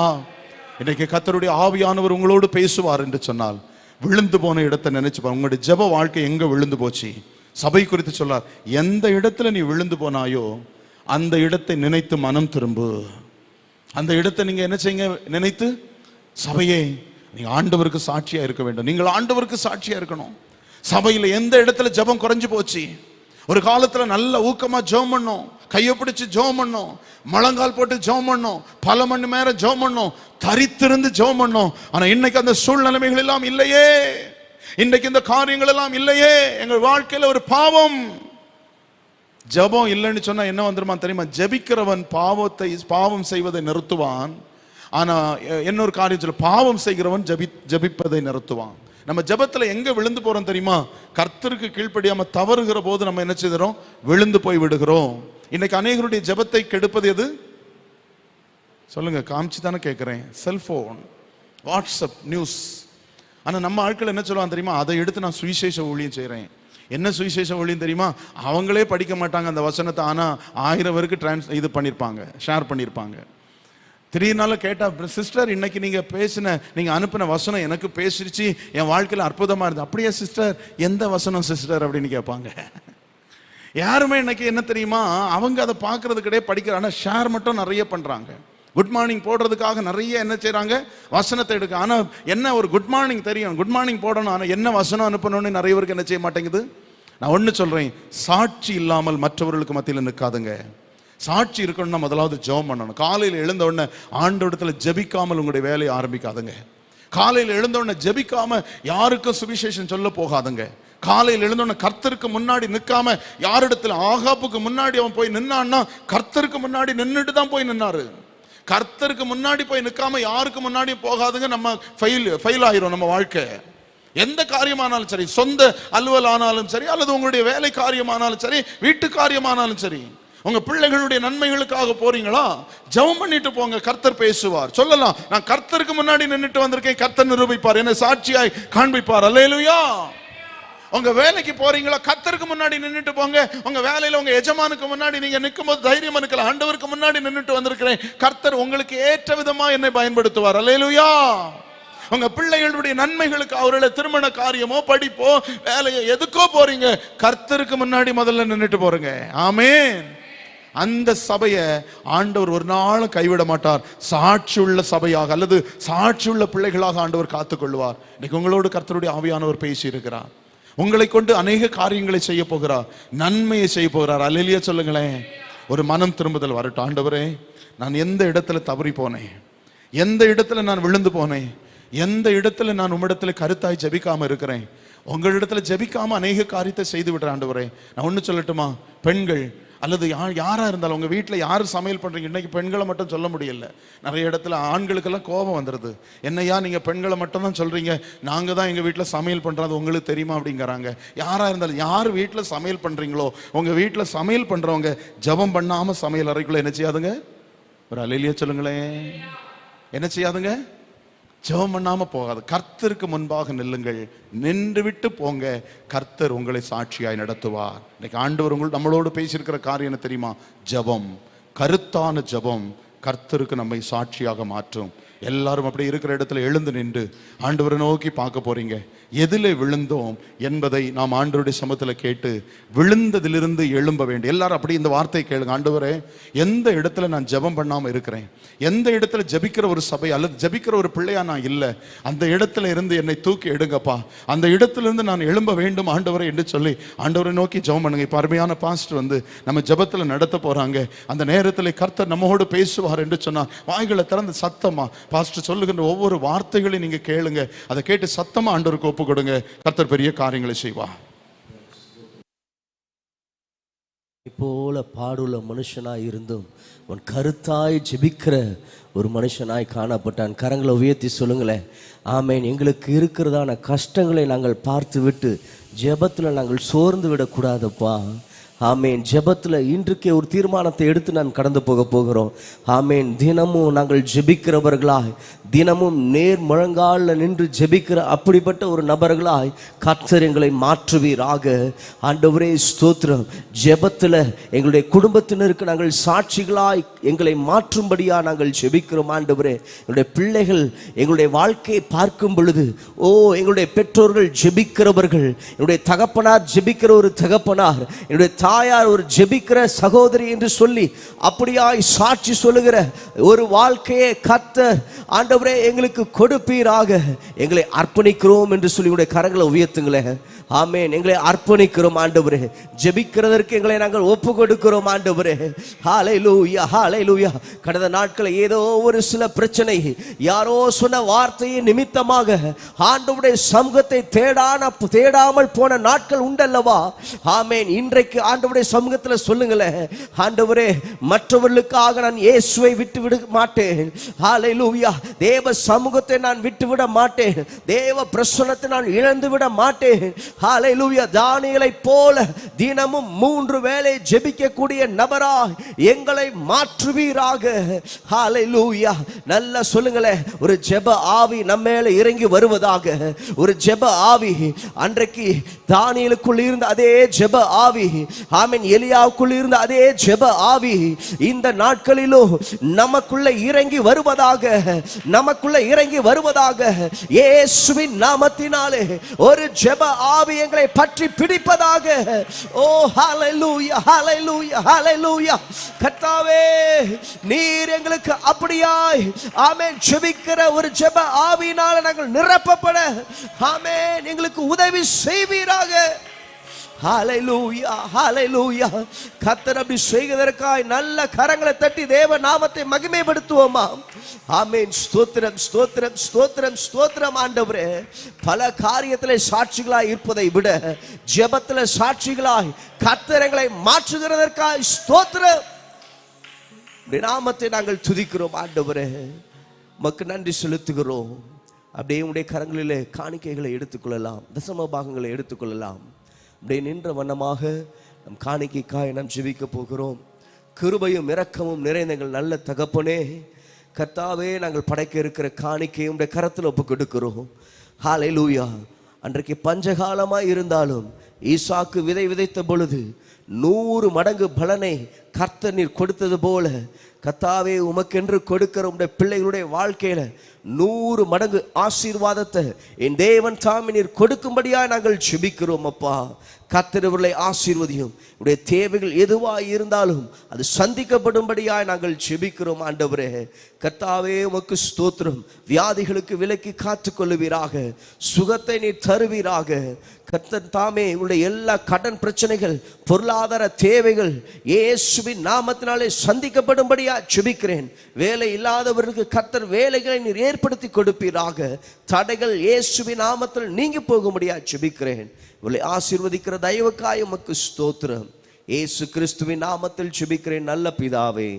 இன்னைக்கு கர்த்தருடைய ஆவியானவர் உங்களோடு பேசுவார் என்று சொன்னால் விழுந்து போன இடத்தை நினைச்சு பாருங்க. உங்களுடைய ஜெப வாழ்க்கை எங்க விழுந்து போச்சு? சபை குறித்து சொல்லார், எந்த இடத்துல நீ விழுந்து போனாயோ அந்த இடத்தை நினைத்து மனம் திரும்பு. அந்த இடத்தை நீங்க என்ன செய்யுங்க? நினைத்து, சபையே நீங்க ஆண்டவருக்கு சாட்சியா இருக்க வேண்டும். நீங்கள் ஆண்டவருக்கு சாட்சியா இருக்கணும். சபையில எந்த இடத்துல ஜெபம் குறைஞ்சு போச்சு? ஒரு காலத்துல நல்ல ஊக்கமா ஜெபம் பண்ணோம், கையை பிடிச்சு ஜெபம் பண்ணோம், முழங்கால் போட்டு ஜெபம் பண்ணோம், பல மணி நேரம் ஜெபம் பண்ணோம், தரித்திருந்து ஜெபம் பண்ணோம். ஆனா இன்னைக்கு அந்த சூழ்நிலைமைகள் எல்லாம் இல்லையே, இன்றைக்கு இந்த காரியங்கள் எல்லாம் இல்லையே. எங்கள் வாழ்க்கையில ஒரு பாவம். ஜெபம் இல்லைன்னு சொன்னா என்ன வந்துருமா தெரியுமா? ஜெபிக்கிறவன் பாவம் செய்வதை நிறுத்துவான். ஆனா இன்னொரு காரியம் சொல்ல, பாவம் செய்கிறவன் ஜெபிப்பதை நிறுத்துவான். நம்ம ஜெபத்துல எங்க விழுந்து போறோம் தெரியுமா? கர்த்தருக்கு கீழ்ப்படியாம தவறுகிற போது நம்ம என்ன செய்கிறோம்? விழுந்து போய் விடுகிறோம். இன்னைக்கு அநேகருடைய ஜெபத்தை கெடுப்பது எது? சொல்லுங்க, காமிச்சு தானே கேட்கிறேன். Cellphone, WhatsApp, news. ஆனா நம்ம ஆட்கள் என்ன சொல்லுவாங்க தெரியுமா? அதை எடுத்து நான் சுவிசேஷ ஊழியம் செய்யறேன். என்ன சுவிசேஷ ஊழியம் தெரியுமா? அவங்களே படிக்க மாட்டாங்க அந்த வசனத்தை, ஆனா 1000 பேருக்கு இது பண்ணிருப்பாங்க, ஷேர் பண்ணிருப்பாங்க. திடீர்னால கேட்டா, சிஸ்டர் இன்னைக்கு நீங்க பேசின, நீங்க அனுப்பின வசனம் எனக்கு பேசிருச்சு, என் வாழ்க்கையில அற்புதமா இருந்தது. அப்படியே சிஸ்டர், எந்த வசனம் சிஸ்டர் அப்படின்னு கேட்பாங்க. யாருமே இன்னைக்கு என்ன தெரியுமா, அவங்க அதை பார்க்கறது கிடையாது, படிக்கிற. ஆனால் ஷேர் மட்டும் நிறைய பண்றாங்க. குட் மார்னிங் போடுறதுக்காக நிறைய என்ன செய்யறாங்க, வசனத்தை எடுக்க. ஆனா என்ன, ஒரு குட் மார்னிங் தெரியும், குட் மார்னிங் போடணும், ஆனா என்ன வசனம் அனுப்பணும்னு நிறைய பேருக்கு என்ன செய்ய மாட்டேங்குது. நான் ஒண்ணு சொல்றேன், சாட்சி இல்லாமல் மற்றவர்களுக்கு மத்தியில் நிற்காதுங்க. சாட்சி இருக்கணும்னா முதலாவது ஜெபம் பண்ணணும். காலையில் எழுந்த உடனே ஆண்டவரிடத்துல ஜெபிக்காமல் உங்களுடைய வேலையை ஆரம்பிக்காதுங்க. காலையில் எழுந்த உடனே ஜெபிக்காம யாருக்கும் சுவிசேஷம் சொல்ல போகாதுங்க. காலையில் எழுந்தோன்னு கர்த்தருக்கு முன்னாடி நிற்காம யாரிடத்துல, ஆகாப்புக்கு முன்னாடி அவன் போய் நின்னான்னா கர்த்தருக்கு முன்னாடி நின்றுட்டு தான் போய் நின்னாரு. கர்த்தருக்கு முன்னாடி போய் நிற்காம யாருக்கு முன்னாடியும் போகாதுங்க. நம்ம ஃபெயில் ஆயிரும் நம்ம வாழ்க்கை. எந்த காரியமானாலும் சரி, சொந்த அலுவல் ஆனாலும் சரி, அல்லது உங்களுடைய வேலை காரியமானாலும் சரி, வீட்டு காரியமானாலும் சரி, உங்க பிள்ளைகளுடைய நன்மைகளுக்காக போறீங்களா, ஜெபம் பண்ணிட்டு போங்க. கர்த்தர் பேசுவார். சொல்லலாம், நான் கர்த்தருக்கு முன்னாடி நின்றுட்டு வந்திருக்கேன், கர்த்தர் நிரூபிப்பார், என்ன சாட்சியாய் காண்பிப்பார். அல்லேலூயா. உங்க வேலைக்கு போறீங்களா, கர்த்தருக்கு முன்னாடி நின்றுட்டு போங்க. உங்க வேலையில உங்க எஜமானுக்கு முன்னாடி நீங்க நிற்கும் போது தைரியம் இருக்கலாம், ஆண்டவருக்கு முன்னாடி நின்றுட்டு வந்திருக்கிறேன், கர்த்தர் உங்களுக்கு ஏற்ற விதமா என்னை பயன்படுத்துவார். அல்லேலூயா. உங்க பிள்ளைகளுடைய நன்மைகளுக்கு, அவருடைய திருமண காரியமோ படிப்போ வேலையோ எதுக்கோ போறீங்க, கர்த்தருக்கு முன்னாடி முதல்ல நின்றுட்டு போறீங்க. ஆமென். அந்த சபையை ஆண்டவர் ஒரு நாளும் கைவிட மாட்டார். சாட்சி உள்ள சபையாக அல்லது சாட்சி உள்ள பிள்ளைகளாக ஆண்டவர் காத்துக்கொள்வார். இன்னைக்கு உங்களோடு கர்த்தருடைய ஆவியானவர் பேசி இருக்கிறார். உங்களை கொண்டு அநேக காரியங்களை செய்ய போகிறார், நன்மையை செய்ய போகிறார். அல்லேலூயா சொல்லுங்களேன். ஒரு மனம் திரும்புதல் வரட்டும். ஆண்டவரே, நான் எந்த இடத்துல தவறி போனேன், எந்த இடத்துல நான் விழுந்து போனேன், எந்த இடத்துல நான் உம்மிடத்துல கருத்தாய் ஜெபிக்காம இருக்கிறேன், உங்களிடத்துல ஜெபிக்காம அநேக காரியத்தை செய்து விடுறேன். ஆண்டவரே, நான் ஒண்ணு சொல்லட்டுமா, பெண்கள் அல்லது யாரா இருந்தாலும் உங்க வீட்டில் யார் சமையல் பண்றீங்க, இன்னைக்கு பெண்களை மட்டும் சொல்ல முடியல. நிறைய இடத்துல ஆண்களுக்கெல்லாம் கோபம் வந்துடுது. என்னையா நீங்க பெண்களை மட்டும் தான் சொல்றீங்க, நாங்க தான் எங்க வீட்டில் சமையல் பண்றது உங்களுக்கு தெரியுமா அப்படிங்கிறாங்க. யாரா இருந்தாலும், யார் வீட்டில் சமையல் பண்றீங்களோ, உங்க வீட்டில் சமையல் பண்றவங்க ஜெபம் பண்ணாம சமையல் அறைக்குள்ள என்ன செய்யாதுங்க, ஒரு அல்லேலூயா சொல்லுங்களேன், என்ன செய்யாதுங்க, ஜெபம் பண்ணாம போகாது. கர்த்தருக்கு முன்பாக நில்லுங்கள், நின்று விட்டு போங்க, கர்த்தர் உங்களை சாட்சியாய் நடத்துவார். இன்னைக்கு ஆண்டவர் நம்மளோடு பேசியிருக்கிற காரியம் என்ன தெரியுமா, ஜெபம், கருத்தான ஜெபம் கர்த்தருக்கு நம்மை சாட்சியாக மாற்றும். எல்லாரும் அப்படி இருக்கிற இடத்துல எழுந்து நின்று ஆண்டவரை நோக்கி பார்க்க போறீங்க. எதிலே விழுந்தோம் என்பதை நாம் ஆண்டவருடைய சமூகத்தில் கேட்டு விழுந்ததிலிருந்து எழும்ப வேண்டும். எல்லாரும் அப்படி இந்த வார்த்தையை கேளுங்க. ஆண்டவரே, எந்த இடத்துல நான் ஜெபம் பண்ணாம இருக்கிறேன், எந்த இடத்துல ஜெபிக்கிற ஒரு சபை அல்லது ஜெபிக்கிற ஒரு பிள்ளையா நான் இல்லை, அந்த இடத்துல இருந்து என்னை தூக்கி எடுங்கப்பா, அந்த இடத்துல இருந்து நான் எழும்ப வேண்டும் ஆண்டவரே என்று சொல்லி ஆண்டவரை நோக்கி ஜெபம் பண்ணுங்க. இப்போ அருமையான பாஸ்டர் வந்து நம்ம ஜெபத்துல நடத்த போறாங்க. அந்த நேரத்தில் கர்த்தர் நம்மோடு பேசுவார் என்று சொன்னார். வாய்களை திறந்து சத்தமா பாஸ்டர் சொல்லுகின்ற ஒவ்வொரு வார்த்தைகளையும் நீங்க கேளுங்க. அதை கேட்டு சத்தமா ஆண்டவருக்கு ஒப்பு கொடுங்க. கர்த்தர் பெரிய காரியங்களை செய்வார். போல பாடுள்ள மனுஷனாய் இருந்தும் உன் கருத்தாய் ஜெபிக்கிற ஒரு மனுஷனாய் காணப்பட்டான். கரங்களை உயர்த்தி சொல்லுங்களேன். ஆமேன். எங்களுக்கு இருக்கிறதான கஷ்டங்களை நாங்கள் பார்த்து விட்டு ஜெபத்தில் நாங்கள் சோர்ந்து விடக்கூடாதப்பா. ஆமேன். ஜெபத்தில் இன்றைக்கே ஒரு தீர்மானத்தை எடுத்து நான் கடந்து போகிறோம். ஆமேன். தினமும் நாங்கள் ஜெபிக்கிறவர்களாய், தினமும் நேர் முழங்காலில் நின்று ஜெபிக்கிற அப்படிப்பட்ட ஒரு நபர்களாய் கர்த்தர் எங்களை மாற்றுவீராக. ஆண்டவரே ஸ்தோத்திரம். ஜெபத்தில் எங்களுடைய குடும்பத்தினருக்கு நாங்கள் சாட்சிகளாய் எங்களை மாற்றும்படியா நாங்கள் ஜெபிக்கிறோம். ஆண்டவரே, எங்களுடைய பிள்ளைகள் எங்களுடைய வாழ்க்கையை பார்க்கும் பொழுது, ஓ எங்களுடைய பெற்றோர்கள் ஜெபிக்கிறவர்கள், என்னுடைய தகப்பனார் ஜெபிக்கிற ஒரு தகப்பனார், என்னுடைய தாயார் ஒரு ஜெபிக்கிற சகோதரி என்று சொல்லி அப்படியாய் சாட்சி சொல்லுகிற ஒரு வாழ்க்கையை கர்த்தர் ஆண்டவரே எங்களுக்கு கொடுப்பீராக. எங்களை அர்ப்பணிக்கிறோம் என்று சொல்லி உடைய கரங்களை உயர்த்துங்களேன். ஆமென். எங்களை அர்ப்பணிக்கிறோம் ஆண்டவரே. ஜெபிக்கிறதற்கு எங்களை நாங்கள் ஒப்பு கொடுக்கிறோம் ஆண்டவரே. ஹல்லேலூயா, ஹல்லேலூயா. கடந்த நாட்களில் ஏதோ ஒரு சில பிரச்சனை, யாரோ சொன்ன வார்த்தையை நிமித்தமாக ஆண்டவருடைய சமூகத்தை தேடாமல் போன நாட்கள் உண்டல்லவா? ஆமென். இன்றைக்கு ஆண்டவருடைய சமூகத்தில் சொல்லுங்களேன், ஆண்டவரே மற்றவர்களுக்காக நான் இயேசுவை விட்டு விட மாட்டேன். ஹல்லேலூயா. தேவ சமூகத்தை நான் விட்டு விட மாட்டேன். தேவ பிரசன்னத்தை நான் இழந்து விட மாட்டேன். ஹல்லேலூயா, தானியேலை போல தினமும் 3 வேளை ஜெபிக்கக்கூடிய நபராய் எங்களை மாற்றுவீராக. ஹல்லேலூயா. நல்லா சொல்லுங்களேன், ஒரு ஜெப ஆவி நம்ம மேல இறங்கி வருவதாக. ஒரு ஜெப ஆவி, அன்றைக்கு தானியேலுக்குள் இருந்த அதே ஜெப ஆவி, ஆமென், எலியாவுக்குள் இருந்த அதே ஜெப ஆவி இந்த நாட்களிலும் நமக்குள்ள இறங்கி வருவதாக, நமக்குள்ள இறங்கி வருவதாக. இயேசுவின் நாமத்தினாலே ஒரு ஜெப ஆவி எங்களை பற்றி பிடிப்பதாக. ஓ ஹல்லேலூயா, ஹல்லேலூயா, ஹல்லேலூயா. கர்த்தாவே, நீர் எங்களுக்கு அப்படியாய் ஆமென் ஜெபிக்கிற ஒரு ஜெப ஆவியினால நாங்கள் நிரப்பப்பட ஆமென் எங்களுக்கு உதவி செய்வீராக. ஹல்லேலூயா, ஹல்லேலூயா. கர்த்தர் அப்படி செய்வதற்காய் நல்ல கரங்களை தட்டி தேவ நாமத்தை மகிமைப்படுத்துவோமா? ஆமென். ஸ்தோத்திரம், ஸ்தோத்திரம், ஸ்தோத்திரம், ஸ்தோத்திரம். ஆண்டவரே, பல காரியத்திலே சாட்சிகளாய் இருப்பதை விட ஜெபத்திலே சாட்சிகளாய் கர்த்தர் எங்களை மாற்றுகிறதற்காய் ஸ்தோத்திரம். நாமத்தை நாங்கள் துதிக்கிறோம் ஆண்டவரே, உமக்கு நன்றி செலுத்துகிறோம். அப்படியே உடைய கரங்களிலே காணிக்கைகளை எடுத்துக்கொள்ளலாம், தசம பாகங்களை எடுத்துக்கொள்ளலாம். அப்படியே நின்ற வண்ணமாக நம் காணிக்கைக்காய் நாம் ஜெபிக்க போகிறோம். கிருபையும் இரக்கமும் நிறைந்த எங்கள் நல்ல தகப்பனே, கர்த்தாவே, நாங்கள் படைக்க இருக்கிற காணிக்கையை உடைய கரத்தில் ஒப்பு கொடுக்கிறோம். ஹல்லேலூயா. அன்றைக்கு பஞ்சகாலமாய் இருந்தாலும் ஈசாக்கு விதை விதைத்த பொழுது 100 மடங்கு பலனை கர்த்தர் நீர் கொடுத்தது போல, கர்த்தாவே, உமக்கென்று கொடுக்கிற உடைய பிள்ளைகளுடைய வாழ்க்கையில 100 மடங்கு ஆசீர்வாதத்தை என் தேவன் தாமே நீர் கொடுக்கும்படியா நாங்கள் ஜெபிக்கிறோம். அப்பா, கர்த்தர் இவர்களை ஆசீர்வதியும். உடைய தேவைகள் எதுவாய் இருந்தாலும் அது சந்திக்கப்படும்படியாய் நாங்கள் ஜெபிக்கிறோம். ஆண்டவரே, கர்த்தாவே, உமக்கு ஸ்தோத்திரம். வியாதிகளுக்கு விலக்கி காத்துக்கொள்ளுவீராக, சுகத்தை நீ தருவீராக. கர்த்தர் தாமே உங்களுடைய எல்லா கடன் பிரச்சனைகள், பொருளாதார தேவைகள் இயேசுவின் நாமத்தினாலே சந்திக்கப்படும்படியா ஜெபிக்கிறேன். வேலை இல்லாதவர்களுக்கு கர்த்தர் வேலைகளை நீர் ஏற்படுத்தி கொடுப்பீராக. தடைகள் இயேசுவின் நாமத்தில் நீங்கி போகும்படியா ஜெபிக்கிறேன். இவளை ஆசீர்வதிக்கிற தயவுக்காய் உமக்கு ஸ்தோத்திரம். இயேசு கிறிஸ்துவின் நாமத்தில் ஜெபிக்கிறேன் நல்ல பிதாவே,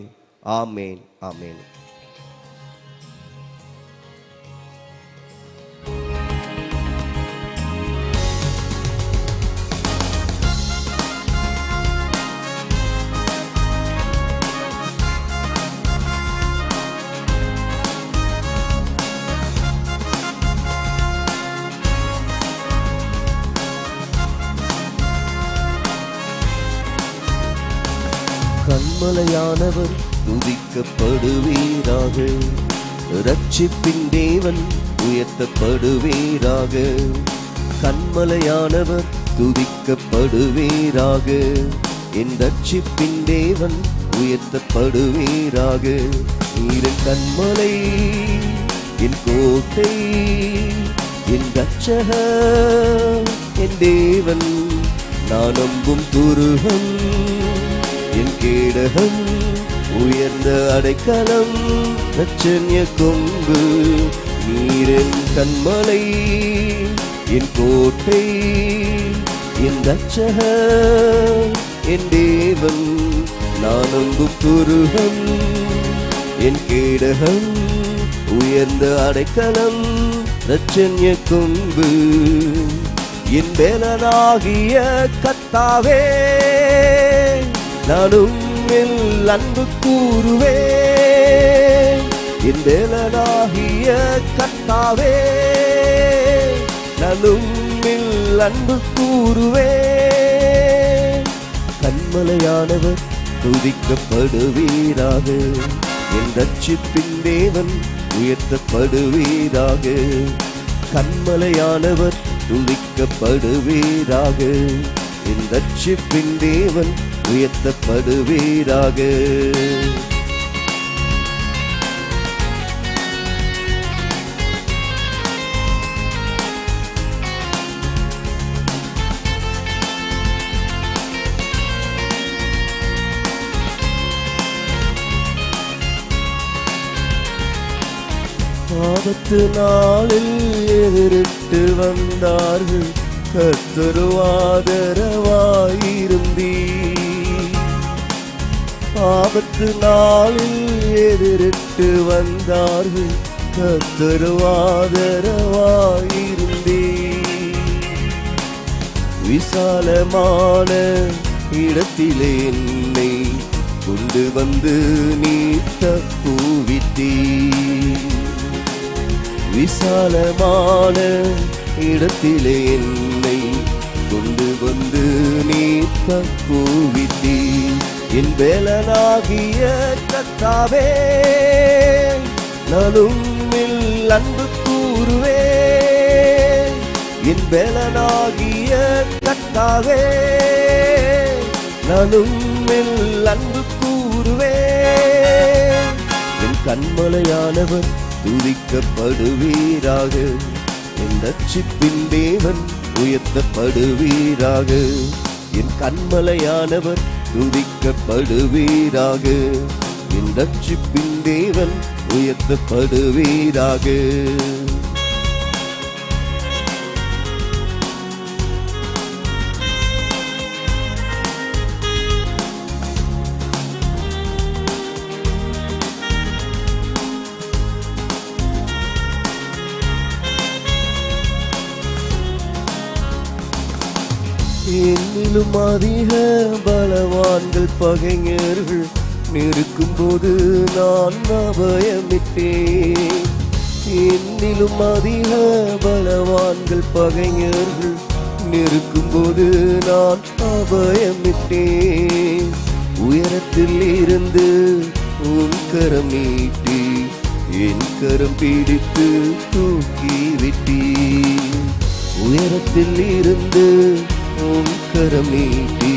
ஆமேன், ஆமேன். கண்மலையானவர் துதிக்கப்படுவீராக, ரட்சிப்பின் தேவன் உயர்த்தப்படுவீராக. கண்மலையானவர் துதிக்கப்படுவீராக, என் ரட்சிப்பின் தேவன் உயர்த்தப்படுவீராக. நீரின் கண்மலை, என் கோட்டை, என் ரட்சகர், என் தேவன், நான் நம்பும் துருகம், என் கேடகம், உயர்ந்த அடைக்கலம், ரட்சண்ய கொம்பு. நீரின் கண்மலை, என் கோட்டை, என் ரட்சகர், என் தேவன், நான் நம்பும் துருகம், என் கேடகம், உயர்ந்த அடைக்கலம், ரட்சண்ய கொம்பு. என் பேலனாகிய கர்த்தாவே, நானும் என் அன்பு கூறுவேன். என் பேலனாகிய கர்த்தாவே, நானும் என் அன்பு கூறுவேன். கண்மலையானவர் துதிக்கப்படுவீராக, என் ரட்சிப்பின் தேவன் உயர்த்தப்படுவீராக. கண்மலையானவர் துதிக்கப்படுவீராக, என் ரட்சிப்பின் தேவன் உயர்த்தப்படுவீராக. ஆபத்து நாளில் எதிரிட்டு வந்தார்கள், கர்த்தர் ஆதரவாயிருந்தீர். ஆபத்து நாளில் எதிரிட்டு வந்தார்கள், கர்த்தர் ஆதரவாயிருந்தீர். விசாலமான இடத்திலே என்னை கொண்டு வந்து நீ தப்புவித்தீர். விசாலமான இடத்திலே என்னை கொண்டு வந்து நீ தப்புவித்தீர். என் வேலனாகிய கர்த்தாவே, நான் உம்மில் அன்பு கூறுவேன். என் வேலனாகிய கர்த்தாவே, நான் உம்மில் அன்பு கூறுவேன். என் கண்மலையானவர் துதிக்கப்படுவீராக. என் ரட்சிப்பின் தேவன் உயர்த்தப்படுவீராக. என் கண்மலையானவர் துதிக்கப்படுவீராக. என் ரட்சிப்பின் தேவன் உயர்த்தப்படுவீராக. என்னிலும் அதிக பலவான்கள் பகைஞர்கள் நிற்கும் போது நான் அபயமிட்டேன். என்னிலும் அதிக பலவான்கள் பகைஞர்கள் நிற்கும் போது நான் அபயமிட்டேன். உயரத்தில் இருந்து உன் கரம் நீட்டி என் கரம் பிடித்து தூக்கி விட்டீர். உயரத்தில் இருந்து உன் கரம் நீட்டி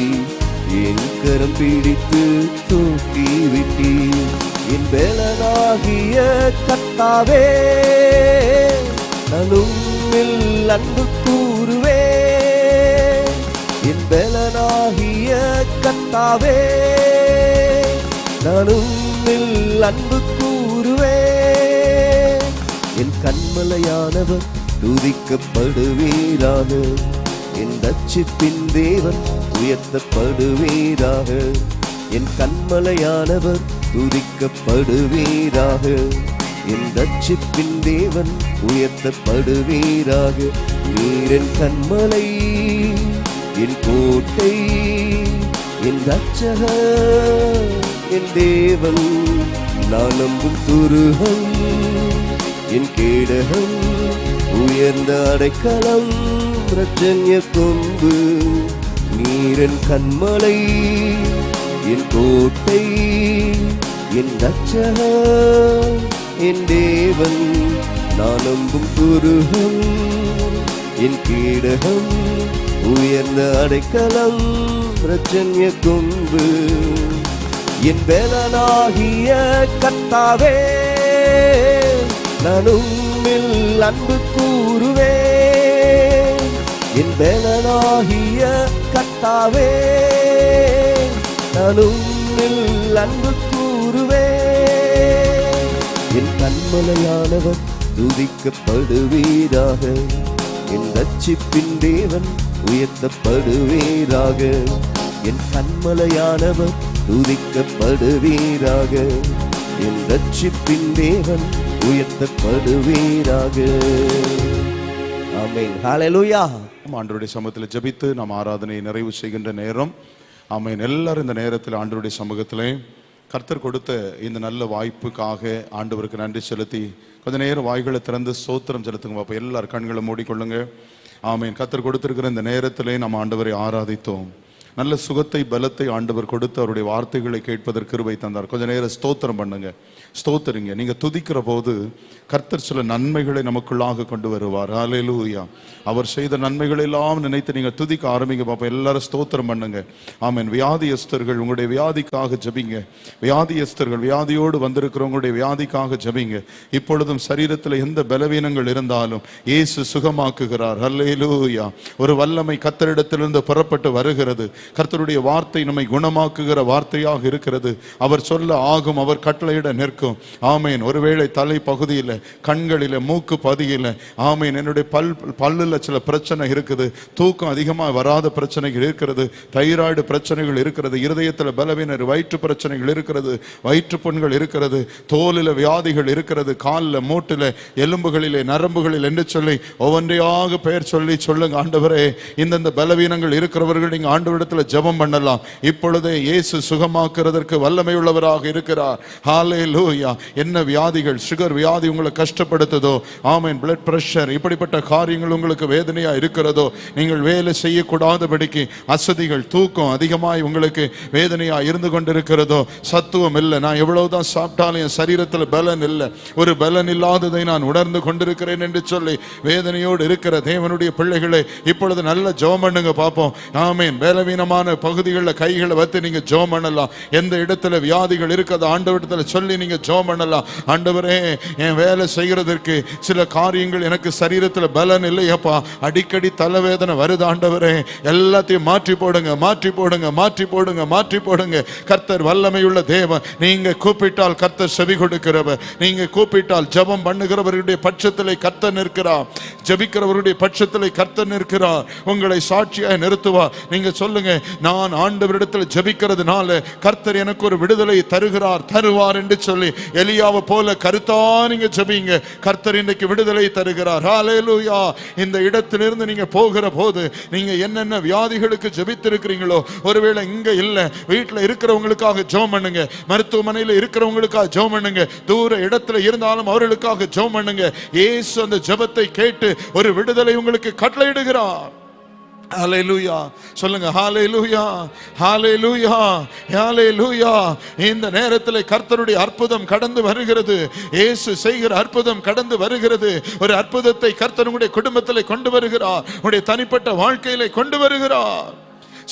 என் கரம் பிடித்து தூக்கி விட்டீர். என் வேலனாகிய கர்த்தாவே, நான் உம்மில் அன்பு கூறுவேன். என் வேலனாகிய கர்த்தாவே, நான் உம்மில் அன்பு கூறுவேன். என் கண்மலையானவர் துதிக்கப்படுவீராக. என் ரட்சிப்பின் தேவன் உயர்த்தப்படுவீராக. என் கண்மலையானவர் துதிக்கப்படுவீராக. என் ரட்சிப்பின் தேவன் உயர்த்தப்படுவீராக. நீர் என் கண்மலை, என் கோட்டை, என் ரட்சகர், என் தேவன், நான் நம்பும் துருகம், என் கேடகம், உயர்ந்த அடைக்கலம், பிரச்சன்ய கொம்பு. நீர் என் கண்மலை, என் கோட்டை, என் ரட்சகர், என் தேவன், நான் நம்பும் துருகம், என் கீடகம், உயர்ந்த அடைக்கலம், பிரச்சன்ய கொம்பு. என் வேலனாகிய கர்த்தாவே, நான் உம்மில் அன்பு கூறுவேன். என் வேலனாகிய கர்த்தாவே, நான் உம்மில் அன்பு கூறுவேன். என் கண்மலையானவர் துதிக்கப்படுவீராக. என் ரட்சிப்பின் தேவன் உயர்த்தப்படுவீராக. என் கண்மலையானவர் துதிக்கப்படுவீராக. என் ரட்சிப்பின் தேவன் உயர்த்தப்படுவீராக. ஆமென். ஹல்லேலூயா. ஆண்டவருடைய சமூகத்தில் ஜெபித்து நாம் ஆராதனையை நிறைவு செய்கின்ற நேரம். ஆமென். எல்லாரும் இந்த நேரத்தில் ஆண்டவருடைய சமூகத்திலே கர்த்தர் கொடுத்த இந்த நல்ல வாய்ப்புக்காக ஆண்டவருக்கு நன்றி செலுத்தி கொஞ்ச நேரம் வாய்களை திறந்து ஸ்தோத்திரம் செலுத்துங்க. அப்போ எல்லாரும் கண்களை மூடிக்கொள்ளுங்க. ஆமென். கர்த்தர் கொடுத்திருக்கிற இந்த நேரத்திலே நாம் ஆண்டவரை ஆராதித்தோம். நல்ல சுகத்தை பலத்தை ஆண்டவர் கொடுத்து அவருடைய வார்த்தைகளை கேட்பதற்கு கிருபை தந்தார். கொஞ்ச நேரம் ஸ்தோத்திரம் பண்ணுங்க, ஸ்தோத்திரிங்க. நீங்க துதிக்கிற போது கர்த்தர் சில நன்மைகளை நமக்குள்ளாக கொண்டு வருவார். ஹல்லேலூயா. அவர் செய்த நன்மைகளை எல்லாம் நினைத்து நீங்க துதிக்க ஆரம்பிங்க. பாப்பா எல்லாரும் ஸ்தோத்திரம் பண்ணுங்க. ஆமென். வியாதியஸ்தர்கள் உங்களுடைய வியாதிக்காக ஜெபிங்க. வியாதியஸ்தர்கள் வியாதியோடு வந்திருக்கிறவங்களுடைய வியாதிக்காக ஜெபிங்க. இப்பொழுதும் சரீரத்தில் எந்த பலவீனங்கள் இருந்தாலும் இயேசு சுகமாக்குகிறார். ஹல்லேலூயா. ஒரு வல்லமை கர்த்தரிடத்திலிருந்து புறப்பட்டு வருகிறது. கர்த்தருடைய வார்த்தை நம்மை குணமாக்குகிற வார்த்தையாக இருக்கிறது. அவர் சொல்ல ஆகும், அவர் கட்டளையிட நிற்கும். ஆமேன். ஒருவேளை தலை பகுதியில், கண்களில், மூக்கு பதியில், ஆமேன், என்னுடைய பல்லுல சில பிரச்சனை இருக்குது, தூக்கம் அதிகமாக வராத பிரச்சனைகள் இருக்கிறது, தைராய்டு பிரச்சனைகள் இருக்கிறது, இருதயத்தில் பலவீனர், வயிற்று பிரச்சனைகள் இருக்கிறது, வயிற்று புண்கள் இருக்கிறது, தோலில் வியாதிகள் இருக்கிறது, காலில், மூட்டில், எலும்புகளிலே, நரம்புகளில் என்று சொல்லி ஒவ்வொன்றையாக பெயர் சொல்லி சொல்லுங்க. ஆண்டவரே, இந்தந்த பலவீனங்கள் இருக்கிறவர்கள் நீங்க ஆண்டவரிடத்தில் ஜெபம் பண்ணலாம். இப்பொழுதே இயேசு சுகமாக்குறதற்கு வல்லமை உள்ளவராக இருக்கிறார். ஹல்லேலூயா. என்ன வியாதிகள், சுகர் வியாதி உங்களை கஷ்டப்படுத்துதோ, ஆமென், பிளட் பிரஷர், இப்படிப்பட்ட காரியங்கள் உங்களுக்கு வேதனையா இருக்கிறதோ, நீங்கள் வேலை செய்யக்கூடாதபடிக்கு அசதிகள், தூக்கம் அதிகமாய் உங்களுக்கு வேதனையா இருந்து கொண்டிருக்கிறதோ, சத்துவம் இல்லை, நான் எவ்வளவுதான் சாப்பிட்டாலும் என் சரீரத்தில் பலன் இல்லை, ஒரு பலன் இல்லாததை நான் உணர்ந்து கொண்டிருக்கிறேன் என்று சொல்லி வேதனையோடு இருக்கிற தேவனுடைய பிள்ளைகளை இப்பொழுது நல்ல ஜெபம் பண்ணுங்க பார்ப்போம். ஆமீன். பலவீனமான பகுதிகளில் கைகளை வைத்து நீங்க ஜெபம் பண்ணலாம். எந்த இடத்துல வியாதிகள் இருக்கிறது ஆண்டவரிடத்துல சொல்லி நீங்க ஜெபம் பண்ணலாம். ஆண்டவரே, என் வேலை செய்கிறதற்கு சில காரியங்கள் எனக்கு சரீரத்தில் பலன் இல்லையப்பா, அடிக்கடி தலைவேதனை வருது ஆண்டவரே, எல்லாத்தையும் மாற்றி போடுங்க, மாற்றி போடுங்க, மாற்றி போடுங்க, மாற்றி போடுங்க. கர்த்தர் வல்லமையுள்ள தேவன். நீங்க கூப்பிட்டால் கர்த்தர் செவி கொடுக்கிறவர். நீங்க கூப்பிட்டால் ஜெபம் பண்ணுகிறவருடைய பட்சத்திலே கர்த்தர் நிற்கிறார், ஜெபிக்கிறவருடைய பட்சத்திலே கர்த்தர் நிற்கிறார், உங்களை சாட்சியாக நிறுத்துவார். நீங்க சொல்லுங்க, நான் ஆண்டவரிடத்தில் ஜெபிக்கிறதுனால கர்த்தர் எனக்கு ஒரு விடுதலை தருவார் என்று சொல்லி எலியாவை போல கருத்தா நீங்க ஜெபிங்க. கர்த்தர் இன்னைக்கு விடுதலை தருகிறார். ஹல்லேலூயா. இந்த இடத்திலிருந்து நீங்க போகிற போது நீங்க என்னென்ன வியாதிகளுக்கு ஜெபித்திருக்கிறீங்களோ, ஒருவேளை இங்க இல்ல, வீட்டில் இருக்கிறவங்களுக்காக ஜெபம் பண்ணுங்க, மருத்துவமனையில் இருக்கிறவங்களுக்காக ஜெபம் பண்ணுங்க, தூர இடத்துல இருந்தாலும் அவர்களுக்காக ஜெபம் பண்ணுங்க. இயேசு அந்த ஜெபத்தை கேட்டு ஒரு விடுதலை உங்களுக்கு கட்டளையிடுகிறார். ஹல்லேலூயா. சொல்லுங்க, ஹல்லேலூயா, ஹல்லேலூயா, ஹல்லேலூயா. இந்த நேரத்தில் கர்த்தருடைய அற்புதம் கடந்து வருகிறது. இயேசு செய்கிற அற்புதம் கடந்து வருகிறது. ஒரு அற்புதத்தை கர்த்தர் உங்களுடைய குடும்பத்தில் கொண்டு வருகிறார், உங்களுடைய தனிப்பட்ட வாழ்க்கையிலே கொண்டு வருகிறார்.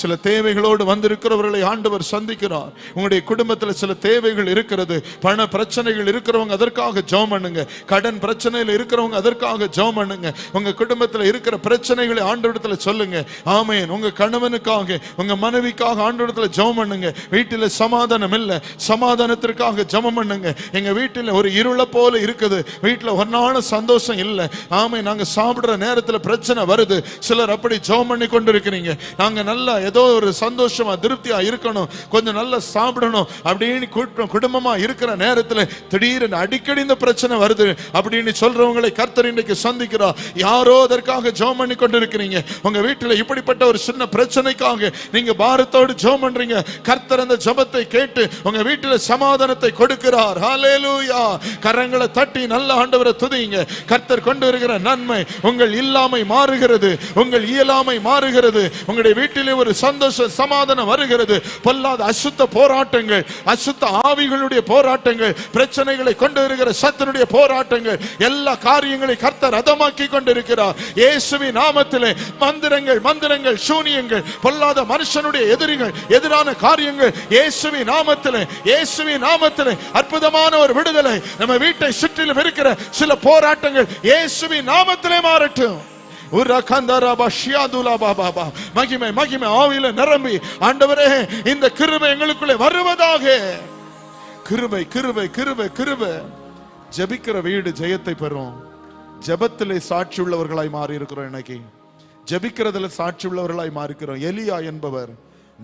சில தேவைகளோடு வந்திருக்கிறவர்களை ஆண்டவர் சந்திக்கிறார். உங்களுடைய குடும்பத்தில் சில தேவைகள் இருக்கிறது, பண பிரச்சனைகள் இருக்கிறவங்க அதற்காக ஜெபம் பண்ணுங்க, கடன் பிரச்சனையில் இருக்கிறவங்க அதற்காக ஜெபம் பண்ணுங்க. உங்க குடும்பத்தில் இருக்கிற பிரச்சனைகளை ஆண்டவரிடத்தில் சொல்லுங்க. ஆமென். உங்க கணவனுக்காக, உங்க மனைவிக்காக ஆண்டவரிடத்தில் ஜெபம் பண்ணுங்க. வீட்டில் சமாதானம் இல்லை, சமாதானத்திற்காக ஜெபம் பண்ணுங்க. எங்க வீட்டில் ஒரு இருளை போல இருக்குது, வீட்டில் ஒரு நாள் சந்தோஷம் இல்லை. ஆமென். நாங்க சாப்பிடுற நேரத்தில் பிரச்சனை வருது. சிலர் அப்படி ஜெபம் பண்ணி கொண்டிருக்கிறீங்க. நாங்க நல்லா ஏதோ ஒரு சந்தோஷமா திருப்தியா இருக்கணும், கொஞ்சம் நல்லா சாப்பிடணும் அப்படின்னு குடும்பமா இருக்கிற நேரத்தில் திடீர்னு அடிக்கடி இந்த பிரச்சனை வருது அப்படின்னு சொல்றவங்களை கர்த்தர் இன்னைக்கு சந்திக்கிறார். யாரோ அதற்காக ஜெபம் பண்ணி கொண்டிருக்கிறீங்க. உங்க வீட்டில் இப்படிப்பட்ட ஒரு சின்ன பிரச்சனைக்காக நீங்க பாரத்தோடு ஜெபம் பண்றீங்க. கர்த்தர் அந்த ஜெபத்தை கேட்டு உங்க வீட்டில் சமாதானத்தை கொடுக்கிறார். ஹல்லேலூயா. கரங்களை தட்டி நல்ல ஆண்டவரை துதிங்க. கர்த்தர் கொண்டு வருகிற நன்மை உங்கள் இல்லாமை மாறுகிறது, உங்கள் இயலாமை மாறுகிறது. உங்களுடைய வீட்டிலே ஒரு சந்தோஷ சமாதானம் வருகிறது. பொல்லாத அசுத்த போராட்டங்கள், அசுத்த ஆவிகளுடைய போராட்டங்கள், பிரச்சனைகளை கொண்டு வருகிற சத்துருடைய போராட்டங்கள், எல்லா காரியங்களை கர்த்தர் அதமாக்கி கொண்டிருக்கிறார். இயேசுவின் நாமத்திலே மந்திரங்கள், மந்திரங்கள், சூனியங்கள், பொல்லாத மனுஷனுடைய எதிரான காரியங்கள் இயேசுவின் நாமத்திலே, இயேசுவின் நாமத்திலே அற்புதமான ஒரு விடுதலை. நம்ம வீட்டை சுற்றிலும் இருக்கிற சில போராட்டங்கள் இயேசுவின் நாமத்திலே மாறட்டும். மகிமை, மகிமை ஆவியில நிரம்பி ஆண்டவரே இந்த கிருபை எங்களுக்குள்ளே வருவதாக. கிருபை, கிருபை, கிருபை, கிருபை. ஜெபிக்கிற வீடு ஜெயத்தை பெறும். ஜெபத்திலே சாட்சி உள்ளவர்களாய் மாறி இருக்கிறோம். இன்னைக்கு ஜெபிக்கிறதுல சாட்சி உள்ளவர்களாய் மாறி இருக்கிறோம். எலியா என்பவர்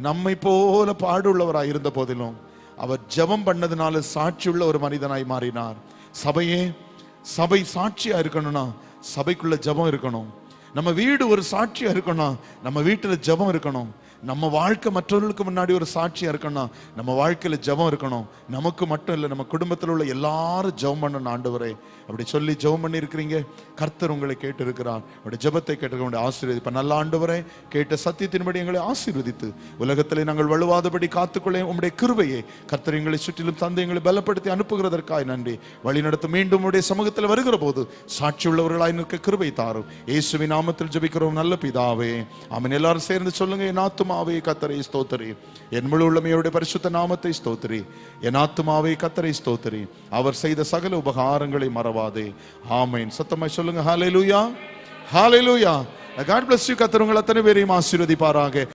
நம்மை போல பாடுள்ளவராய் இருந்த போதிலும் அவர் ஜெபம் பண்ணதுனால சாட்சி உள்ள ஒரு மனிதனாய் மாறினார். சபையே, சபை சாட்சியா இருக்கணும்னா சபைக்குள்ள ஜெபம் இருக்கணும். நம்ம வீடு ஒரு சாட்சியா இருக்கணும், நம்ம வீட்டுல ஜெபம் இருக்கணும். நம்ம வாழ்க்கை மற்றவர்களுக்கு முன்னாடி ஒரு சாட்சியா இருக்கணும், நம்ம வாழ்க்கையில ஜெபம் இருக்கணும். நமக்கு மட்டும் இல்லை, நம்ம குடும்பத்தில் உள்ள எல்லாரும் ஜெபம் பண்ணணும். ஆண்டவரே அப்படி சொல்லி ஜெபம் பண்ணி இருக்கிறீங்க. கர்த்தர் உங்களை கேட்டு இருக்கிறார். உங்களுடைய ஜெபத்தை கேட்டு ஆசீர்வதிப்ப. நல்ல ஆண்டவரே, கேட்ட சத்தியத்தின்படி எங்களை ஆசீர்வதித்து உலகத்திலே நாங்கள் வலுவாதபடி காத்துக்கொள்ள உங்களுடைய கிருபையை கர்த்தர் எங்களை சுற்றிலும் தந்து எங்களை பலப்படுத்தி அனுப்புகிறதற்காய் நன்றி. வழி நடத்த மீண்டும் உடைய சமூகத்தில் வருகிற போது சாட்சி உள்ளவர்களாய் நிற்க கிருபை தாரும். இயேசுவின் நாமத்தில் ஜெபிக்கிறோம் நல்ல பிதாவே, ஆமென். எல்லாரும் சேர்ந்து சொல்லுங்க, என் ஆத்துமாவே கர்த்தரை ஸ்தோத்திரி, என் முழு உள்ளமையோட பரிசுத்த நாமத்தை ஸ்தோத்திரி. என் ஆத்துமாவே கர்த்தரை ஸ்தோத்திரி, அவர் செய்த சகல உபகாரங்களை மறவாதே. ஆமென். சத்தமாய் சொல்லுங்க, ஹல்லேலூயா, ஹல்லேலூயா. God bless you. கர்த்தர் உங்கள் அத்தனை பேரையும் ஆசீர்வதிப்பாராக.